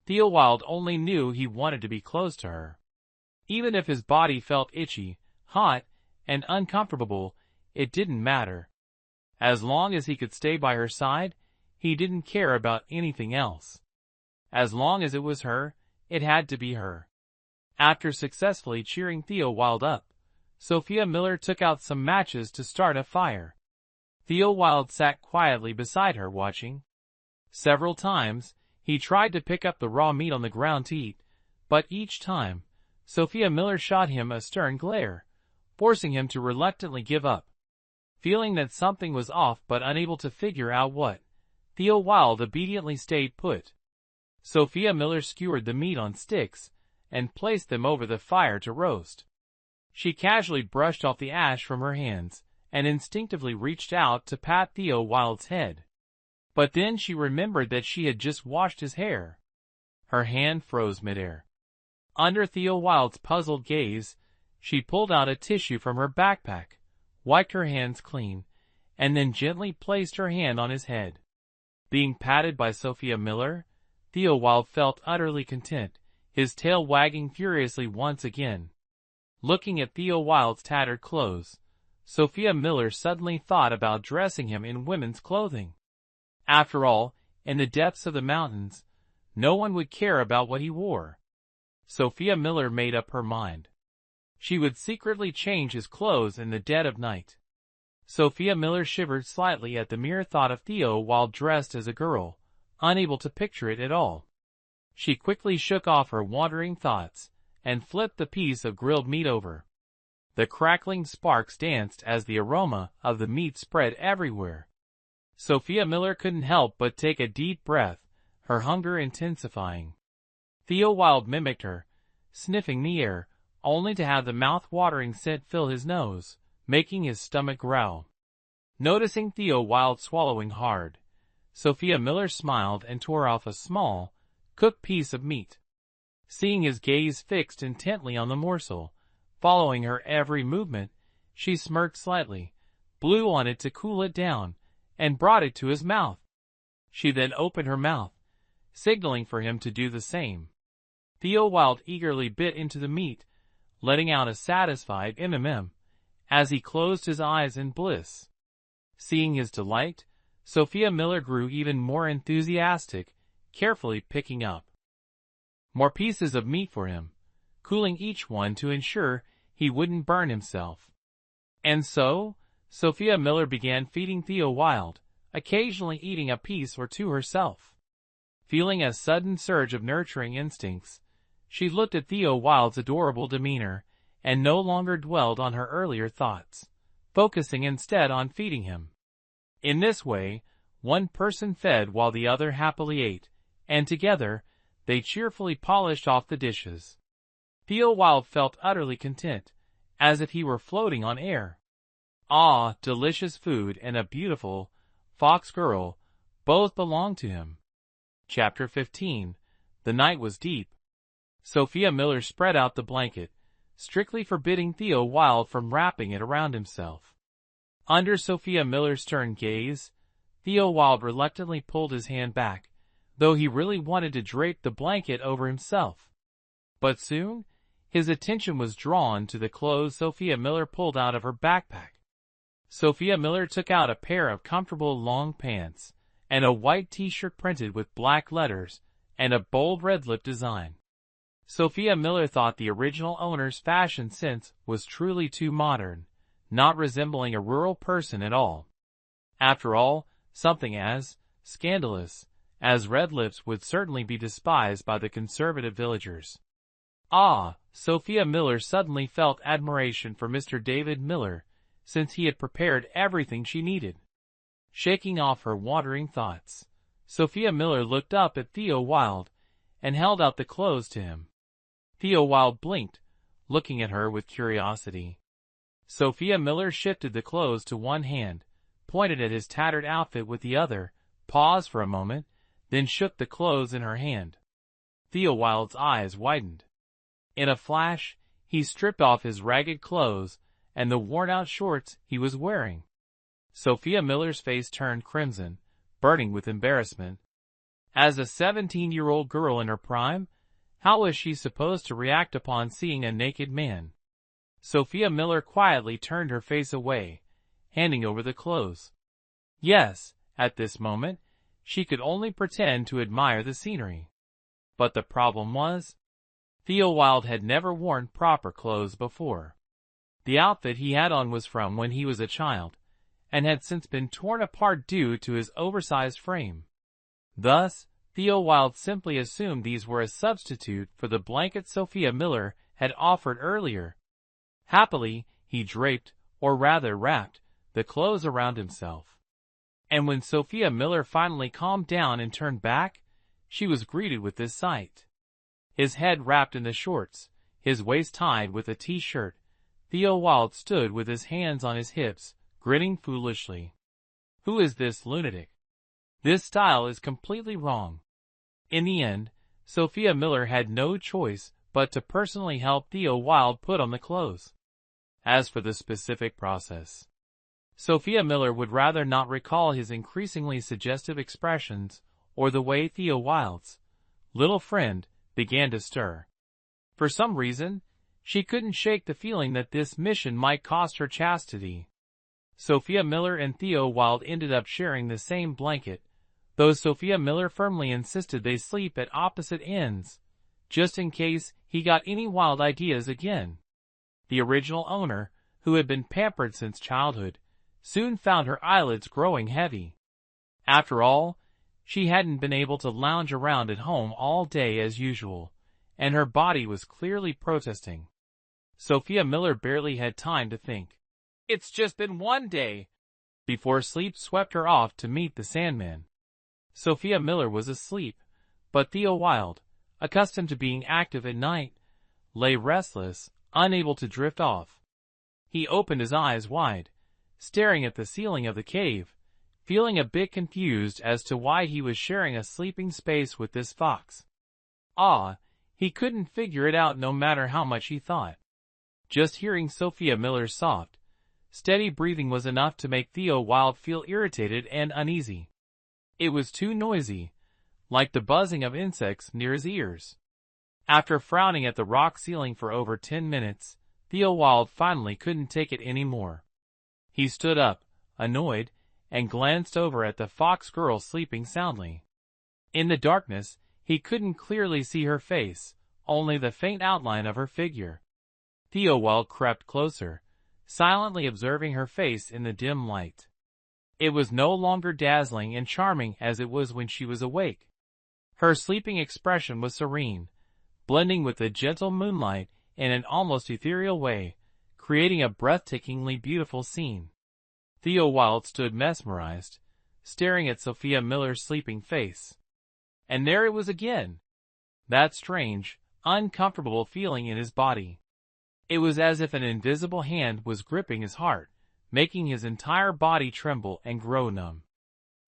Theo Wilde only knew he wanted to be close to her. Even if his body felt itchy, hot, and uncomfortable, it didn't matter. As long as he could stay by her side, he didn't care about anything else. As long as it was her, it had to be her. After successfully cheering Theo Wilde up, Sophia Miller took out some matches to start a fire. Theo Wilde sat quietly beside her watching. Several times, he tried to pick up the raw meat on the ground to eat, but each time, Sophia Miller shot him a stern glare, forcing him to reluctantly give up. Feeling that something was off but unable to figure out what, Theo Wilde obediently stayed put. Sophia Miller skewered the meat on sticks and placed them over the fire to roast. She casually brushed off the ash from her hands and instinctively reached out to pat Theo Wilde's head. But then she remembered that she had just washed his hair. Her hand froze midair. Under Theo Wilde's puzzled gaze, she pulled out a tissue from her backpack, wiped her hands clean, and then gently placed her hand on his head. Being patted by Sophia Miller, Theo Wilde felt utterly content, his tail wagging furiously once again. Looking at Theo Wilde's tattered clothes, Sophia Miller suddenly thought about dressing him in women's clothing. After all, in the depths of the mountains, no one would care about what he wore. Sophia Miller made up her mind. She would secretly change his clothes in the dead of night. Sophia Miller shivered slightly at the mere thought of Theo Wilde dressed as a girl, unable to picture it at all. She quickly shook off her wandering thoughts and flipped the piece of grilled meat over. The crackling sparks danced as the aroma of the meat spread everywhere. Sophia Miller couldn't help but take a deep breath, her hunger intensifying. Theo Wilde mimicked her, sniffing the air, only to have the mouth-watering scent fill his nose, making his stomach growl. Noticing Theo Wilde swallowing hard, Sophia Miller smiled and tore off a small, cooked piece of meat. Seeing his gaze fixed intently on the morsel, following her every movement, she smirked slightly, blew on it to cool it down, and brought it to his mouth. She then opened her mouth, signaling for him to do the same. Theo Wilde eagerly bit into the meat, letting out a satisfied mm as he closed his eyes in bliss. Seeing his delight, Sophia Miller grew even more enthusiastic, carefully picking up more pieces of meat for him, cooling each one to ensure he wouldn't burn himself. And so, Sophia Miller began feeding Theo Wilde, occasionally eating a piece or two herself. Feeling a sudden surge of nurturing instincts, she looked at Theo Wilde's adorable demeanor and no longer dwelled on her earlier thoughts, focusing instead on feeding him. In this way, one person fed while the other happily ate, and together, they cheerfully polished off the dishes. Theo Wilde felt utterly content, as if he were floating on air. Ah, delicious food and a beautiful fox girl both belonged to him. Chapter 15. The night was deep. Sophia Miller spread out the blanket, strictly forbidding Theo Wilde from wrapping it around himself. Under Sophia Miller's stern gaze, Theo Wilde reluctantly pulled his hand back, though he really wanted to drape the blanket over himself. But soon, his attention was drawn to the clothes Sophia Miller pulled out of her backpack. Sophia Miller took out a pair of comfortable long pants, and a white t-shirt printed with black letters, and a bold red-lip design. Sophia Miller thought the original owner's fashion sense was truly too modern, not resembling a rural person at all. After all, something as scandalous as red lips would certainly be despised by the conservative villagers. Ah, Sophia Miller suddenly felt admiration for Mr. David Miller, since he had prepared everything she needed. Shaking off her wandering thoughts, Sophia Miller looked up at Theo Wilde and held out the clothes to him. Theo Wilde blinked, looking at her with curiosity. Sophia Miller shifted the clothes to one hand, pointed at his tattered outfit with the other, paused for a moment, then shook the clothes in her hand. Theo Wilde's eyes widened. In a flash, he stripped off his ragged clothes and the worn-out shorts he was wearing. Sophia Miller's face turned crimson, burning with embarrassment. As a 17-year-old girl in her prime, how was she supposed to react upon seeing a naked man? Sophia Miller quietly turned her face away, handing over the clothes. Yes, at this moment, she could only pretend to admire the scenery. But the problem was, Theo Wilde had never worn proper clothes before. The outfit he had on was from when he was a child, and had since been torn apart due to his oversized frame. Thus, Theo Wilde simply assumed these were a substitute for the blanket Sophia Miller had offered earlier. Happily, he draped, or rather wrapped, the clothes around himself. And when Sophia Miller finally calmed down and turned back, she was greeted with this sight. His head wrapped in the shorts, his waist tied with a t-shirt, Theo Wilde stood with his hands on his hips, grinning foolishly. Who is this lunatic? This style is completely wrong. In the end, Sophia Miller had no choice but to personally help Theo Wilde put on the clothes. As for the specific process, Sophia Miller would rather not recall his increasingly suggestive expressions or the way Theo Wilde's little friend began to stir. For some reason, she couldn't shake the feeling that this mission might cost her chastity. Sophia Miller and Theo Wilde ended up sharing the same blanket, though Sophia Miller firmly insisted they sleep at opposite ends, just in case he got any wild ideas again. The original owner, who had been pampered since childhood, soon found her eyelids growing heavy. After all, she hadn't been able to lounge around at home all day as usual, and her body was clearly protesting. Sophia Miller barely had time to think. It's just been one day, before sleep swept her off to meet the Sandman. Sophia Miller was asleep, but Theo Wilde, accustomed to being active at night, lay restless, unable to drift off. He opened his eyes wide, staring at the ceiling of the cave, feeling a bit confused as to why he was sharing a sleeping space with this fox. He couldn't figure it out no matter how much he thought. Just hearing Sophia Miller's soft, steady breathing was enough to make Theo Wilde feel irritated and uneasy. It was too noisy, like the buzzing of insects near his ears. After frowning at the rock ceiling for over 10 minutes, Theo Wilde finally couldn't take it anymore. He stood up, annoyed, and glanced over at the fox girl sleeping soundly. In the darkness, he couldn't clearly see her face, only the faint outline of her figure. Theo Wilde crept closer, silently observing her face in the dim light. It was no longer dazzling and charming as it was when she was awake. Her sleeping expression was serene, blending with the gentle moonlight in an almost ethereal way, creating a breathtakingly beautiful scene. Theo Wilde stood mesmerized, staring at Sophia Miller's sleeping face. And there it was again. That strange, uncomfortable feeling in his body. It was as if an invisible hand was gripping his heart, making his entire body tremble and grow numb.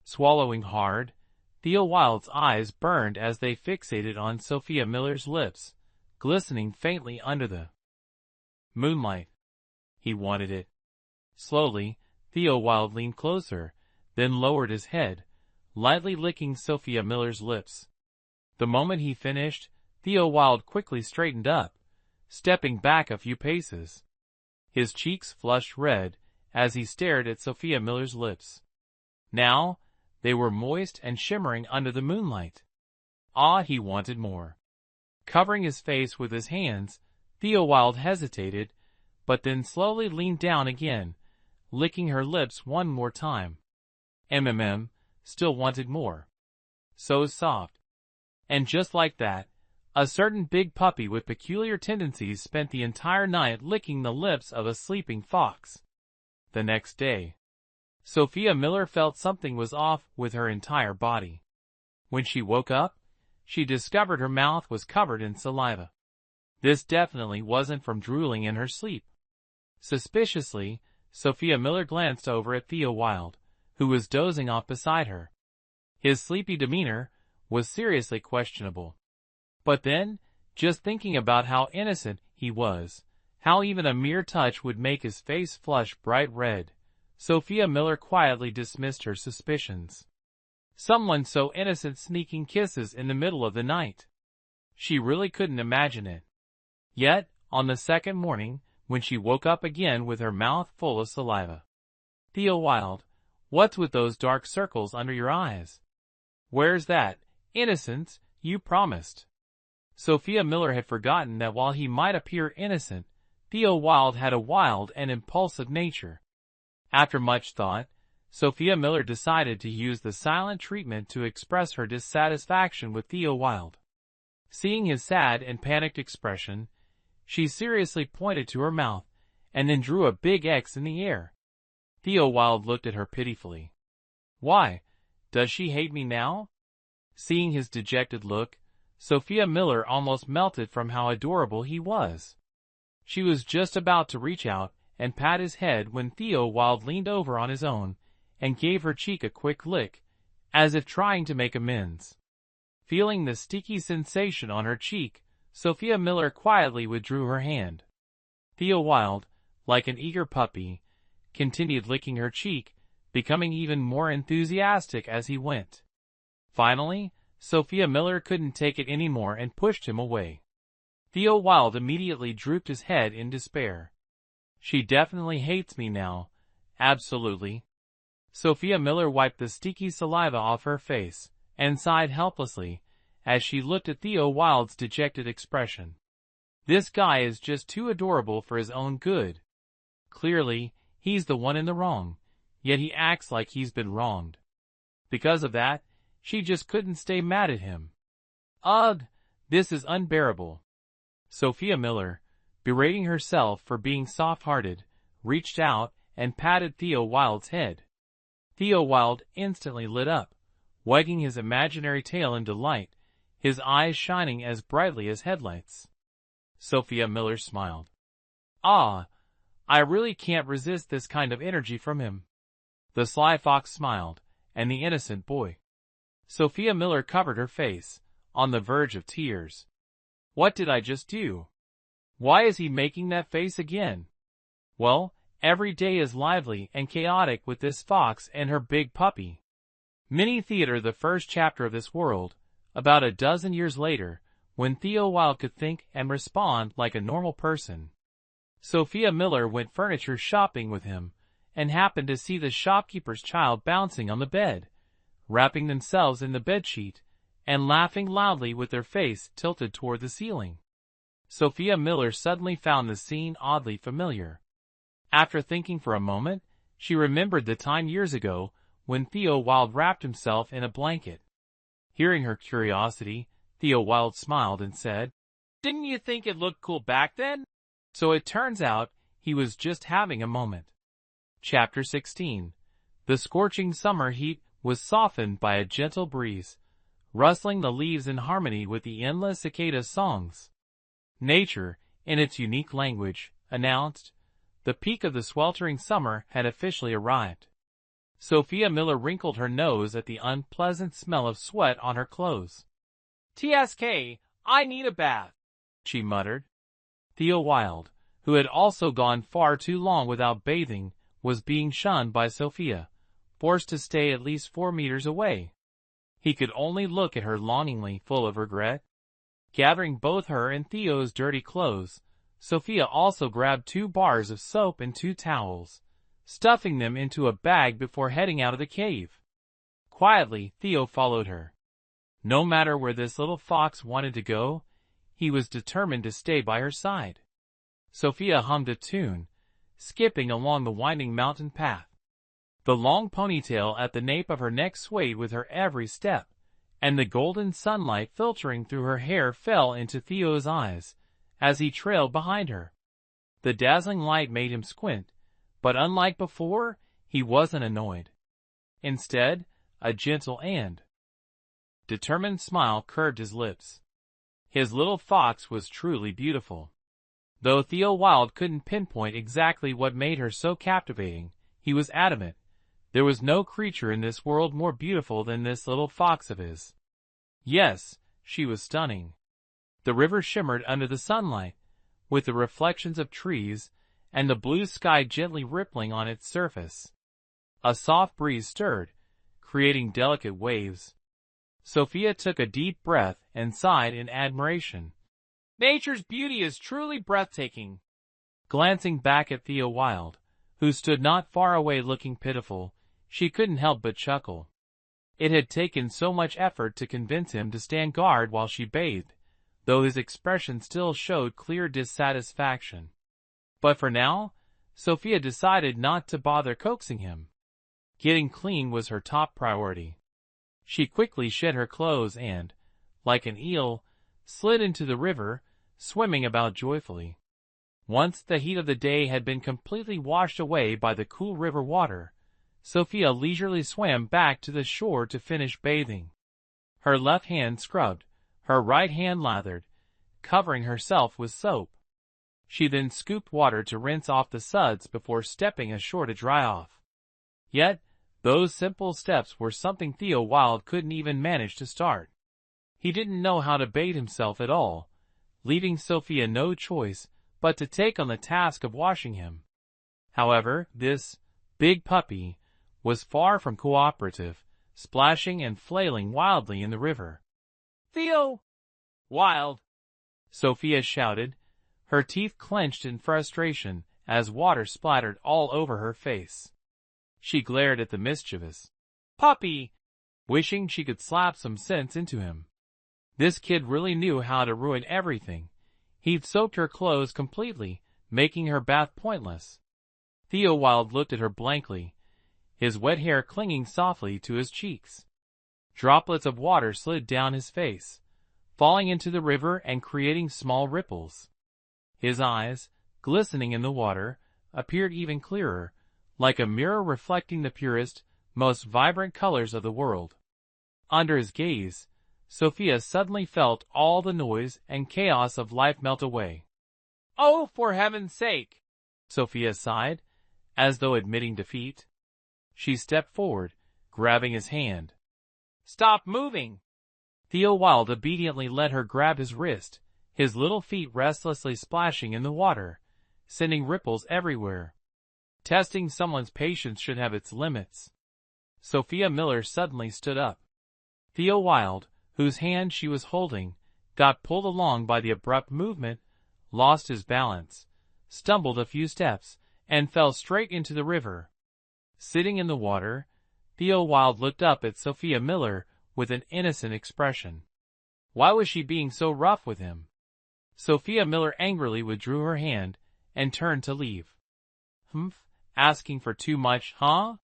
Swallowing hard, Theo Wilde's eyes burned as they fixated on Sophia Miller's lips, glistening faintly under the moonlight. He wanted it. Slowly, Theo Wilde leaned closer, then lowered his head, lightly licking Sophia Miller's lips. The moment he finished, Theo Wilde quickly straightened up, stepping back a few paces. His cheeks flushed red as he stared at Sophia Miller's lips. Now, they were moist and shimmering under the moonlight. He wanted more. Covering his face with his hands, Theo Wilde hesitated, but then slowly leaned down again, licking her lips one more time. Still wanted more. So soft. And just like that, a certain big puppy with peculiar tendencies spent the entire night licking the lips of a sleeping fox. The next day, Sophia Miller felt something was off with her entire body. When she woke up, she discovered her mouth was covered in saliva. This definitely wasn't from drooling in her sleep. Suspiciously, Sophia Miller glanced over at Theo Wilde, who was dozing off beside her. His sleepy demeanor was seriously questionable. But then, just thinking about how innocent he was, how even a mere touch would make his face flush bright red, Sophia Miller quietly dismissed her suspicions. Someone so innocent sneaking kisses in the middle of the night. She really couldn't imagine it. Yet, on the second morning, when she woke up again with her mouth full of saliva. "Theo Wilde, what's with those dark circles under your eyes? Where's that innocence you promised?" Sophia Miller had forgotten that while he might appear innocent, Theo Wilde had a wild and impulsive nature. After much thought, Sophia Miller decided to use the silent treatment to express her dissatisfaction with Theo Wilde. Seeing his sad and panicked expression, she seriously pointed to her mouth, and then drew a big X in the air. Theo Wilde looked at her pitifully. "Why, does she hate me now?" Seeing his dejected look, Sophia Miller almost melted from how adorable he was. She was just about to reach out and pat his head when Theo Wilde leaned over on his own and gave her cheek a quick lick, as if trying to make amends. Feeling the sticky sensation on her cheek, Sophia Miller quietly withdrew her hand. Theo Wilde, like an eager puppy, continued licking her cheek, becoming even more enthusiastic as he went. Finally, Sophia Miller couldn't take it anymore and pushed him away. Theo Wilde immediately drooped his head in despair. "She definitely hates me now. Absolutely." Sophia Miller wiped the sticky saliva off her face and sighed helplessly as she looked at Theo Wilde's dejected expression. This guy is just too adorable for his own good. Clearly, he's the one in the wrong, yet he acts like he's been wronged. Because of that, she just couldn't stay mad at him. Ugh, this is unbearable. Sophia Miller, berating herself for being soft-hearted, reached out and patted Theo Wilde's head. Theo Wilde instantly lit up, wagging his imaginary tail in delight, his eyes shining as brightly as headlights. Sophia Miller smiled. "Ah, I really can't resist this kind of energy from him." The sly fox smiled, and the innocent boy. Sophia Miller covered her face, on the verge of tears. What did I just do? Why is he making that face again? Well, every day is lively and chaotic with this fox and her big puppy. Mini Theater, the first chapter of this world, about a dozen years later, when Theo Wilde could think and respond like a normal person. Sophia Miller went furniture shopping with him, and happened to see the shopkeeper's child bouncing on the bed, wrapping themselves in the bedsheet, and laughing loudly with their face tilted toward the ceiling. Sophia Miller suddenly found the scene oddly familiar. After thinking for a moment, she remembered the time years ago when Theo Wilde wrapped himself in a blanket. Hearing her curiosity, Theo Wilde smiled and said, "Didn't you think it looked cool back then?" So it turns out he was just having a moment. Chapter 16. The scorching summer heat was softened by a gentle breeze, rustling the leaves in harmony with the endless cicada songs. Nature, in its unique language, announced, the peak of the sweltering summer had officially arrived. Sophia Miller wrinkled her nose at the unpleasant smell of sweat on her clothes. "TSK, I need a bath," she muttered. Theo Wilde, who had also gone far too long without bathing, was being shunned by Sophia, forced to stay at least 4 meters away. He could only look at her longingly, full of regret. Gathering both her and Theo's dirty clothes, Sophia also grabbed 2 bars of soap and 2 towels, stuffing them into a bag before heading out of the cave. Quietly, Theo followed her. No matter where this little fox wanted to go, he was determined to stay by her side. Sophia hummed a tune, skipping along the winding mountain path. The long ponytail at the nape of her neck swayed with her every step, and the golden sunlight filtering through her hair fell into Theo's eyes as he trailed behind her. The dazzling light made him squint, but unlike before, he wasn't annoyed. Instead, a gentle and determined smile curved his lips. His little fox was truly beautiful. Though Theo Wilde couldn't pinpoint exactly what made her so captivating, he was adamant. There was no creature in this world more beautiful than this little fox of his. Yes, she was stunning. The river shimmered under the sunlight, with the reflections of trees and the blue sky gently rippling on its surface. A soft breeze stirred, creating delicate waves. Sophia took a deep breath and sighed in admiration. Nature's beauty is truly breathtaking. Glancing back at Theo Wilde, who stood not far away looking pitiful, she couldn't help but chuckle. It had taken so much effort to convince him to stand guard while she bathed, though his expression still showed clear dissatisfaction. But for now, Sophia decided not to bother coaxing him. Getting clean was her top priority. She quickly shed her clothes and, like an eel, slid into the river, swimming about joyfully. Once the heat of the day had been completely washed away by the cool river water, Sophia leisurely swam back to the shore to finish bathing. Her left hand scrubbed, her right hand lathered, covering herself with soap. She then scooped water to rinse off the suds before stepping ashore to dry off. Yet, those simple steps were something Theo Wilde couldn't even manage to start. He didn't know how to bathe himself at all, leaving Sophia no choice but to take on the task of washing him. However, this big puppy was far from cooperative, splashing and flailing wildly in the river. Theo Wilde! Sophia shouted, her teeth clenched in frustration as water splattered all over her face. She glared at the mischievous puppy, wishing she could slap some sense into him. This kid really knew how to ruin everything. He'd soaked her clothes completely, making her bath pointless. Theo Wilde looked at her blankly, his wet hair clinging softly to his cheeks. Droplets of water slid down his face, falling into the river and creating small ripples. His eyes, glistening in the water, appeared even clearer, like a mirror reflecting the purest, most vibrant colors of the world. Under his gaze, Sophia suddenly felt all the noise and chaos of life melt away. "Oh, for heaven's sake!" Sophia sighed, as though admitting defeat. She stepped forward, grabbing his hand. "Stop moving!" Theo Wilde obediently let her grab his wrist, his little feet restlessly splashing in the water, sending ripples everywhere. Testing someone's patience should have its limits. Sophia Miller suddenly stood up. Theo Wilde, whose hand she was holding, got pulled along by the abrupt movement, lost his balance, stumbled a few steps, and fell straight into the river. Sitting in the water, Theo Wilde looked up at Sophia Miller with an innocent expression. Why was she being so rough with him? Sophia Miller angrily withdrew her hand and turned to leave. Humph, asking for too much, huh?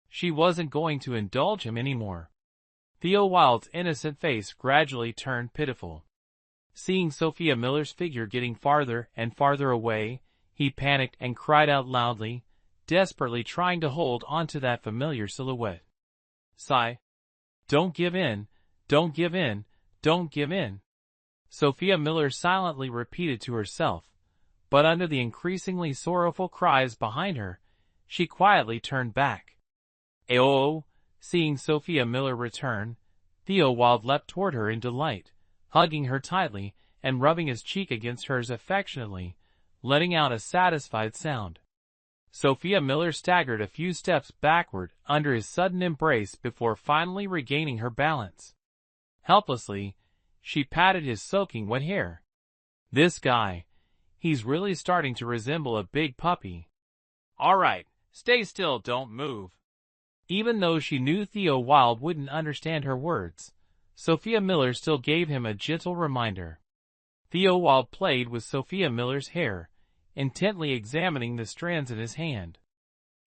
She wasn't going to indulge him anymore. Theo Wilde's innocent face gradually turned pitiful. Seeing Sophia Miller's figure getting farther and farther away, he panicked and cried out loudly, desperately trying to hold onto that familiar silhouette. Sigh. Don't give in, don't give in, don't give in. Sophia Miller silently repeated to herself, but under the increasingly sorrowful cries behind her, she quietly turned back. Ayo! Seeing Sophia Miller return, Theo Wilde leapt toward her in delight, hugging her tightly and rubbing his cheek against hers affectionately, letting out a satisfied sound. Sophia Miller staggered a few steps backward under his sudden embrace before finally regaining her balance. Helplessly, she patted his soaking wet hair. This guy, he's really starting to resemble a big puppy. All right, stay still, don't move. Even though she knew Theo Wilde wouldn't understand her words, Sophia Miller still gave him a gentle reminder. Theo Wilde played with Sophia Miller's hair, intently examining the strands in his hand.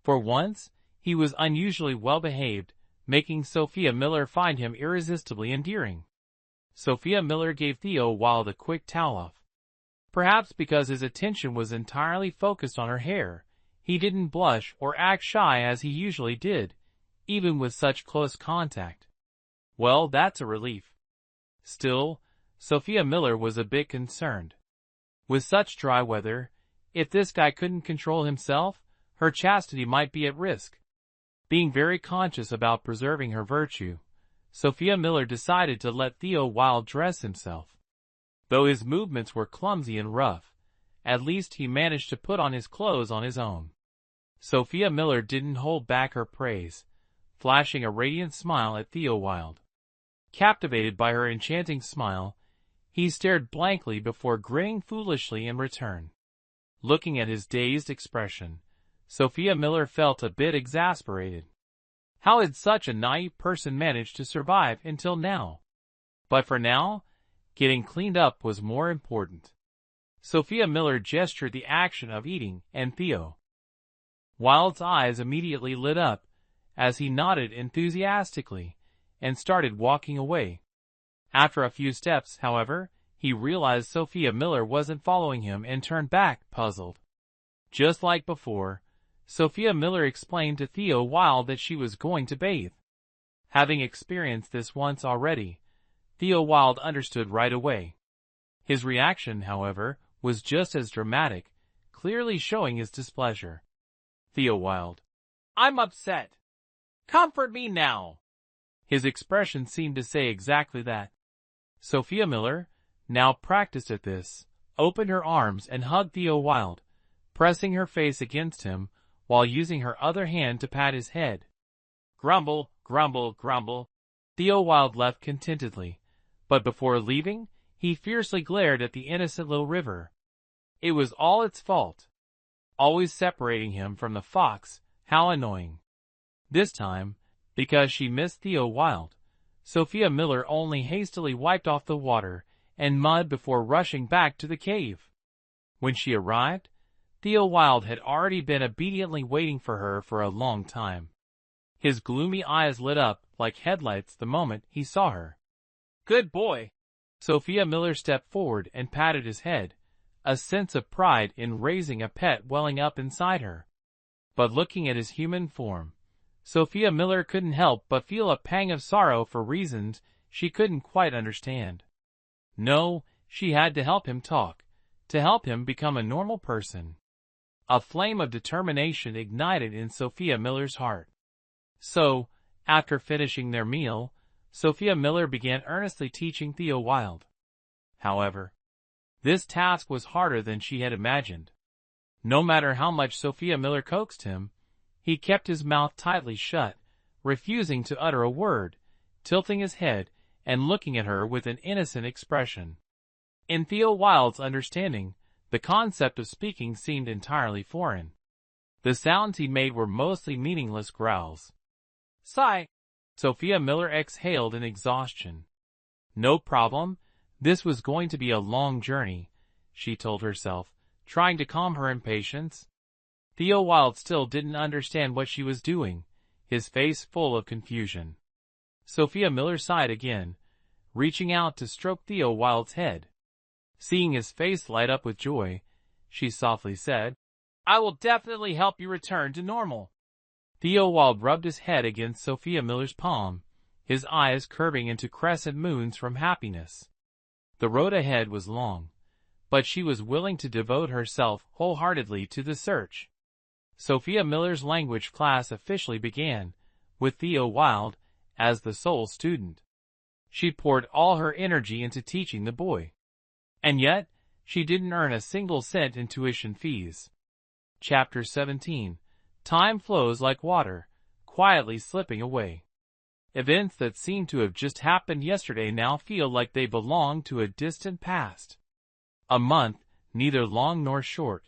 For once, he was unusually well-behaved, making Sophia Miller find him irresistibly endearing. Sophia Miller gave Theo Wilde a quick towel-off. Perhaps because his attention was entirely focused on her hair, he didn't blush or act shy as he usually did, even with such close contact. Well, that's a relief. Still, Sophia Miller was a bit concerned. With such dry weather, if this guy couldn't control himself, her chastity might be at risk. Being very conscious about preserving her virtue, Sophia Miller decided to let Theo Wilde dress himself. Though his movements were clumsy and rough, at least he managed to put on his clothes on his own. Sophia Miller didn't hold back her praise, flashing a radiant smile at Theo Wilde. Captivated by her enchanting smile, he stared blankly before grinning foolishly in return. Looking at his dazed expression, Sophia Miller felt a bit exasperated. How had such a naive person managed to survive until now? But for now, getting cleaned up was more important. Sophia Miller gestured the action of eating, and Theo Wilde's eyes immediately lit up as he nodded enthusiastically and started walking away. After a few steps, however, he realized Sophia Miller wasn't following him and turned back, puzzled. Just like before, Sophia Miller explained to Theo Wilde that she was going to bathe. Having experienced this once already, Theo Wilde understood right away. His reaction, however, was just as dramatic, clearly showing his displeasure. Theo Wilde: I'm upset. Comfort me now. His expression seemed to say exactly that. Sophia Miller, now practiced at this, opened her arms and hugged Theo Wilde, pressing her face against him while using her other hand to pat his head. Grumble, grumble, grumble. Theo Wilde left contentedly, but before leaving, he fiercely glared at the innocent little river. It was all its fault. Always separating him from the fox, how annoying. This time, because she missed Theo Wilde, Sophia Miller only hastily wiped off the water and mud before rushing back to the cave. When she arrived, Theo Wilde had already been obediently waiting for her for a long time. His gloomy eyes lit up like headlights the moment he saw her. Good boy. Sophia Miller stepped forward and patted his head, a sense of pride in raising a pet welling up inside her. But looking at his human form, Sophia Miller couldn't help but feel a pang of sorrow for reasons she couldn't quite understand. No, she had to help him talk, to help him become a normal person. A flame of determination ignited in Sophia Miller's heart. So, after finishing their meal, Sophia Miller began earnestly teaching Theo Wilde. However, this task was harder than she had imagined. No matter how much Sophia Miller coaxed him, he kept his mouth tightly shut, refusing to utter a word, tilting his head and looking at her with an innocent expression. In Theo Wilde's understanding, the concept of speaking seemed entirely foreign. The sounds he made were mostly meaningless growls. Sigh. Sophia Miller exhaled in exhaustion. No problem. This was going to be a long journey, she told herself, trying to calm her impatience. Theo Wilde still didn't understand what she was doing, his face full of confusion. Sophia Miller sighed again, reaching out to stroke Theo Wilde's head. Seeing his face light up with joy, she softly said, I will definitely help you return to normal. Theo Wilde rubbed his head against Sophia Miller's palm, his eyes curving into crescent moons from happiness. The road ahead was long, but she was willing to devote herself wholeheartedly to the search. Sophia Miller's language class officially began, with Theo Wilde as the sole student. She poured all her energy into teaching the boy. And yet, she didn't earn a single cent in tuition fees. Chapter 17. Time flows like water, quietly slipping away. Events that seemed to have just happened yesterday now feel like they belong to a distant past. A month, neither long nor short,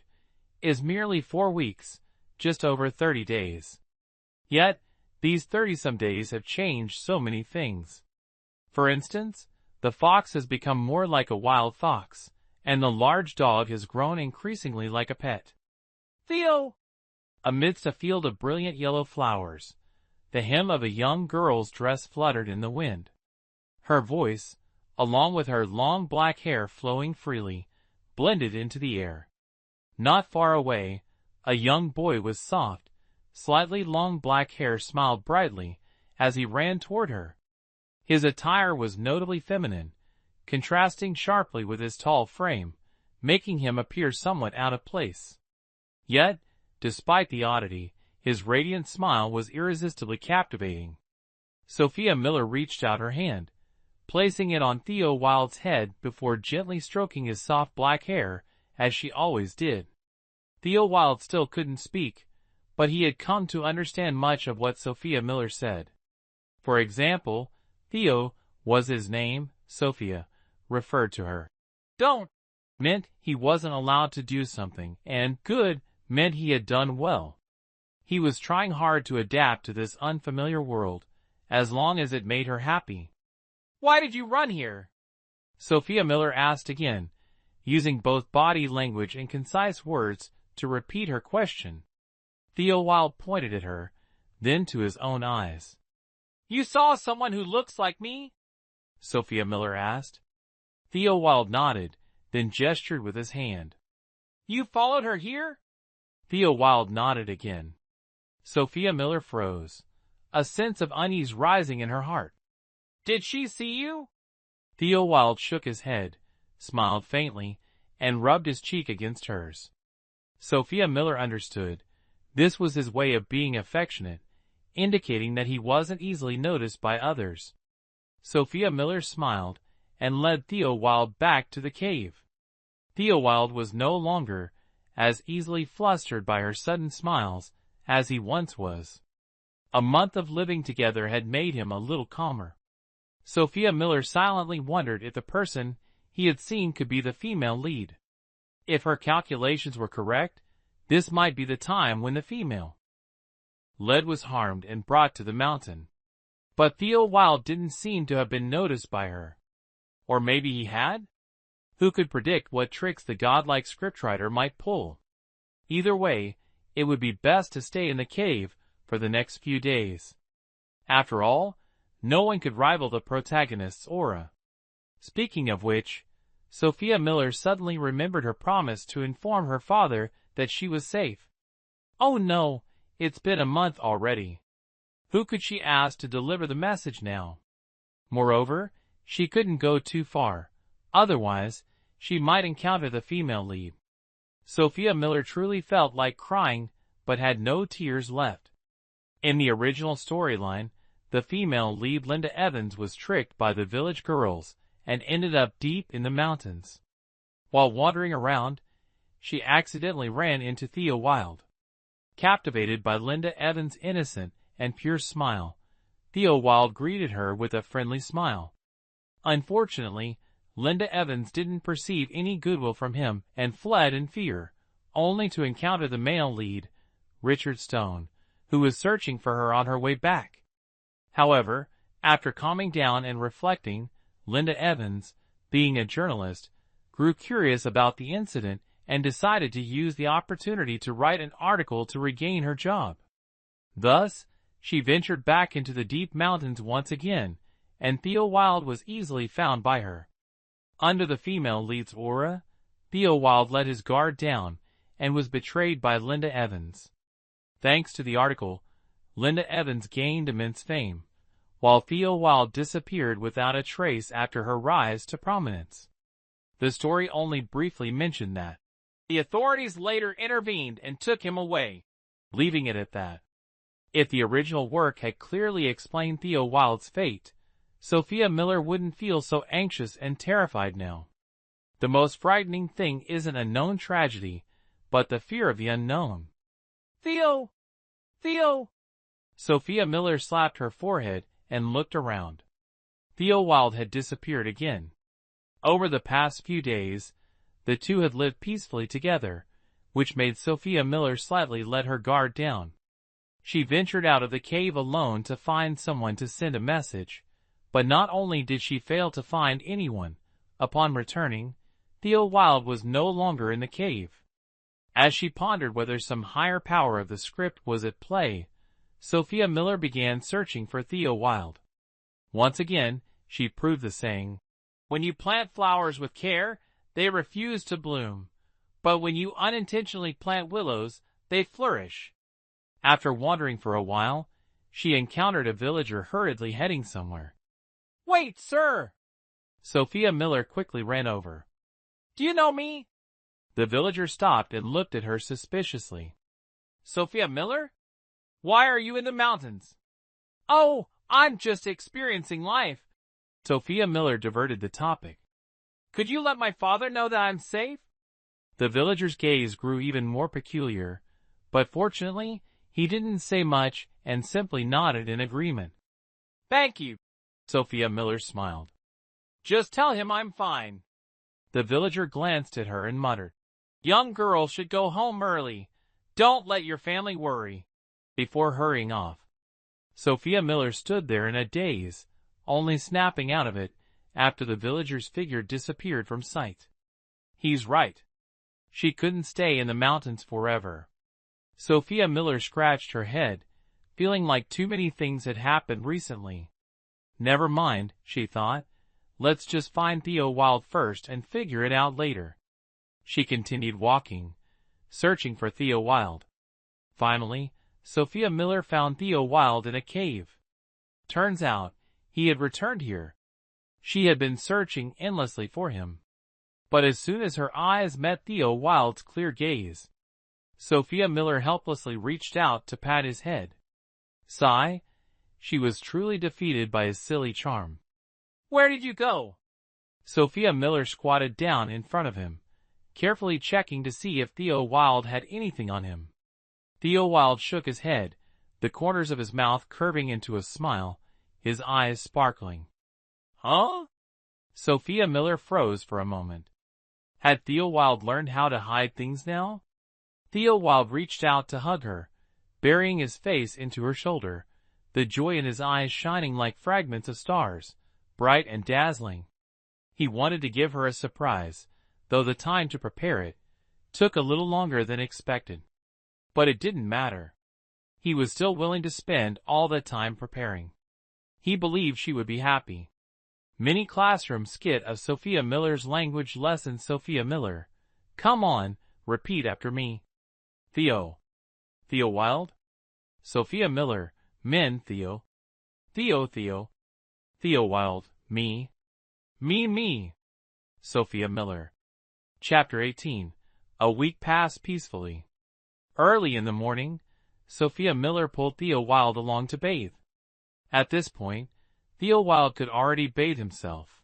is merely 4 weeks, just over 30 days. Yet, these 30-some days have changed so many things. For instance, the fox has become more like a wild fox, and the large dog has grown increasingly like a pet. Theo! Amidst a field of brilliant yellow flowers, the hem of a young girl's dress fluttered in the wind. Her voice, along with her long black hair flowing freely, blended into the air. Not far away, a young boy with soft, slightly long black hair smiled brightly as he ran toward her. His attire was notably feminine, contrasting sharply with his tall frame, making him appear somewhat out of place. Yet, despite the oddity, his radiant smile was irresistibly captivating. Sophia Miller reached out her hand, placing it on Theo Wilde's head before gently stroking his soft black hair, as she always did. Theo Wilde still couldn't speak, but he had come to understand much of what Sophia Miller said. For example, Theo was his name, Sophia referred to her. Don't meant he wasn't allowed to do something, and good meant he had done well. He was trying hard to adapt to this unfamiliar world, as long as it made her happy. Why did you run here? Sophia Miller asked again, using both body language and concise words to repeat her question. Theo Wilde pointed at her, then to his own eyes. You saw someone who looks like me? Sophia Miller asked. Theo Wilde nodded, then gestured with his hand. You followed her here? Theo Wilde nodded again. Sophia Miller froze, a sense of unease rising in her heart. Did she see you? Theo Wilde shook his head, smiled faintly, and rubbed his cheek against hers. Sophia Miller understood. This was his way of being affectionate, indicating that he wasn't easily noticed by others. Sophia Miller smiled and led Theo Wilde back to the cave. Theo Wilde was no longer as easily flustered by her sudden smiles as he once was. A month of living together had made him a little calmer. Sophia Miller silently wondered if the person he had seen could be the female lead. If her calculations were correct, this might be the time when the female lead was harmed and brought to the mountain. But Theo Wilde didn't seem to have been noticed by her. Or maybe he had? Who could predict what tricks the godlike scriptwriter might pull? Either way, it would be best to stay in the cave for the next few days. After all, no one could rival the protagonist's aura. Speaking of which, Sophia Miller suddenly remembered her promise to inform her father that she was safe. Oh no, it's been a month already. Who could she ask to deliver the message now? Moreover, she couldn't go too far. Otherwise, she might encounter the female lead. Sophia Miller truly felt like crying, but had no tears left. In the original storyline, the female lead Linda Evans was tricked by the village girls and ended up deep in the mountains. While wandering around, she accidentally ran into Theo Wilde. Captivated by Linda Evans' innocent and pure smile, Theo Wilde greeted her with a friendly smile. Unfortunately, Linda Evans didn't perceive any goodwill from him and fled in fear, only to encounter the male lead, Richard Stone, who was searching for her on her way back. However, after calming down and reflecting, Linda Evans, being a journalist, grew curious about the incident and decided to use the opportunity to write an article to regain her job. Thus, she ventured back into the deep mountains once again, and Theo Wilde was easily found by her. Under the female lead's aura, Theo Wilde let his guard down and was betrayed by Linda Evans. Thanks to the article, Linda Evans gained immense fame, while Theo Wilde disappeared without a trace after her rise to prominence. The story only briefly mentioned that. The authorities later intervened and took him away, leaving it at that. If the original work had clearly explained Theo Wilde's fate, Sophia Miller wouldn't feel so anxious and terrified now. The most frightening thing isn't a known tragedy, but the fear of the unknown. Theo! Theo! Sophia Miller slapped her forehead and looked around. Theo Wilde had disappeared again. Over the past few days, the two had lived peacefully together, which made Sophia Miller slightly let her guard down. She ventured out of the cave alone to find someone to send a message, but not only did she fail to find anyone, upon returning, Theo Wilde was no longer in the cave. As she pondered whether some higher power of the script was at play, Sophia Miller began searching for Theo Wilde. Once again, she proved the saying, "When you plant flowers with care, they refuse to bloom, but when you unintentionally plant willows, they flourish." After wandering for a while, she encountered a villager hurriedly heading somewhere. "Wait, sir!" Sophia Miller quickly ran over. "Do you know me?" The villager stopped and looked at her suspiciously. "Sophia Miller? Why are you in the mountains?" "Oh, I'm just experiencing life. Sophia Miller diverted the topic. Could you let my father know that I'm safe? The villager's gaze grew even more peculiar, but fortunately, he didn't say much and simply nodded in agreement. Thank you, Sophia Miller smiled. Just tell him I'm fine. The villager glanced at her and muttered, Young girls should go home early. Don't let your family worry. Before hurrying off. Sophia Miller stood there in a daze, only snapping out of it after the villager's figure disappeared from sight. He's right. She couldn't stay in the mountains forever. Sophia Miller scratched her head, feeling like too many things had happened recently. Never mind, she thought. Let's just find Theo Wilde first and figure it out later. She continued walking, searching for Theo Wilde. Finally, Sophia Miller found Theo Wilde in a cave. Turns out, he had returned here. She had been searching endlessly for him. But as soon as her eyes met Theo Wilde's clear gaze, Sophia Miller helplessly reached out to pat his head. Sigh, she was truly defeated by his silly charm. Where did you go? Sophia Miller squatted down in front of him, carefully checking to see if Theo Wilde had anything on him. Theo Wilde shook his head, the corners of his mouth curving into a smile, his eyes sparkling. Huh? Sophia Miller froze for a moment. Had Theo Wilde learned how to hide things now? Theo Wilde reached out to hug her, burying his face into her shoulder, the joy in his eyes shining like fragments of stars, bright and dazzling. He wanted to give her a surprise, though the time to prepare it took a little longer than expected. But it didn't matter. He was still willing to spend all the time preparing. He believed she would be happy. Mini classroom skit of Sophia Miller's language lesson. Sophia Miller. Come on, repeat after me. Theo. Theo Wilde? Sophia Miller. Men. Theo. Theo. Theo. Theo Wilde. Me. Me. Sophia Miller. Chapter 18. A week passed peacefully. Early in the morning, Sophia Miller pulled Theo Wilde along to bathe. At this point, Theo Wilde could already bathe himself,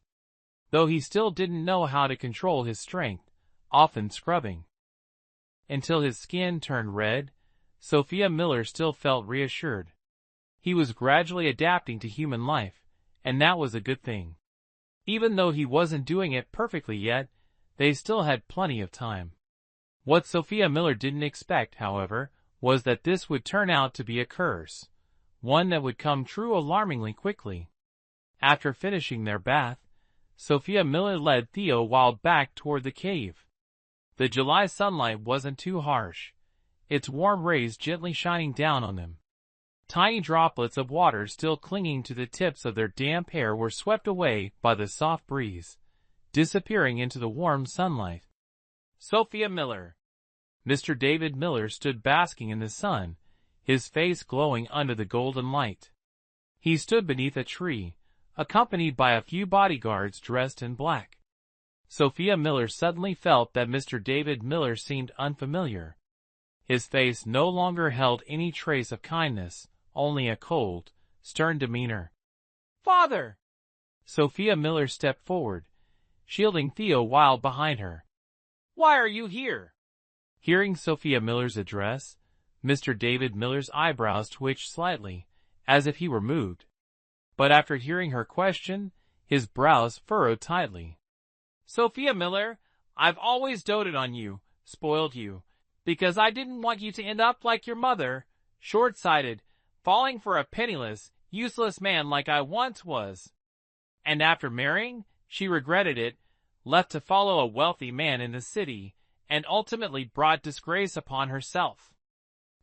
though he still didn't know how to control his strength, often scrubbing. Until his skin turned red, Sophia Miller still felt reassured. He was gradually adapting to human life, and that was a good thing. Even though he wasn't doing it perfectly yet, they still had plenty of time. What Sophia Miller didn't expect, however, was that this would turn out to be a curse, one that would come true alarmingly quickly. After finishing their bath, Sophia Miller led Theo Wilde back toward the cave. The July sunlight wasn't too harsh, its warm rays gently shining down on them. Tiny droplets of water still clinging to the tips of their damp hair were swept away by the soft breeze, disappearing into the warm sunlight. Sophia Miller. Mr. David Miller stood basking in the sun, his face glowing under the golden light. He stood beneath a tree, accompanied by a few bodyguards dressed in black. Sophia Miller suddenly felt that Mr. David Miller seemed unfamiliar. His face no longer held any trace of kindness, only a cold, stern demeanor. Father! Sophia Miller stepped forward, shielding Theo Wilde behind her. Why are you here? Hearing Sophia Miller's address, Mr. David Miller's eyebrows twitched slightly, as if he were moved. But after hearing her question, his brows furrowed tightly. Sophia Miller, I've always doted on you, spoiled you, because I didn't want you to end up like your mother, short-sighted, falling for a penniless, useless man like I once was. And after marrying, she regretted it, left to follow a wealthy man in the city, and ultimately brought disgrace upon herself.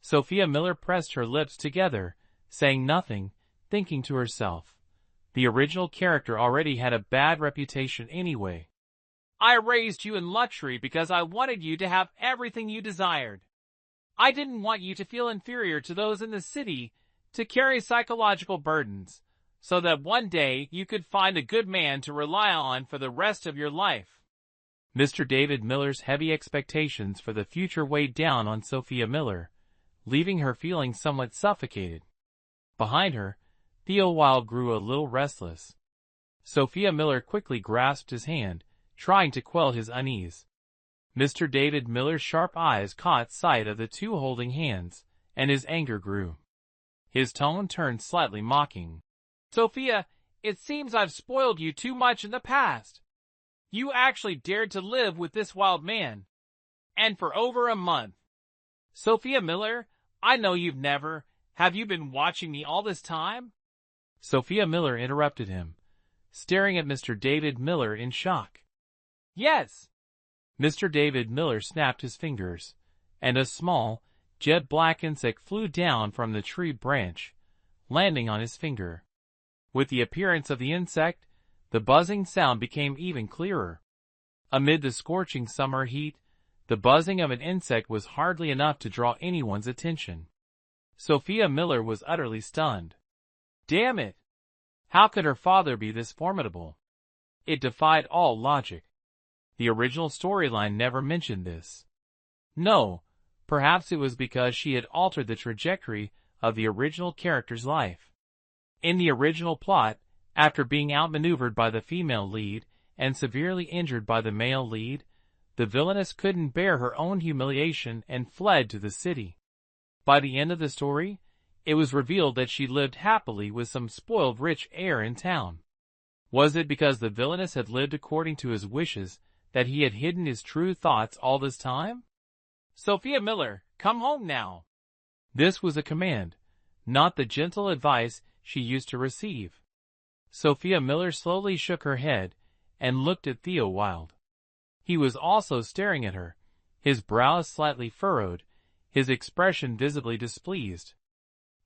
Sophia Miller pressed her lips together, saying nothing, thinking to herself. The original character already had a bad reputation anyway. I raised you in luxury because I wanted you to have everything you desired. I didn't want you to feel inferior to those in the city, to carry psychological burdens, so that one day you could find a good man to rely on for the rest of your life. Mr. David Miller's heavy expectations for the future weighed down on Sophia Miller, leaving her feeling somewhat suffocated. Behind her, Theo Wilde grew a little restless. Sophia Miller quickly grasped his hand, trying to quell his unease. Mr. David Miller's sharp eyes caught sight of the two holding hands, and his anger grew. His tone turned slightly mocking. Sophia, it seems I've spoiled you too much in the past. You actually dared to live with this wild man. And for over a month. Sophia Miller, I know you've never. Have you been watching me all this time? Sophia Miller interrupted him, staring at Mr. David Miller in shock. Yes. Mr. David Miller snapped his fingers, and a small, jet-black insect flew down from the tree branch, landing on his finger. With the appearance of the insect, the buzzing sound became even clearer. Amid the scorching summer heat, the buzzing of an insect was hardly enough to draw anyone's attention. Sophia Miller was utterly stunned. Damn it! How could her father be this formidable? It defied all logic. The original storyline never mentioned this. No, perhaps it was because she had altered the trajectory of the original character's life. In the original plot, after being outmaneuvered by the female lead and severely injured by the male lead, the villainess couldn't bear her own humiliation and fled to the city. By the end of the story, it was revealed that she lived happily with some spoiled rich heir in town. Was it because the villainess had lived according to his wishes that he had hidden his true thoughts all this time? Sophia Miller, come home now. This was a command, not the gentle advice she used to receive. Sophia Miller slowly shook her head and looked at Theo Wilde. He was also staring at her, his brows slightly furrowed, his expression visibly displeased.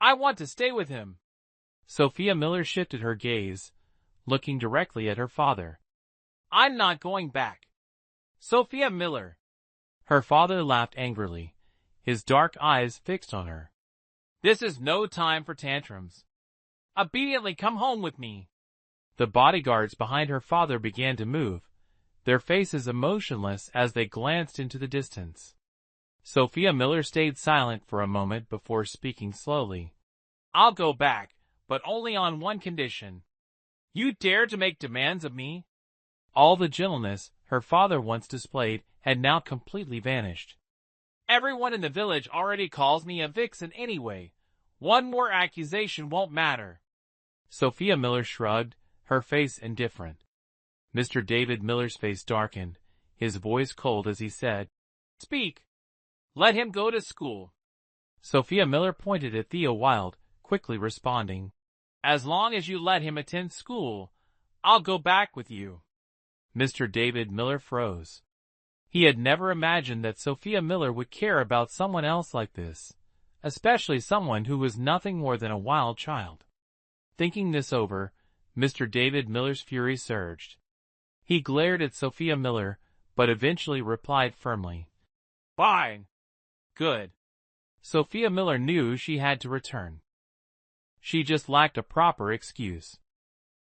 I want to stay with him. Sophia Miller shifted her gaze, looking directly at her father. I'm not going back. Sophia Miller. Her father laughed angrily, his dark eyes fixed on her. This is no time for tantrums. Obediently come home with me. The bodyguards behind her father began to move, their faces emotionless as they glanced into the distance. Sophia Miller stayed silent for a moment before speaking slowly. I'll go back, but only on one condition. You dare to make demands of me? All the gentleness her father once displayed had now completely vanished. Everyone in the village already calls me a vixen anyway. One more accusation won't matter. Sophia Miller shrugged, her face indifferent. Mr. David Miller's face darkened, his voice cold as he said, Speak. Let him go to school. Sophia Miller pointed at Theo Wilde, quickly responding, As long as you let him attend school, I'll go back with you. Mr. David Miller froze. He had never imagined that Sophia Miller would care about someone else like this, especially someone who was nothing more than a wild child. Thinking this over, Mr. David Miller's fury surged. He glared at Sophia Miller, but eventually replied firmly, Fine. Good. Sophia Miller knew she had to return. She just lacked a proper excuse.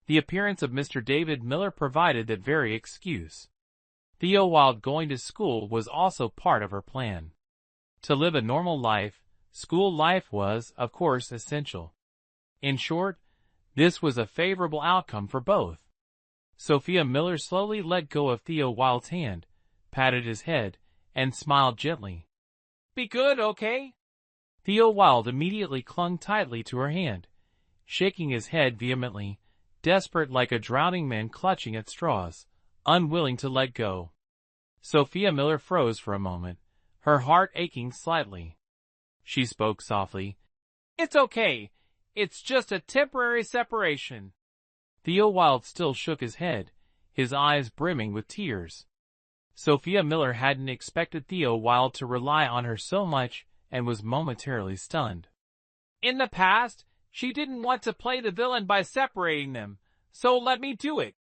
The appearance of Mr. David Miller provided that very excuse. Theo Wilde going to school was also part of her plan. To live a normal life, school life was, of course, essential. In short, this was a favorable outcome for both. Sophia Miller slowly let go of Theo Wilde's hand, patted his head, and smiled gently. Be good, okay? Theo Wilde immediately clung tightly to her hand, shaking his head vehemently, desperate like a drowning man clutching at straws, unwilling to let go. Sophia Miller froze for a moment, her heart aching slightly. She spoke softly. It's okay. It's just a temporary separation. Theo Wilde still shook his head, his eyes brimming with tears. Sophia Miller hadn't expected Theo Wilde to rely on her so much and was momentarily stunned. In the past, she didn't want to play the villain by separating them, so let me do it,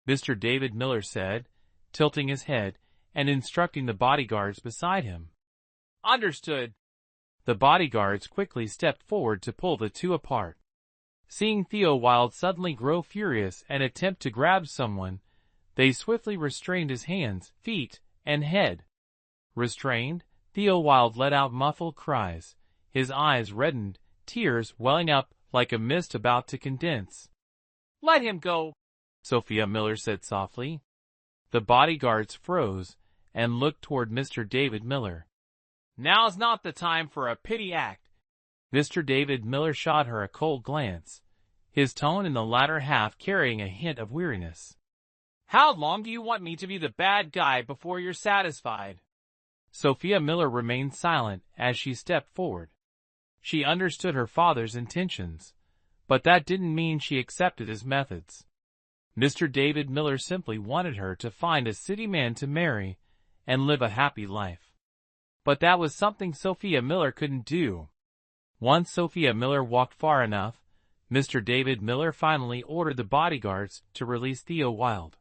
Mr. David Miller said, tilting his head and instructing the bodyguards beside him. Understood. The bodyguards quickly stepped forward to pull the two apart. Seeing Theo Wilde suddenly grow furious and attempt to grab someone, they swiftly restrained his hands, feet, and head. Restrained, Theo Wilde let out muffled cries, his eyes reddened, tears welling up like a mist about to condense. Let him go. Sophia Miller said softly. The bodyguards froze and looked toward Mr. David Miller. Now's not the time for a pity act. Mr. David Miller shot her a cold glance, his tone in the latter half carrying a hint of weariness. How long do you want me to be the bad guy before you're satisfied? Sophia Miller remained silent as she stepped forward. She understood her father's intentions, but that didn't mean she accepted his methods. Mr. David Miller simply wanted her to find a city man to marry and live a happy life. But that was something Sophia Miller couldn't do. Once Sophia Miller walked far enough, Mr. David Miller finally ordered the bodyguards to release Theo Wilde.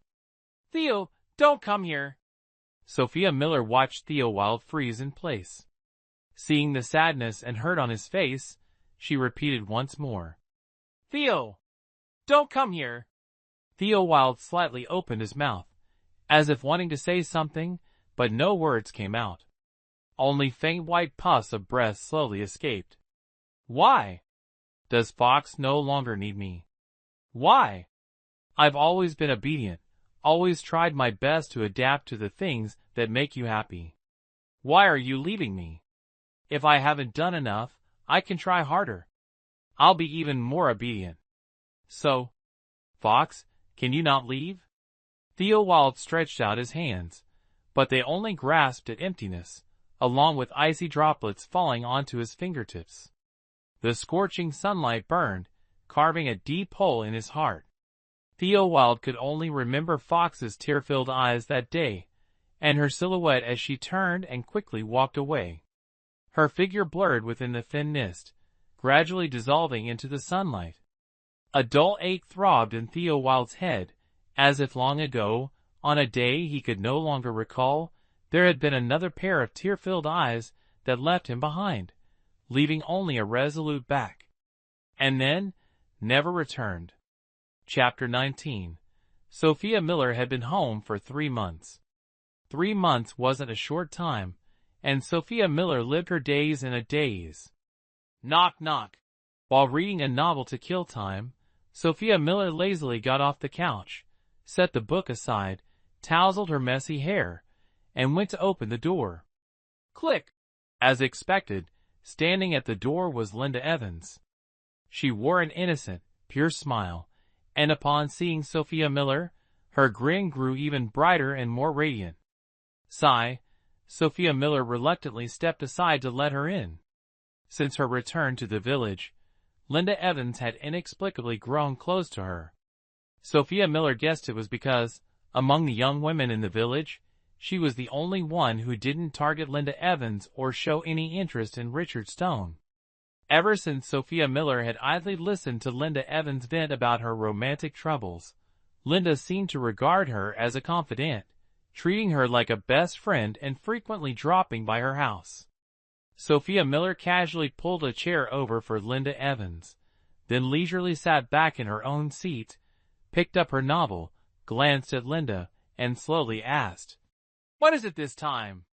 Theo, don't come here. Sophia Miller watched Theo Wilde freeze in place. Seeing the sadness and hurt on his face, she repeated once more. Theo, don't come here. Theo Wilde slightly opened his mouth, as if wanting to say something, but no words came out. Only faint white puffs of breath slowly escaped. Why? Does Fox no longer need me? Why? I've always been obedient, always tried my best to adapt to the things that make you happy. Why are you leaving me? If I haven't done enough, I can try harder. I'll be even more obedient. So, Fox, can you not leave? Theo Wilde stretched out his hands, but they only grasped at emptiness, along with icy droplets falling onto his fingertips. The scorching sunlight burned, carving a deep hole in his heart. Theo Wilde could only remember Fox's tear-filled eyes that day, and her silhouette as she turned and quickly walked away. Her figure blurred within the thin mist, gradually dissolving into the sunlight. A dull ache throbbed in Theo Wilde's head, as if long ago, on a day he could no longer recall, there had been another pair of tear-filled eyes that left him behind, leaving only a resolute back. And then, never returned. Chapter 19. Sophia Miller had been home for 3 months. 3 months wasn't a short time, and Sophia Miller lived her days in a daze. Knock, knock. While reading a novel to kill time, Sophia Miller lazily got off the couch, set the book aside, tousled her messy hair, and went to open the door. Click. As expected, standing at the door was Linda Evans. She wore an innocent, pure smile, and upon seeing Sophia Miller, her grin grew even brighter and more radiant. Sigh, Sophia Miller reluctantly stepped aside to let her in. Since her return to the village, Linda Evans had inexplicably grown close to her. Sophia Miller guessed it was because, among the young women in the village, she was the only one who didn't target Linda Evans or show any interest in Richard Stone. Ever since Sophia Miller had idly listened to Linda Evans vent about her romantic troubles, Linda seemed to regard her as a confidant, treating her like a best friend and frequently dropping by her house. Sophia Miller casually pulled a chair over for Linda Evans, then leisurely sat back in her own seat, picked up her novel, glanced at Linda, and slowly asked, "What is it this time?"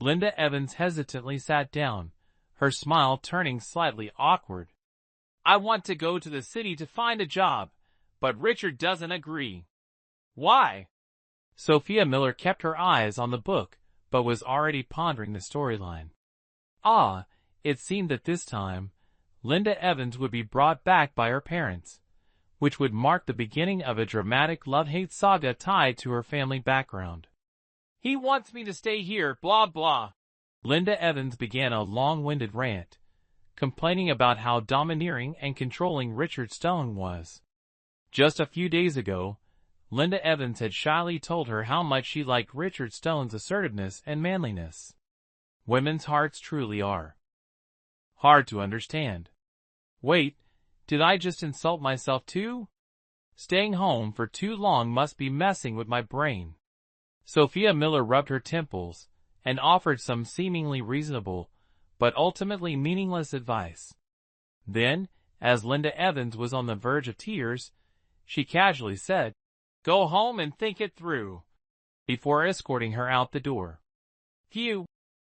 Linda Evans hesitantly sat down, her smile turning slightly awkward. "I want to go to the city to find a job, but Richard doesn't agree." "Why?" Sophia Miller kept her eyes on the book, but was already pondering the storyline. It seemed that this time, Linda Evans would be brought back by her parents, which would mark the beginning of a dramatic love-hate saga tied to her family background. "He wants me to stay here, blah blah." Linda Evans began a long-winded rant, complaining about how domineering and controlling Richard Stone was. Just a few days ago, Linda Evans had shyly told her how much she liked Richard Stone's assertiveness and manliness. Women's hearts truly are hard to understand. Wait, did I just insult myself too? Staying home for too long must be messing with my brain. Sophia Miller rubbed her temples and offered some seemingly reasonable, but ultimately meaningless advice. Then, as Linda Evans was on the verge of tears, she casually said, "Go home and think it through," before escorting her out the door. "Phew."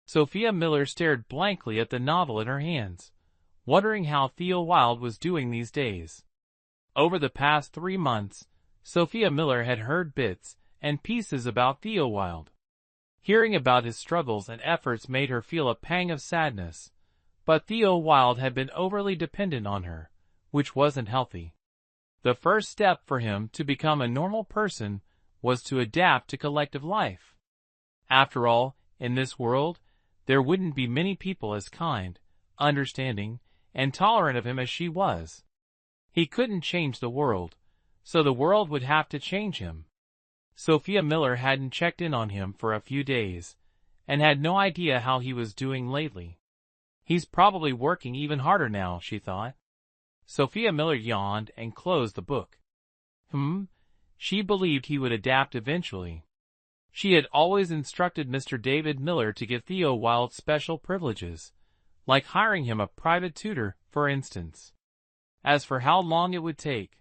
Sophia Miller stared blankly at the novel in her hands, wondering how Theo Wilde was doing these days. Over the past 3 months, Sophia Miller had heard bits and pieces about Theo Wilde. Hearing about his struggles and efforts made her feel a pang of sadness, but Theo Wilde had been overly dependent on her, which wasn't healthy. The first step for him to become a normal person was to adapt to collective life. After all, in this world, there wouldn't be many people as kind, understanding, and tolerant of him as she was. He couldn't change the world, so the world would have to change him. Sophia Miller hadn't checked in on him for a few days, and had no idea how he was doing lately. He's probably working even harder now, she thought. Sophia Miller yawned and closed the book. She believed he would adapt eventually. She had always instructed Mr. David Miller to give Theo Wilde special privileges, like hiring him a private tutor, for instance. As for how long it would take,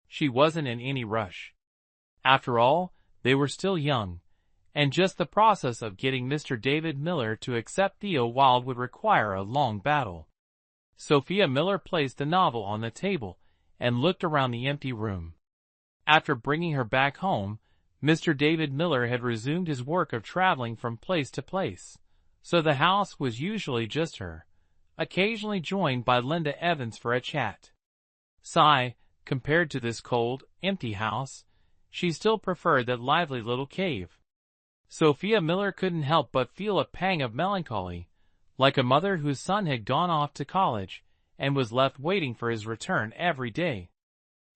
she wasn't in any rush. After all, they were still young, and just the process of getting Mr. David Miller to accept Theo Wilde would require a long battle. Sophia Miller placed the novel on the table and looked around the empty room. After bringing her back home, Mr. David Miller had resumed his work of traveling from place to place, so the house was usually just her, occasionally joined by Linda Evans for a chat. Compared to this cold, empty house, she still preferred that lively little cave. Sophia Miller couldn't help but feel a pang of melancholy, like a mother whose son had gone off to college and was left waiting for his return every day.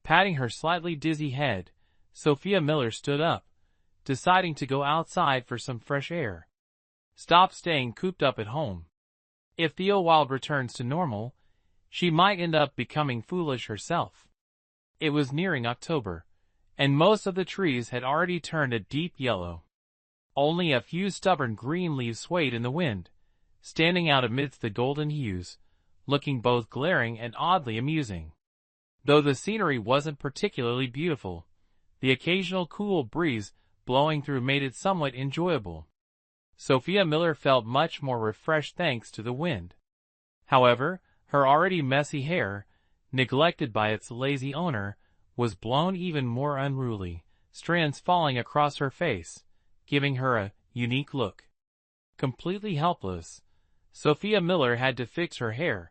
Patting her slightly dizzy head, Sophia Miller stood up, deciding to go outside for some fresh air. Stop staying cooped up at home. If Theo Wilde returns to normal, she might end up becoming foolish herself. It was nearing October, and most of the trees had already turned a deep yellow. Only a few stubborn green leaves swayed in the wind, standing out amidst the golden hues, looking both glaring and oddly amusing. Though the scenery wasn't particularly beautiful, the occasional cool breeze blowing through made it somewhat enjoyable. Sophia Miller felt much more refreshed thanks to the wind. However, her already messy hair, neglected by its lazy owner, was blown even more unruly, strands falling across her face, giving her a unique look. Completely helpless, Sophia Miller had to fix her hair.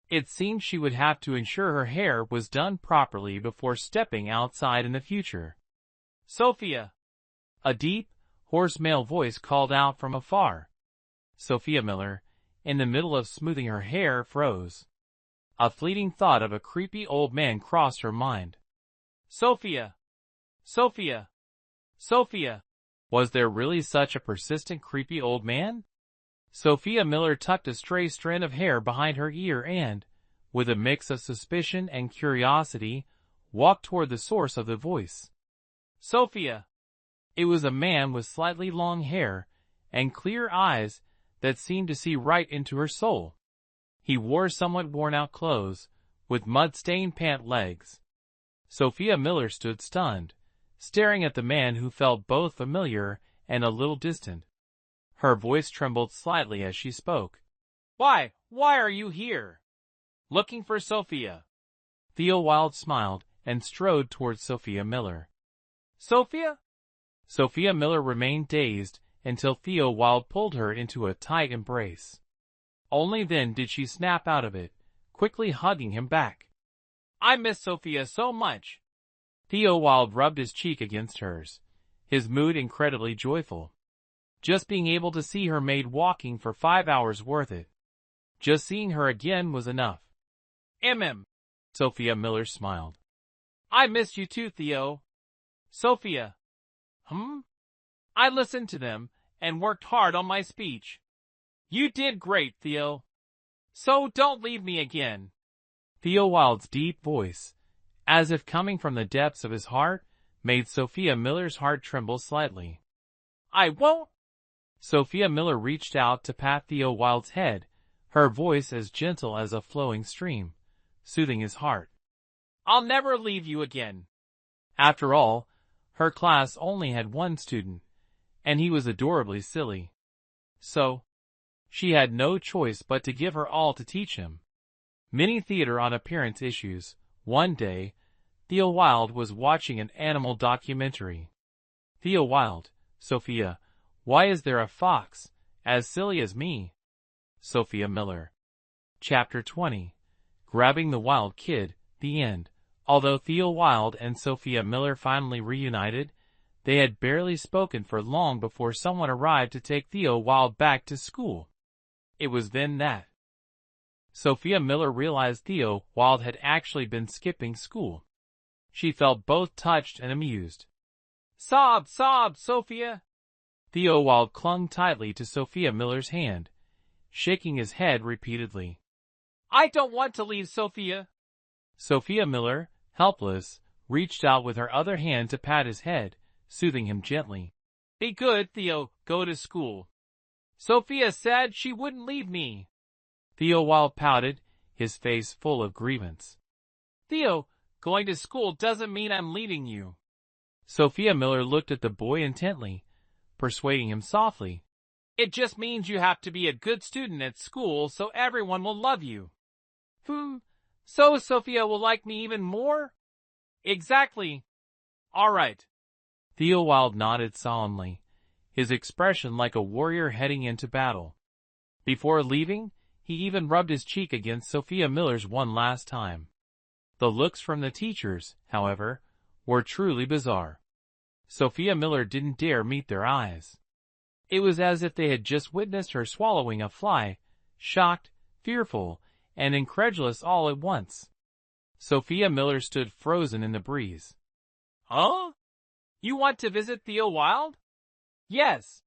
It seemed she would have to ensure her hair was done properly before stepping outside in the future. "Sophia!" A deep, hoarse male voice called out from afar. Sophia Miller, in the middle of smoothing her hair, froze. A fleeting thought of a creepy old man crossed her mind. "Sophia! Sophia! Sophia!" Was there really such a persistent creepy old man? Sophia Miller tucked a stray strand of hair behind her ear and, with a mix of suspicion and curiosity, walked toward the source of the voice. "Sophia!" It was a man with slightly long hair and clear eyes that seemed to see right into her soul. He wore somewhat worn-out clothes, with mud-stained pant legs. Sophia Miller stood stunned, staring at the man who felt both familiar and a little distant. Her voice trembled slightly as she spoke. Why are you here?" "Looking for Sophia." Theo Wilde smiled and strode towards Sophia Miller. "Sophia?" Sophia Miller remained dazed until Theo Wilde pulled her into a tight embrace. Only then did she snap out of it, quickly hugging him back. "I miss Sophia so much." Theo Wilde rubbed his cheek against hers, his mood incredibly joyful. Just being able to see her made walking for 5 hours worth it. Just seeing her again was enough. Sophia Miller smiled. "I missed you too, Theo." "Sophia." "I listened to them and worked hard on my speech." "You did great, Theo. So don't leave me again." Theo Wilde's deep voice, as if coming from the depths of his heart, made Sophia Miller's heart tremble slightly. "I won't." Sophia Miller reached out to pat Theo Wilde's head, her voice as gentle as a flowing stream, soothing his heart. "I'll never leave you again." After all, her class only had one student, and he was adorably silly. So, she had no choice but to give her all to teach him. Mini theater on appearance issues. One day, Theo Wilde was watching an animal documentary. Theo Wilde, Sophia, why is there a fox, as silly as me? Sophia Miller. Chapter 20. Grabbing the Wild Kid, the end. Although Theo Wilde and Sophia Miller finally reunited, they had barely spoken for long before someone arrived to take Theo Wilde back to school. It was then that Sophia Miller realized Theo Wilde had actually been skipping school. She felt both touched and amused. Sob, sob, Sophia! Theo Wilde clung tightly to Sophia Miller's hand, shaking his head repeatedly. I don't want to leave, Sophia. Sophia Miller, helpless, reached out with her other hand to pat his head, soothing him gently. Be good, Theo, go to school. Sophia said she wouldn't leave me. Theo Wilde pouted, his face full of grievance. Theo, going to school doesn't mean I'm leaving you. Sophia Miller looked at the boy intently, persuading him softly. It just means you have to be a good student at school so everyone will love you. So Sophia will like me even more? Exactly. All right. Theo Wilde nodded solemnly, his expression like a warrior heading into battle. Before leaving, he even rubbed his cheek against Sophia Miller's one last time. The looks from the teachers, however, were truly bizarre. Sophia Miller didn't dare meet their eyes. It was as if they had just witnessed her swallowing a fly, shocked, fearful, and incredulous all at once. Sophia Miller stood frozen in the breeze. Huh? You want to visit Theo Wilde? Yes.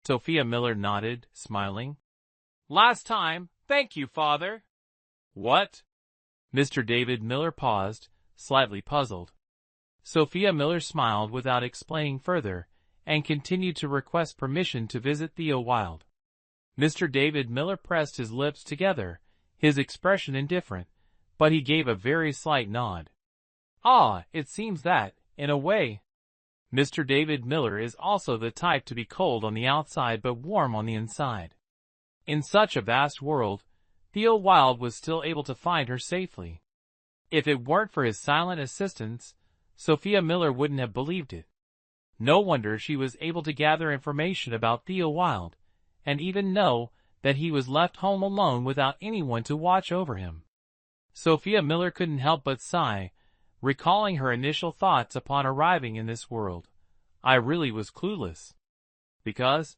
Sophia Miller nodded, smiling. Last time, thank you, Father. What? Mr. David Miller paused, slightly puzzled. Sophia Miller smiled without explaining further, and continued to request permission to visit Theo Wilde. Mr. David Miller pressed his lips together, his expression indifferent, but he gave a very slight nod. Ah, it seems that, in a way. Mr. David Miller is also the type to be cold on the outside but warm on the inside. In such a vast world, Theo Wilde was still able to find her safely. If it weren't for his silent assistance, Sophia Miller wouldn't have believed it. No wonder she was able to gather information about Theo Wilde, and even know that he was left home alone without anyone to watch over him. Sophia Miller couldn't help but sigh, recalling her initial thoughts upon arriving in this world. I really was clueless. Because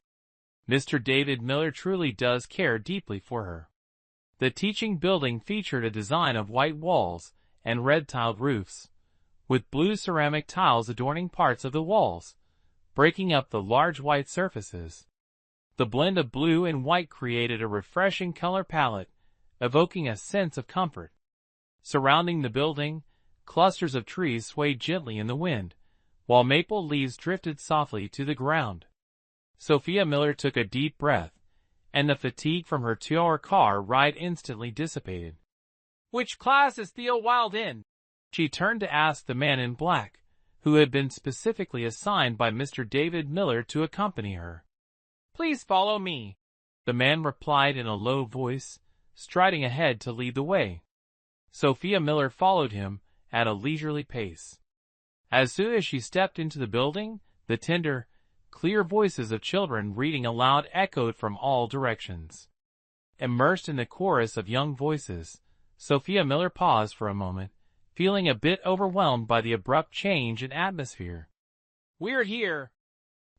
Mr. David Miller truly does care deeply for her. The teaching building featured a design of white walls and red-tiled roofs, with blue ceramic tiles adorning parts of the walls, breaking up the large white surfaces. The blend of blue and white created a refreshing color palette, evoking a sense of comfort. Surrounding the building, clusters of trees swayed gently in the wind, while maple leaves drifted softly to the ground. Sophia Miller took a deep breath, and the fatigue from her 2-hour car ride instantly dissipated. Which class is Theo Wilde in? She turned to ask the man in black, who had been specifically assigned by Mr. David Miller to accompany her. Please follow me, the man replied in a low voice, striding ahead to lead the way. Sophia Miller followed him at a leisurely pace. As soon as she stepped into the building, the tender, clear voices of children reading aloud echoed from all directions. Immersed in the chorus of young voices, Sophia Miller paused for a moment, feeling a bit overwhelmed by the abrupt change in atmosphere. We're here.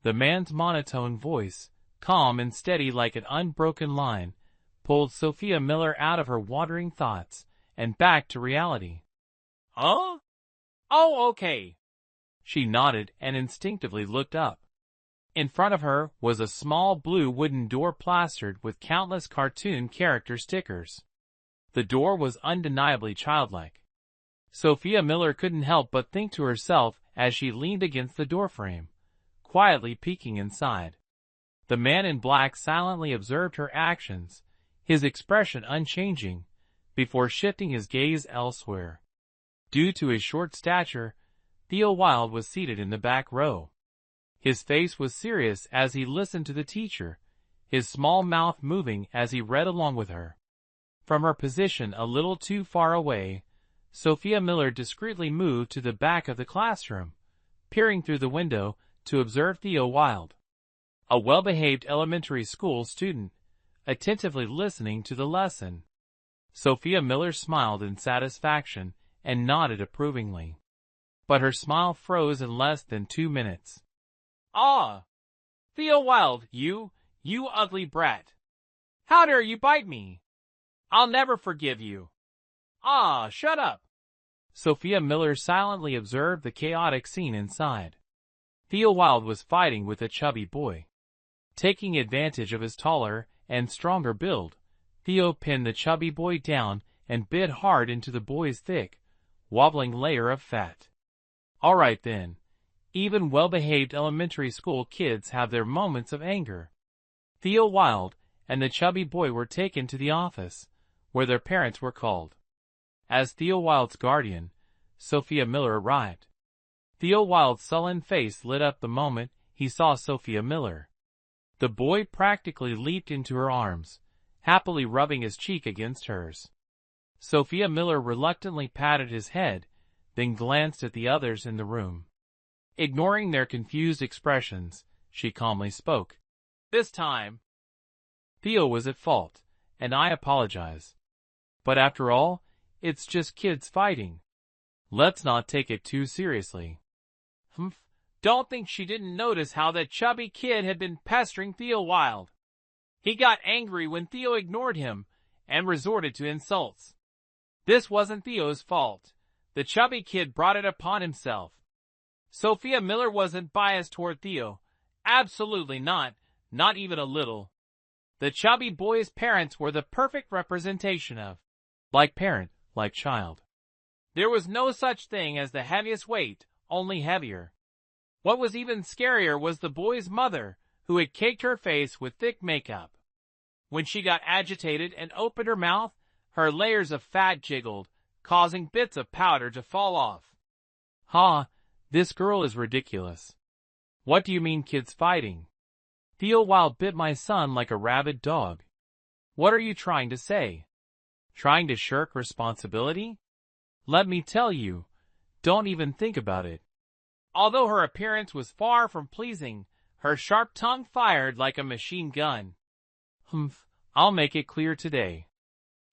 The man's monotone voice, calm and steady like an unbroken line, pulled Sophia Miller out of her wandering thoughts and back to reality. Huh? Oh, okay. She nodded and instinctively looked up. In front of her was a small blue wooden door plastered with countless cartoon character stickers. The door was undeniably childlike. Sophia Miller couldn't help but think to herself as she leaned against the doorframe, quietly peeking inside. The man in black silently observed her actions, his expression unchanging, before shifting his gaze elsewhere. Due to his short stature, Theo Wilde was seated in the back row. His face was serious as he listened to the teacher, his small mouth moving as he read along with her. From her position a little too far away, Sophia Miller discreetly moved to the back of the classroom, peering through the window to observe Theo Wilde, a well-behaved elementary school student, attentively listening to the lesson. Sophia Miller smiled in satisfaction and nodded approvingly. But her smile froze in less than 2 minutes. "Ah! Theo Wilde, you ugly brat! How dare you bite me? I'll never forgive you! Ah, shut up!" Sophia Miller silently observed the chaotic scene inside. Theo Wilde was fighting with a chubby boy. Taking advantage of his taller and stronger build, Theo pinned the chubby boy down and bit hard into the boy's thick, wobbling layer of fat. All right then. Even well-behaved elementary school kids have their moments of anger. Theo Wilde and the chubby boy were taken to the office, where their parents were called. As Theo Wilde's guardian, Sophia Miller arrived. Theo Wilde's sullen face lit up the moment he saw Sophia Miller. The boy practically leaped into her arms, happily rubbing his cheek against hers. Sophia Miller reluctantly patted his head, then glanced at the others in the room. Ignoring their confused expressions, she calmly spoke. "This time, Theo was at fault, and I apologize. But after all, it's just kids fighting. Let's not take it too seriously." "Humph, don't think she didn't notice how that chubby kid had been pestering Theo Wilde. He got angry when Theo ignored him and resorted to insults. This wasn't Theo's fault. The chubby kid brought it upon himself. Sophia Miller wasn't biased toward Theo. Absolutely not even a little. The chubby boy's parents were the perfect representation of like parent, like child. There was no such thing as the heaviest weight, only heavier. What was even scarier was the boy's mother, who had caked her face with thick makeup. When she got agitated and opened her mouth, her layers of fat jiggled, causing bits of powder to fall off. "Ha, this girl is ridiculous. What do you mean kids fighting? Theo Wilde bit my son like a rabid dog. What are you trying to say? Trying to shirk responsibility? Let me tell you, don't even think about it." Although her appearance was far from pleasing, her sharp tongue fired like a machine gun. "Humph, I'll make it clear today.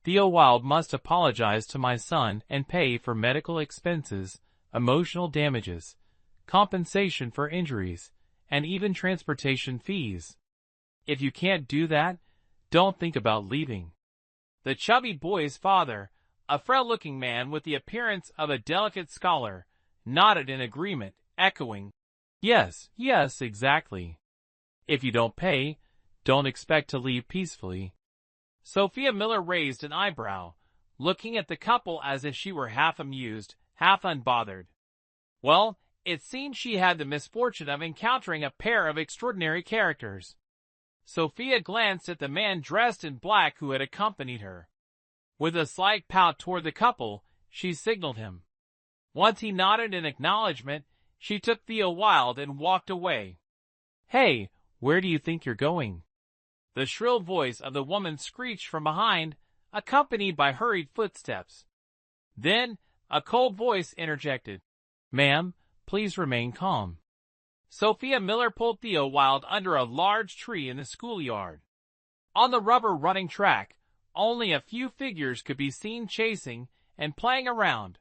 Theo Wilde must apologize to my son and pay for medical expenses, emotional damages, compensation for injuries, and even transportation fees. If you can't do that, don't think about leaving." The chubby boy's father, a frail-looking man with the appearance of a delicate scholar, nodded in agreement, echoing, Yes, exactly. If you don't pay, don't expect to leave peacefully." Sophia Miller raised an eyebrow, looking at the couple as if she were half amused, half unbothered. Well, it seemed she had the misfortune of encountering a pair of extraordinary characters. Sophia glanced at the man dressed in black who had accompanied her. With a slight pout toward the couple, she signaled him. Once he nodded in acknowledgement, she took Theo Wilde and walked away. "Hey, where do you think you're going?" The shrill voice of the woman screeched from behind, accompanied by hurried footsteps. Then, a cold voice interjected. "Ma'am, please remain calm." Sophia Miller pulled Theo Wilde under a large tree in the schoolyard. On the rubber running track, only a few figures could be seen chasing and playing around.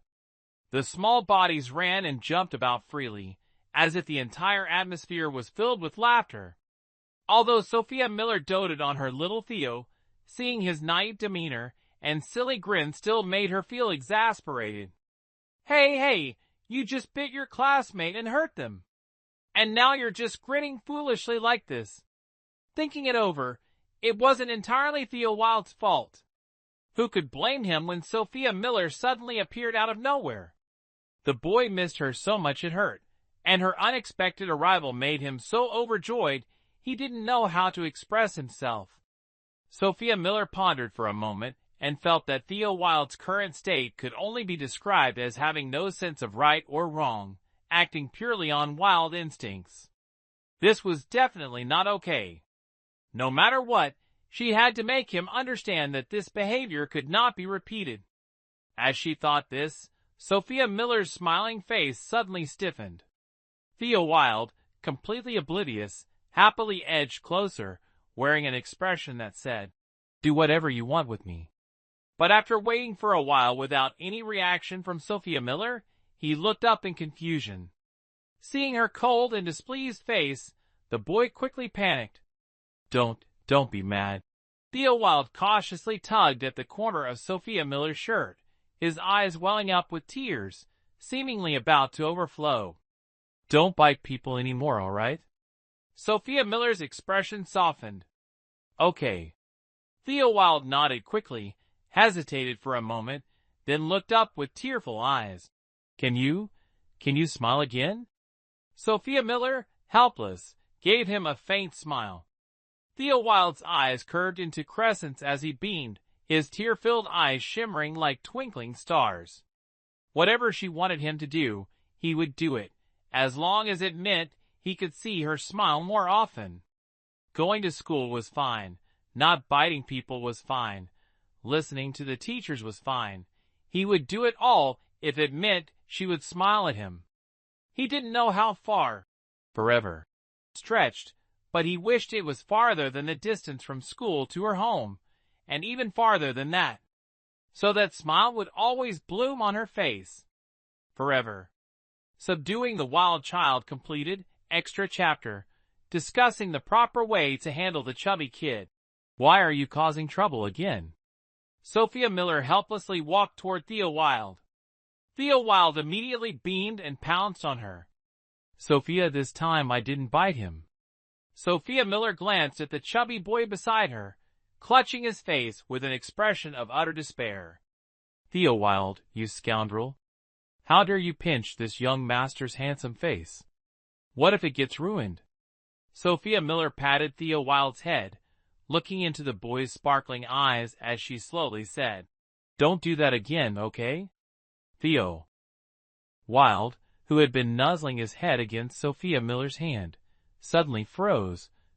The small bodies ran and jumped about freely, as if the entire atmosphere was filled with laughter. Although Sophia Miller doted on her little Theo, seeing his naive demeanor and silly grin still made her feel exasperated. Hey, you just bit your classmate and hurt them. And now you're just grinning foolishly like this. Thinking it over, it wasn't entirely Theo Wilde's fault. Who could blame him when Sophia Miller suddenly appeared out of nowhere? The boy missed her so much it hurt, and her unexpected arrival made him so overjoyed he didn't know how to express himself. Sophia Miller pondered for a moment and felt that Theo Wilde's current state could only be described as having no sense of right or wrong, acting purely on wild instincts. This was definitely not okay. No matter what, she had to make him understand that this behavior could not be repeated. As she thought this, Sophia Miller's smiling face suddenly stiffened. Theo Wilde, completely oblivious, happily edged closer, wearing an expression that said, "Do whatever you want with me." But after waiting for a while without any reaction from Sophia Miller, he looked up in confusion. Seeing her cold and displeased face, the boy quickly panicked. Don't be mad." Theo Wilde cautiously tugged at the corner of Sophia Miller's shirt, his eyes welling up with tears, seemingly about to overflow. "Don't bite people anymore, all right?" Sophia Miller's expression softened. "Okay." Theo Wilde nodded quickly, hesitated for a moment, then looked up with tearful eyes. Can you smile again?" Sophia Miller, helpless, gave him a faint smile. Theo Wilde's eyes curved into crescents as he beamed, his tear-filled eyes shimmering like twinkling stars. Whatever she wanted him to do, he would do it, as long as it meant he could see her smile more often. Going to school was fine. Not biting people was fine. Listening to the teachers was fine. He would do it all if it meant she would smile at him. He didn't know how far, forever, stretched, but he wished it was farther than the distance from school to her home, and even farther than that. So that smile would always bloom on her face. Forever. Subduing the Wild Child completed, extra chapter, discussing the proper way to handle the chubby kid. "Why are you causing trouble again?" Sophia Miller helplessly walked toward Theo Wilde. Theo Wilde immediately beamed and pounced on her. "Sophia, this time I didn't bite him." Sophia Miller glanced at the chubby boy beside her, clutching his face with an expression of utter despair. "Theo Wilde, you scoundrel. How dare you pinch this young master's handsome face? What if it gets ruined?" Sophia Miller patted Theo Wilde's head, looking into the boy's sparkling eyes as she slowly said, "Don't do that again, okay?" Theo Wilde, who had been nuzzling his head against Sophia Miller's hand, suddenly froze,